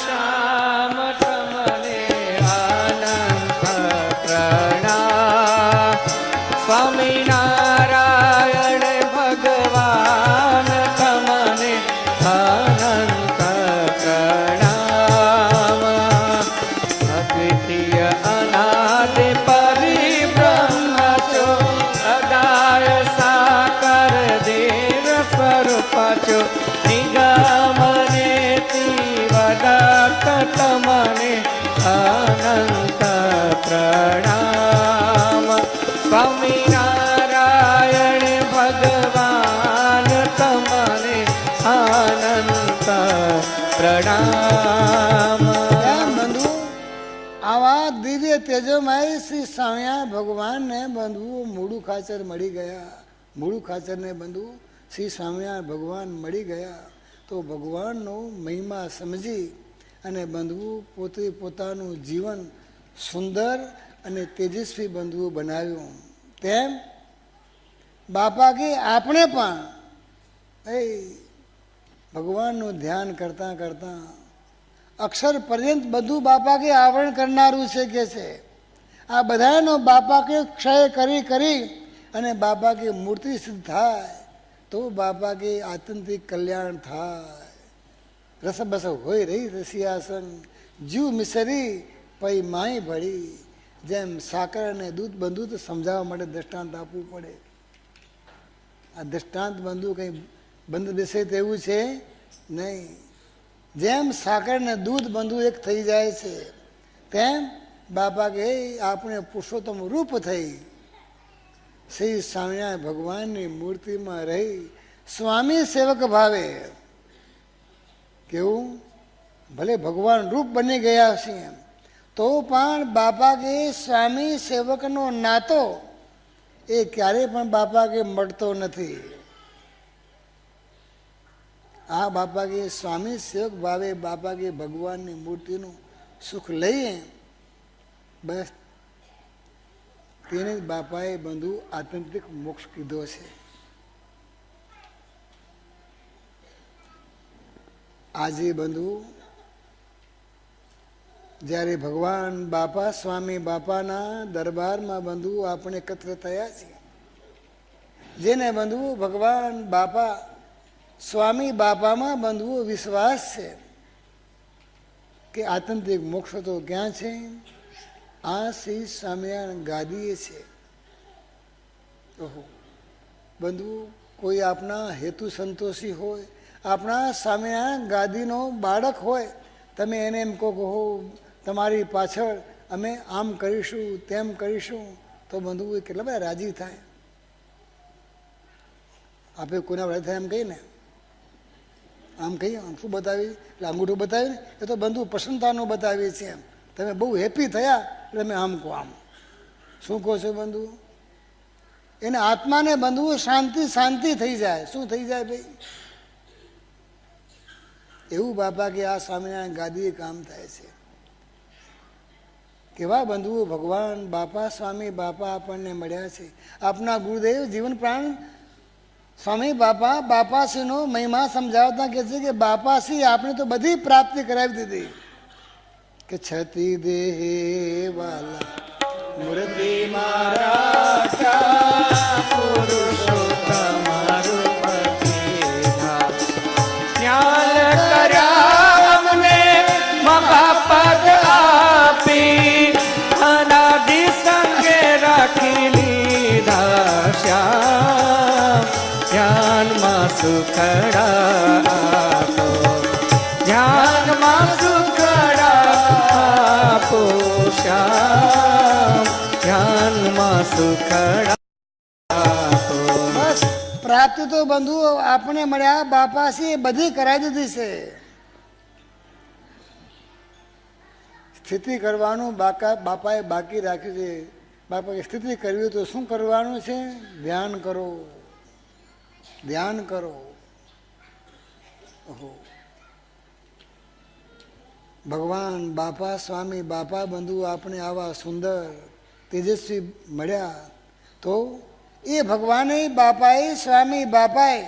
શ્યામ તમને આનંદ પ્રણામ. સ્વામિનારાયણ ભગવાન તમને અનંત પ્રણામ. અદ્વિતીય અનાદ પરિબ્રહ્મ છો અદાય સાકર દેવ સ્વરૂપ છો. નિગમને તિવદત તમને અનંત પ્રણામ. સ્વામિનારાયણ ભગવાન તમને અનંત પ્રણામ. બંધુ આવા દિવ્ય તેજોમય શ્રી સ્વામિનારાયણ ભગવાનને બંધુઓ મૂળું ખાચર મળી ગયા. મૂળ ખાચરને બંધુ શ્રી સ્વામિનારાયણ ભગવાન મળી ગયા તો ભગવાનનો મહિમા સમજી અને બંધુ પોતે પોતાનું જીવન સુંદર અને તેજસ્વી બંધુઓ બનાવ્યું. તેમ બાપા કે આપણે પણ એ ભગવાનનું ધ્યાન કરતાં કરતાં અક્ષર પર્યંત બધું બાપા કે આવરણ કરનારું છે કે છે. આ બધાનો બાપા કે ક્ષય કરી કરી અને બાપા કે મૂર્તિ સિદ્ધ થાય તો બાપા કે આત્યંતિક કલ્યાણ થાય. રસબસ હોય રહી રસિયાસન જીવ મિસરી પૈ માય ભળી. જેમ સાકર અને દૂધ બંધુ તો સમજાવવા માટે દ્રષ્ટાંત આપવું પડે. આ દ્રષ્ટાંત બંધુ કંઈ બંધ બેસે તેવું છે નહીં. જેમ સાકર ને દૂધ બંધુ એક થઈ જાય છે તેમ બાપા કે આપણે પુરુષોત્તમ રૂપ થઈ શ્રી સ્વામિનારાયણ ભગવાનની મૂર્તિમાં રહી સ્વામી સેવક ભાવે. કેવું ભલે ભગવાન રૂપ બની ગયા છે તો પણ બાપા કે સ્વામી સેવકનો નાતો એ ક્યારેય પણ બાપા કે મળતો નથી. આ બાપા કે સ્વામી સેવક ભાવે બાપા કે ભગવાનની મૂર્તિનું સુખ લઈએ બસ તેને જ બાપાએ બંધુ આત્યંતિક મોક્ષ કીધો છે. આજે બંધુ જ્યારે ભગવાન બાપા સ્વામી બાપાના દરબારમાં બંધુ આપણે એકત્ર થયા છીએ, જેને બંધુ ભગવાન બાપા સ્વામી બાપામાં બંધુઓ વિશ્વાસ છે કે આત્યંતિક મોક્ષ તો ક્યાં છે? આ શ્રી સ્વામિનારાયણ ગાદીએ છે. ઓહો બંધુ કોઈ આપણા હેતુ સંતોષી હોય, આપણા સ્વામિનારાયણ ગાદીનો બાળક હોય, તમે એને એમ કહો કે હો તમારી પાછળ અમે આમ કરીશું તેમ કરીશું તો બંધુ કેટલા બધા રાજી થાય. આપણે કોઈના વડે થાય એમ કહીએ ને, આમ કહીએ આમ શું બતાવી એટલે અંગૂઠું બતાવી એ તો બંધુ પ્રસન્નતાનું બતાવીએ છીએ. એમ તમે બહુ હેપી થયા એટલે અમે આમ કહો આમ શું કહો છો બંધુ? એને આત્માને બંધુ શાંતિ શાંતિ થઈ જાય. શું થઈ જાય ભાઈ? એવું બાપા કે આ સ્વામિનારાયણ ગાદીએ કામ થાય છે. કેવા બંધુઓ ભગવાન બાપા સ્વામી બાપા આપણને મળ્યા છે. આપના ગુરુદેવ જીવન પ્રાણ સ્વામી બાપા બાપાશ્રીનો મહિમા સમજાવતા કહે છે કે બાપાશ્રી આપણે તો બધી પ્રાપ્તિ કરાવી દીધી કે છતી દેહે વાલા મૂર્તિ મારા પુરુષોત્તમ પદ આપી અનાદિ સંગે રાખી લીધા શ્યામ. ધ્યાનમાં સુખડા આપો, ધ્યાનમાં સુખડા આપો શ્યામ. ધ્યાનમાં સુખડા આપો. બસ પ્રાપ્તિ તો બંધુઓ આપણે મળ્યા બાપાશ્રી બધી કરાવી દીધી છે. સ્થિતિ કરવાનું બાપાએ બાકી રાખ્યું છે. બાપાએ સ્થિતિ કરવી તો શું કરવાનું છે? ધ્યાન કરો, ધ્યાન કરો. ઓહો ભગવાન બાપા સ્વામી બાપા બંધુ આપણે આવા સુંદર તેજસ્વી મળ્યા તો એ ભગવાને બાપાએ સ્વામી બાપાએ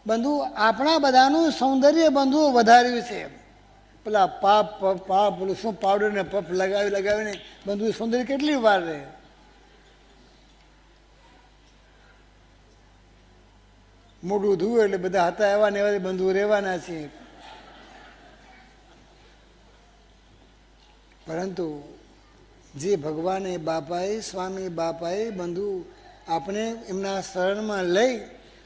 બંધુ આપણા બધાનું સૌંદર્ય બંધુઓ વધાર્યું છે. પેલા પાપ પેલું શું પાવડર ને પફ લગાવીને બંધુ સૌંદર્ય કેટલી વાર રહે? મોઢું ધુવું એટલે બધા હતા એવા ને એવા બંધુ રહેવાના છે. પરંતુ જે ભગવાને બાપાએ સ્વામી બાપાએ બંધુ આપણે એમના શરણમાં લઈ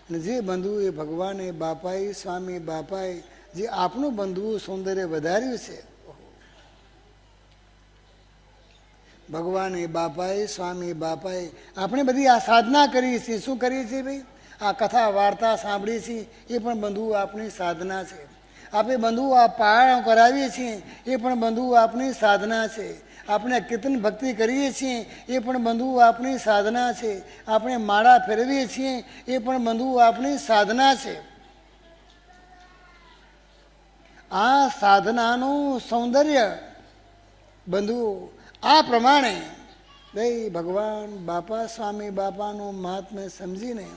અને જે બંધુ એ ભગવાને બાપાએ સ્વામી બાપાએ જે આપણું બંધુ સૌંદર્ય વધાર્યું છે. ભગવાને બાપાએ સ્વામી બાપાએ આપણે બધી આ સાધના કરીએ છીએ. શું કરીએ છીએ ભાઈ? આ કથા વાર્તા સાંભળીએ છીએ એ પણ બંધુ આપણી સાધના છે. આપણે બંધુ આ પારાયણ કરાવીએ છીએ એ પણ બંધુ આપણી સાધના છે. આપણે કીર્તન ભક્તિ કરીએ છીએ એ પણ બંધુ આપણી સાધના છે. આપણે માળા ફેરવીએ છીએ એ પણ બંધુ આપણી સાધના છે. આ સાધનાનું સૌંદર્ય બંધુ આ પ્રમાણે ભગવાન બાપા સ્વામી બાપાનું મહાત્મ્ય સમજીને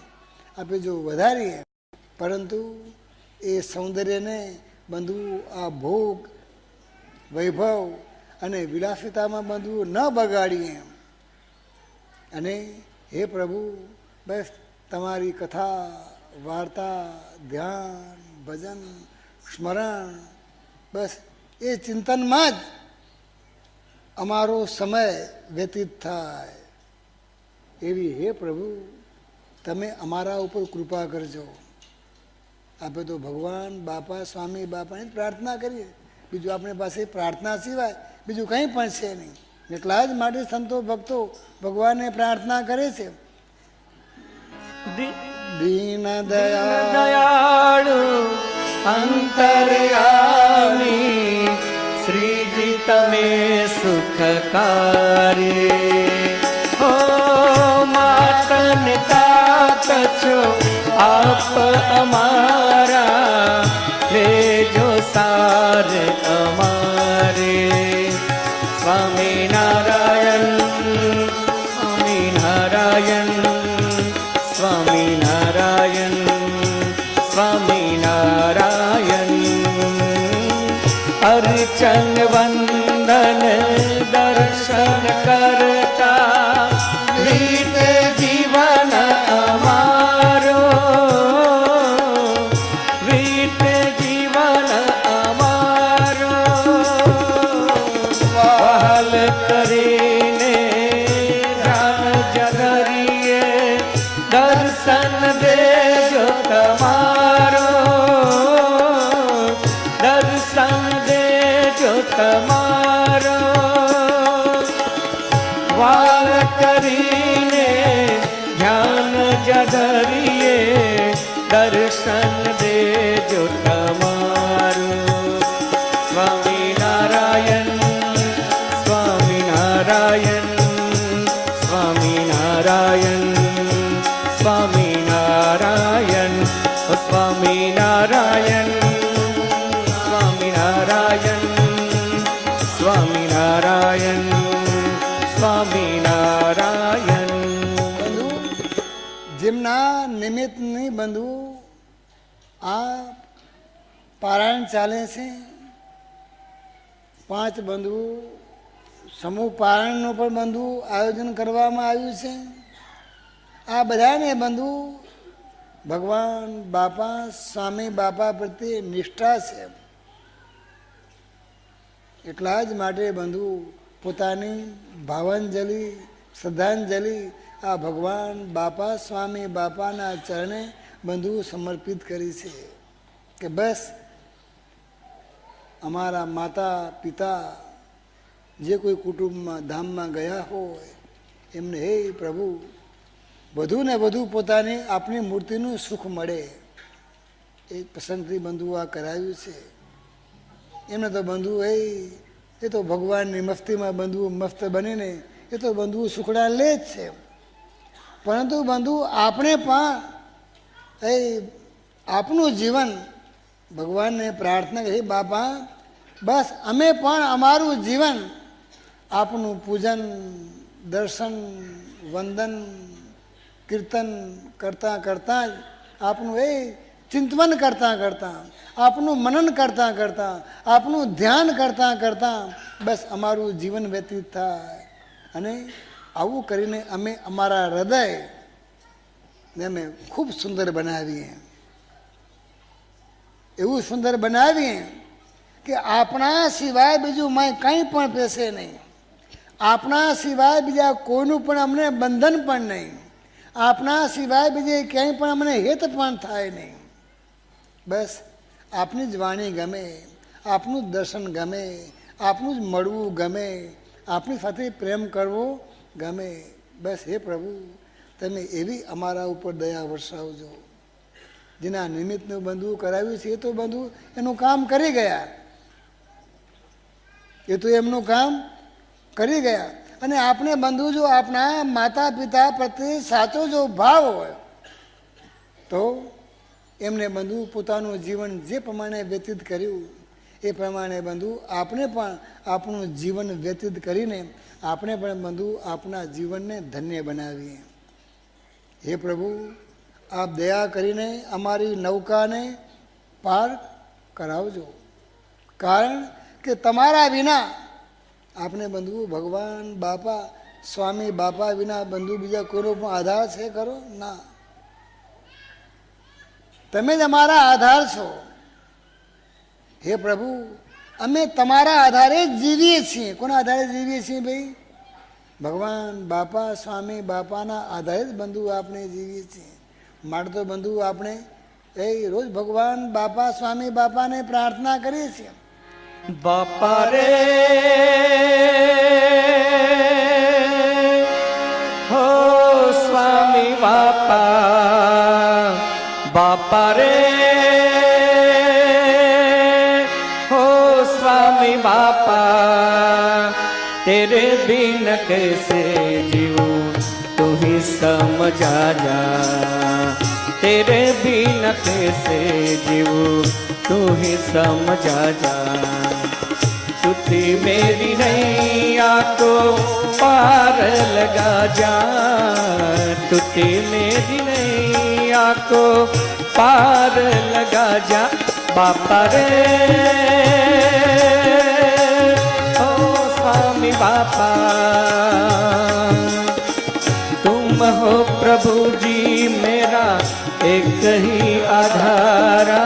આપણે જો વધારીએ, પરંતુ એ સૌંદર્યને બંધુ આ ભોગ વૈભવ અને વિલાસિતામાં બંધુ ન બગાડીએ. અને હે પ્રભુ, બસ તમારી કથા વાર્તા ધ્યાન ભજન સ્મરણ બસ એ ચિંતનમાં જ અમારો સમય વ્યતીત થાય એવી હે પ્રભુ તમે અમારા ઉપર કૃપા કરજો. આપણે તો ભગવાન બાપા સ્વામી બાપાની પ્રાર્થના કરીએ, બીજું આપણી પાસે પ્રાર્થના સિવાય બીજું કંઈ પણ છે નહીં. એટલા જ માટે સંતો ભક્તો ભગવાનને પ્રાર્થના કરે છે. દીન દયાળુ અંતર્યામી શ્રીજી તમે સુખકારી હો. માતન તાત છો આપ અમારા, લેજો સાર અમારે. સ્વામિનારાયણ સ્વામિનારાયણ સ્વામિનારાયણ સ્વામિનારાયણ. અર્ચન વંદન દર્શન કરતા વીતે જીવન અમારો, વીતે જીવન અમારો. વહાલ કરીને રામ જગરીએ દર્શન દેજો તમારો, દર્શન દેજો તમારો. વાલ કરીને ધ્યાન જગરીએ દર્શન દેજો તમારો. સ્વામિનારાયણ સ્વામિનારાયણ સ્વામિનારાયણ સ્વામિનારાયણ સ્વામિનારાયણ સ્વામિનારાયણ સ્વામિનારાયણ સ્વામિનારાયણ. બંધુ જેમના નિમિત્તની બંધુ આ પારાયણ ચાલે છે, 5 બંધુ સમૂહ પારાયણનું પણ બંધુ આયોજન કરવામાં આવ્યું છે. આ બધાને બંધુ ભગવાન બાપા સ્વામી બાપા પ્રત્યે નિષ્ઠા છે. એટલા જ માટે બંધુ પોતાની ભાવાંજલિ શ્રદ્ધાંજલિ આ ભગવાન બાપા સ્વામી બાપાના ચરણે બંધુ સમર્પિત કરી છે કે બસ અમારા માતા પિતા જે કોઈ કુટુંબમાં ધામમાં ગયા હોય એમને હે પ્રભુ વધુ ને વધુ પોતાની આપણી મૂર્તિનું સુખ મળે એ પસંદથી બંધુ આ કરાવ્યું છે. એમને તો બંધુ એ તો ભગવાનની મસ્તીમાં બંધુ મસ્ત બનીને એ તો બંધુ સુખડા લે જ છે. પરંતુ બંધુ આપણે પણ આપનું જીવન ભગવાનને પ્રાર્થના કરી, બાપા બસ અમે પણ અમારું જીવન આપનું પૂજન દર્શન વંદન કીર્તન કરતાં કરતાં જ આપનું ચિંતન કરતાં કરતાં આપનું મનન કરતાં કરતાં આપનું ધ્યાન કરતાં કરતાં બસ અમારું જીવન વ્યતીત થાય. અને આવું કરીને અમે અમારા હૃદયને અમે ખૂબ સુંદર બનાવીએ, એવું સુંદર બનાવીએ કે આપણા સિવાય બીજું કંઈ પણ પેસે નહીં, આપણા સિવાય બીજા કોઈનું પણ અમને બંધન પણ નહીં, આપણા સિવાય બીજે ક્યાંય પણ અમને હિત પણ થાય નહીં. બસ આપની જ વાણી ગમે, આપનું જ દર્શન ગમે, આપનું જ મળવું ગમે, આપણી સાથે પ્રેમ કરવો ગમે. બસ હે પ્રભુ તમે એવી અમારા ઉપર દયા વરસાવજો. જેના નિમિત્તનું બંધુ કરાવ્યું છે એ તો બંધુ એનું કામ કરી ગયા, એ તો એમનું કામ કરી ગયા. અને આપણે બંધુ જો આપણા માતા પિતા પ્રત્યે સાચો જો ભાવ હોય તો એમને બંધુ પોતાનું જીવન જે પ્રમાણે વ્યતીત કર્યું એ પ્રમાણે બંધુ આપણે પણ આપણું જીવન વ્યતીત કરીને આપણે પણ બંધુ આપણા જીવનને ધન્ય બનાવીએ. હે પ્રભુ, આપ દયા કરીને અમારી નૌકાને પાર કરાવજો, કારણ કે તમારા વિના આપણે બંધુ ભગવાન બાપા સ્વામી બાપા વિના બંધુ બીજા કોઈનો પણ આધાર છે ખરો? ના, તમે જ અમારા આધાર છો. હે પ્રભુ, અમે તમારા આધારે જ જીવીએ છીએ. કોના આધારે જીવીએ છીએ ભાઈ? ભગવાન બાપા સ્વામી બાપાના આધારે જ બંધુ આપણે જીવીએ છીએ. માટે તો બંધુ આપણે એ રોજ ભગવાન બાપા સ્વામી બાપાને પ્રાર્થના કરીએ છીએ. બાપા રે હો સ્વામી બાપા, બાપા રે हो स्वामी बापा, तेरे बिन कैसे जीऊं तू ही समझा जा, तेरे बिन कैसे जीऊं तू ही समझा जा. तुझी मेरी नैया को पार लगा जा, तुझी मेरी नैया को पार लगा जा. बापा रे ओ स्वामी बापा, तुम हो प्रभु जी मेरा एक ही आधारा,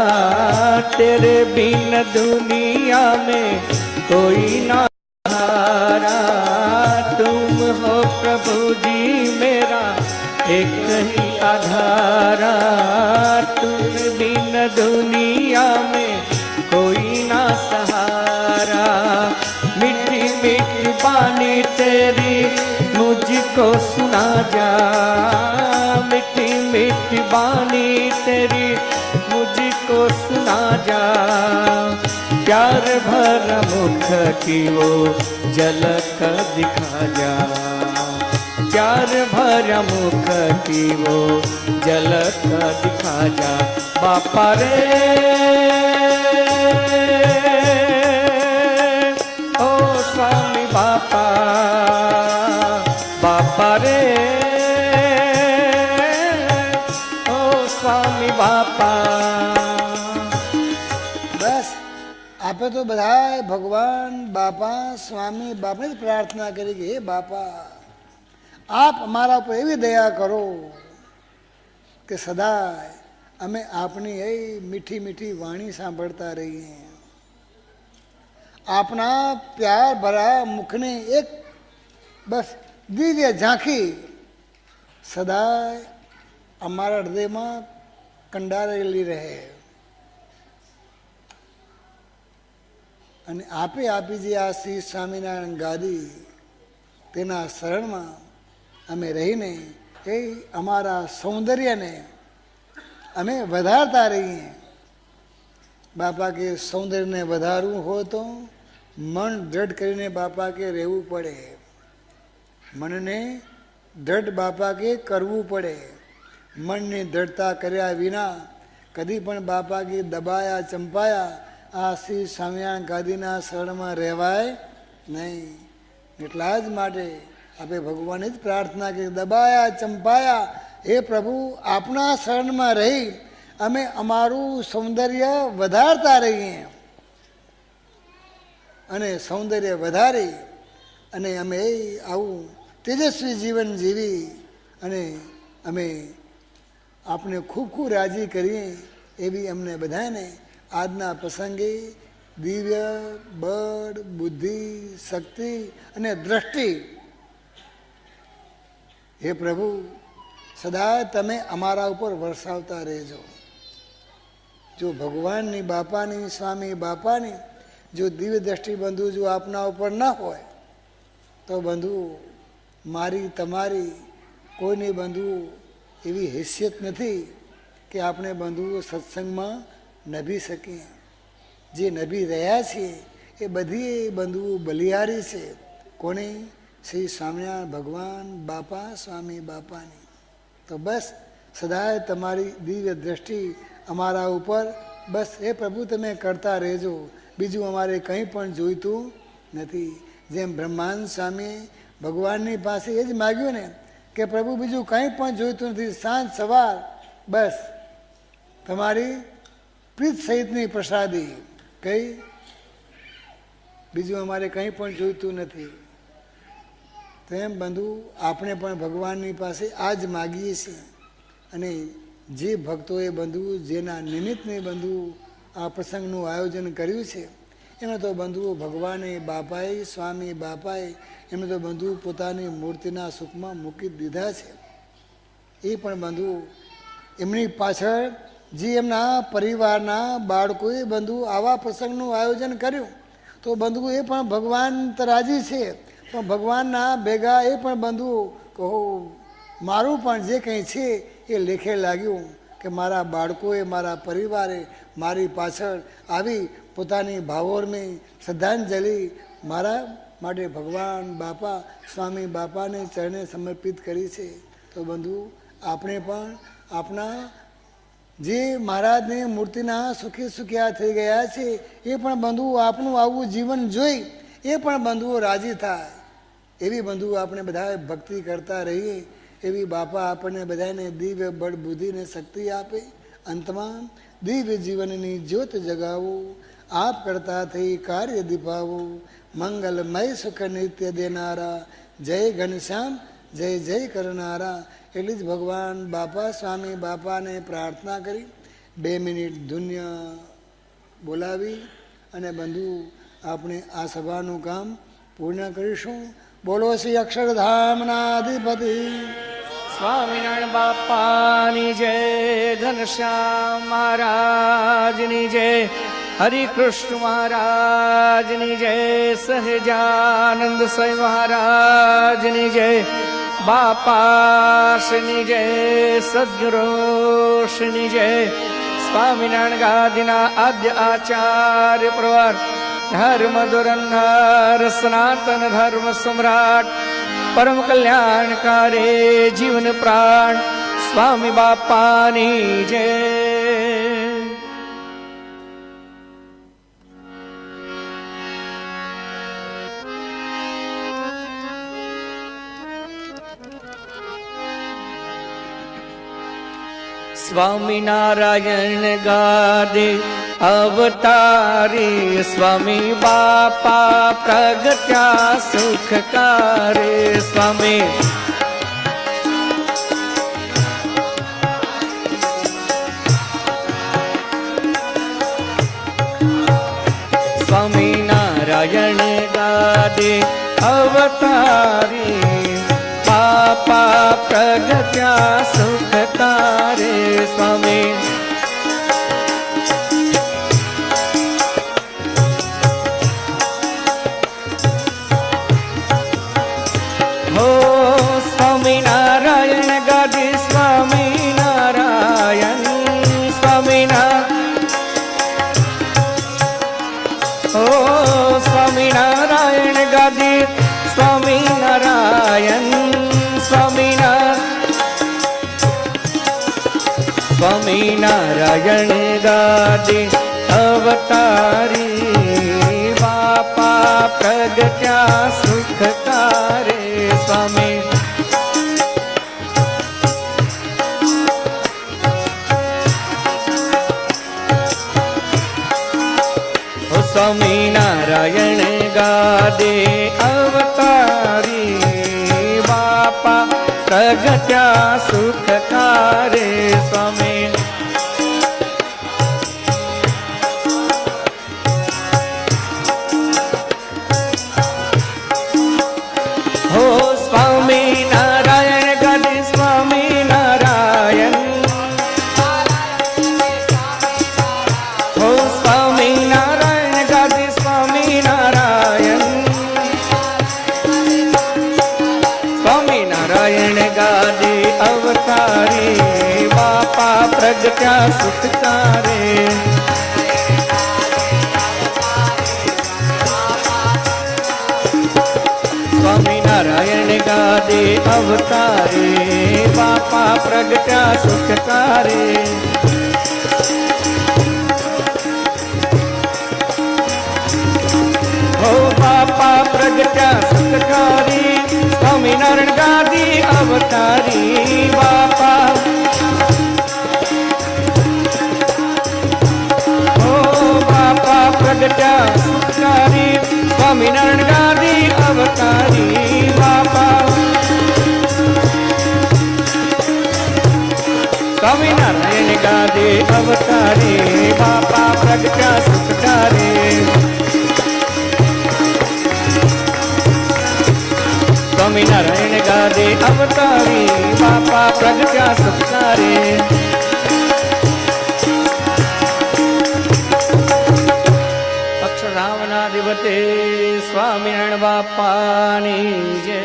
तेरे बिन दुनिया में कोई ना हारा. तुम हो प्रभु जी मेरा एक ही आधारा, तुम बिन दुनिया में कोई ना सहारा. मीठी मीठी बानी तेरी मुझको सुना जा, मीठी मीठी बानी तेरी मुझको सुना जा. प्यार भर मुख की वो झलक दिखा जा, प्यार भर मुख की वो झलक दिखा जा. बापा रे ओ स्वामी बापा, बापा रे ओ स्वामी बापा. બસ આપે તો બધાય ભગવાન બાપા સ્વામી બાપાને જ પ્રાર્થના કરી કે હે બાપા, આપ અમારા ઉપર એવી દયા કરો કે સદાય અમે આપની એ મીઠી મીઠી વાણી સાંભળતા રહીએ. આપના પ્યાર ભરા મુખની એક બસ દિવ્ય ઝાંખી સદાય અમારા હૃદયમાં કંડારેલી રહે. અને આપે આપી જે આ શ્રી સ્વામિનારાયણ ગાદી તેના શરણમાં અમે રહીને એ અમારા સૌંદર્યને અમે વધારતા રહીએ. બાપા કે સૌંદર્યને વધારવું હોય તો મન દ્રઢ કરીને બાપા કે રહેવું પડે, મનને દ્રઢ બાપા કે કરવું પડે. મનની દ્રઢતા કર્યા વિના કદી પણ બાપા કે દબાયા ચંપાયા આ શ્રી સ્વામિનારાયણ ગાદીના શરણમાં રહેવાય નહીં. એટલા જ માટે આપણે ભગવાનની જ પ્રાર્થના કરી દબાયા ચંપાયા હે પ્રભુ, આપના શરણમાં રહી અમે અમારું સૌંદર્ય વધારતા રહીએ અને સૌંદર્ય વધારી અને અમે આવું તેજસ્વી જીવન જીવી અને અમે આપને ખૂબ ખૂબ રાજી કરીએ એવી અમને બધાને આજના પ્રસંગે દિવ્ય બળ બુદ્ધિ શક્તિ અને દ્રષ્ટિ હે પ્રભુ સદા તમે અમારા ઉપર વરસાવતા રહેજો. જો ભગવાનની બાપાની સ્વામી બાપાની જો દિવ્ય દ્રષ્ટિ બંધુ જો આપના ઉપર ન હોય તો બંધુ મારી તમારી કોઈની બંધુ એવી હેસિયત નથી કે આપણે બંધુઓ સત્સંગમાં નભી શકીએ. જે નભી રહ્યા છીએ એ બધી બંધુઓ બલિહારી છે, કોની? શ્રી સ્વામિનારાયણ ભગવાન બાપા સ્વામી બાપાની. તો બસ સદાય તમારી દિવ્ય દ્રષ્ટિ અમારા ઉપર બસ એ પ્રભુ તમે કરતા રહેજો, બીજું અમારે કંઈ પણ જોઈતું નથી. જેમ બ્રહ્માંડ સ્વામી ભગવાનની પાસે એ જ માગ્યું ને કે પ્રભુ બીજું કંઈ પણ જોઈતું નથી, સાંજ સવાર બસ તમારી પ્રીત સહિતની પ્રસાદી, કઈ બીજું અમારે કંઈ પણ જોઈતું નથી. તેમ બંધુ આપણે પણ ભગવાનની પાસે આ જ માગીએ છીએ. અને જે ભક્તોએ બંધુ જેના નિમિત્તને બંધુ આ પ્રસંગનું આયોજન કર્યું છે એમાં તો બંધુઓ ભગવાને બાપાએ સ્વામી બાપાએ એમને તો બંધુ પોતાની મૂર્તિના સુખમાં મૂકી દીધા છે. એ પણ બંધુ એમની પાછળ જે એમના પરિવારના બાળકોએ બંધુ આવા પ્રસંગનું આયોજન કર્યું તો બંધુ એ પણ ભગવાન તો રાજી છે, પણ ભગવાનના ભેગા એ પણ બંધુ કહો મારું પણ જે કંઈ છે એ લેખે લાગ્યું કે મારા બાળકોએ મારા પરિવારે મારી પાછળ આવી પોતાની ભાવોર્મી શ્રદ્ધાંજલિ મારા માટે ભગવાન બાપા સ્વામી બાપાને ચરણે સમર્પિત કરી છે. તો બંધુ આપણે પણ આપણા જે મહારાજની મૂર્તિના સુખી સુખિયા થઈ ગયા છે એ પણ બંધુ આપણું આવું જીવન જોઈ એ પણ બંધુઓ રાજી થાય એવી બંધુ આપણે બધા ભક્તિ કરતા રહીએ. એવી બાપા આપણને બધાને દિવ્ય બળ બુદ્ધિને શક્તિ આપે. અંતમાં દિવ્ય જીવનની જ્યોત જગાવો, આપ કરતા થઈ કાર્ય દીપાવો, મંગલમય સુખ નિત્ય દેનારા, જય ઘનશ્યામ જય જય કરનારા. એટલી જ ભગવાન બાપા સ્વામી બાપાને પ્રાર્થના કરી 2 મિનિટ ધુન્ય બોલાવી અને બંધુ આપણે આ સભાનું કામ પૂર્ણ કરીશું. બોલો શ્રી અક્ષરધામના અધિપતિ સ્વામિનારાયણ બાપાની જય, ઘનશ્યામ મહારાજની જય, હરિકૃષ્ણ મહારાજની જય, સહજાનંદ સ્વામી મહારાજની જય, બાપાશ્રીની જય, સદગુરુશ્રીની જય. સ્વામિનારાયણ ગાદીના આદ્ય આચાર્ય પ્રવર ધર્મ ધુરંધર સનાતન ધર્મ સમ્રાટ પરમ કલ્યાણકારી જીવન પ્રાણ સ્વામી બાપાની જય. સ્વામિનારાયણ ગાદે અવતારી, સ્વામી બાપા પ્રગટ્યા સુખકારે. સ્વામી સ્વામિનારાયણ ગાદે અવતારી, બાપા પ્રગટ્યા સુખકારે. સ્વામી હો સ્વામિનારાયણ ગાદી, સ્વામિનારાયણ હો સ્વામિનારાયણ ગાદી, સ્વામિનારાયણ સ્વામિનારાયણ ગાદી અવતારી, બાપા પ્રગટ્યા સુખકારે. સ્વામી સ્વામિનારાયણ ગાદે અવતારી, બાપા પ્રગટ્યા સુખકારે. સ્વામી હો સ્વામિનારાયણ ગાદી, સ્વામિનારાયણ હો સ્વામિનારાયણ ગાદી, સ્વામિનારાયણ સ્વામિનારાયણ ગાદી અવતારી, બાપા પ્રગટ્યા સુખકારે. સ્વામિનારાયણ ગાદે અવતારે બાપા પ્રગટ્યા સુખકારે. હો બાપા પ્રગટ્યા સુખકારી સ્વામિનારાયણ ગાદી અવતારી બાપા. હો બાપા પ્રગટ્યા સુખકારી સ્વામિનારાયણ ગાદી અવતારી બાપા. સ્વામિનારાયણ ગાદે અવતારે બાપા પ્રગટ્યા સુખકારે. સ્વામિનારાયણ ગાદે અવતારી બાપા પ્રગટ્યા સુખકારે. અક્ષરધામના દિવસે સ્વામિનારાયણ બાપાની જય.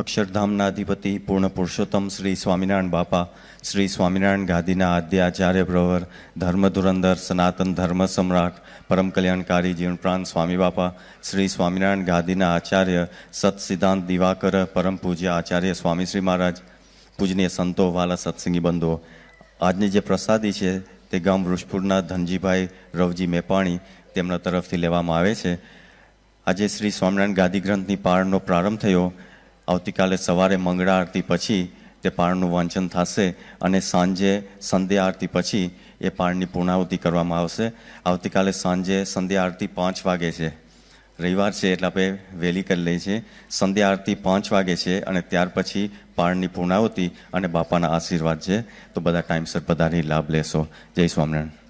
અક્ષરધામના અધિપતિ પૂર્ણ પુરુષોત્તમ શ્રી સ્વામિનારાયણ બાપા, શ્રી સ્વામિનારાયણ ગાદીના આદ્ય આચાર્ય પ્રવર, ધર્મ ધુરંધર, સનાતન ધર્મ સમ્રાટ, પરમ કલ્યાણકારી જીવનપ્રાણ સ્વામી બાપા, શ્રી સ્વામિનારાયણ ગાદીના આચાર્ય સત સિદ્ધાંત દિવાકર, પરમ પૂજ્ય આચાર્ય સ્વામી શ્રી મહારાજ, પૂજનીય સંતો, વાલા સત્સંગી બંધુઓ, આજની જે પ્રસાદી છે તે ગામ વૃષપુરના ધનજીભાઈ રવજી મેપાણી તેમના તરફથી લેવામાં આવે છે. આજે શ્રી સ્વામિનારાયણ ગાદી ગ્રંથની પાળનો પ્રારંભ થયો. આવતીકાલે સવારે મંગળા આરતી પછી તે પાળનું વાંચન થશે અને સાંજે સંધ્યા આરતી પછી એ પાળની પૂર્ણાહુતિ કરવામાં આવશે. આવતીકાલે સાંજે સંધ્યા આરતી 5 વાગે છે. રવિવાર છે એટલે આપણે વહેલી કરી લઈએ છીએ. સંધ્યા આરતી 5 વાગે છે અને ત્યાર પછી પાળની પૂર્ણાહુતિ અને બાપાના આશીર્વાદ છે. તો બધા ટાઈમસર પધારી લાભ લેશો. જય સ્વામિનારાયણ.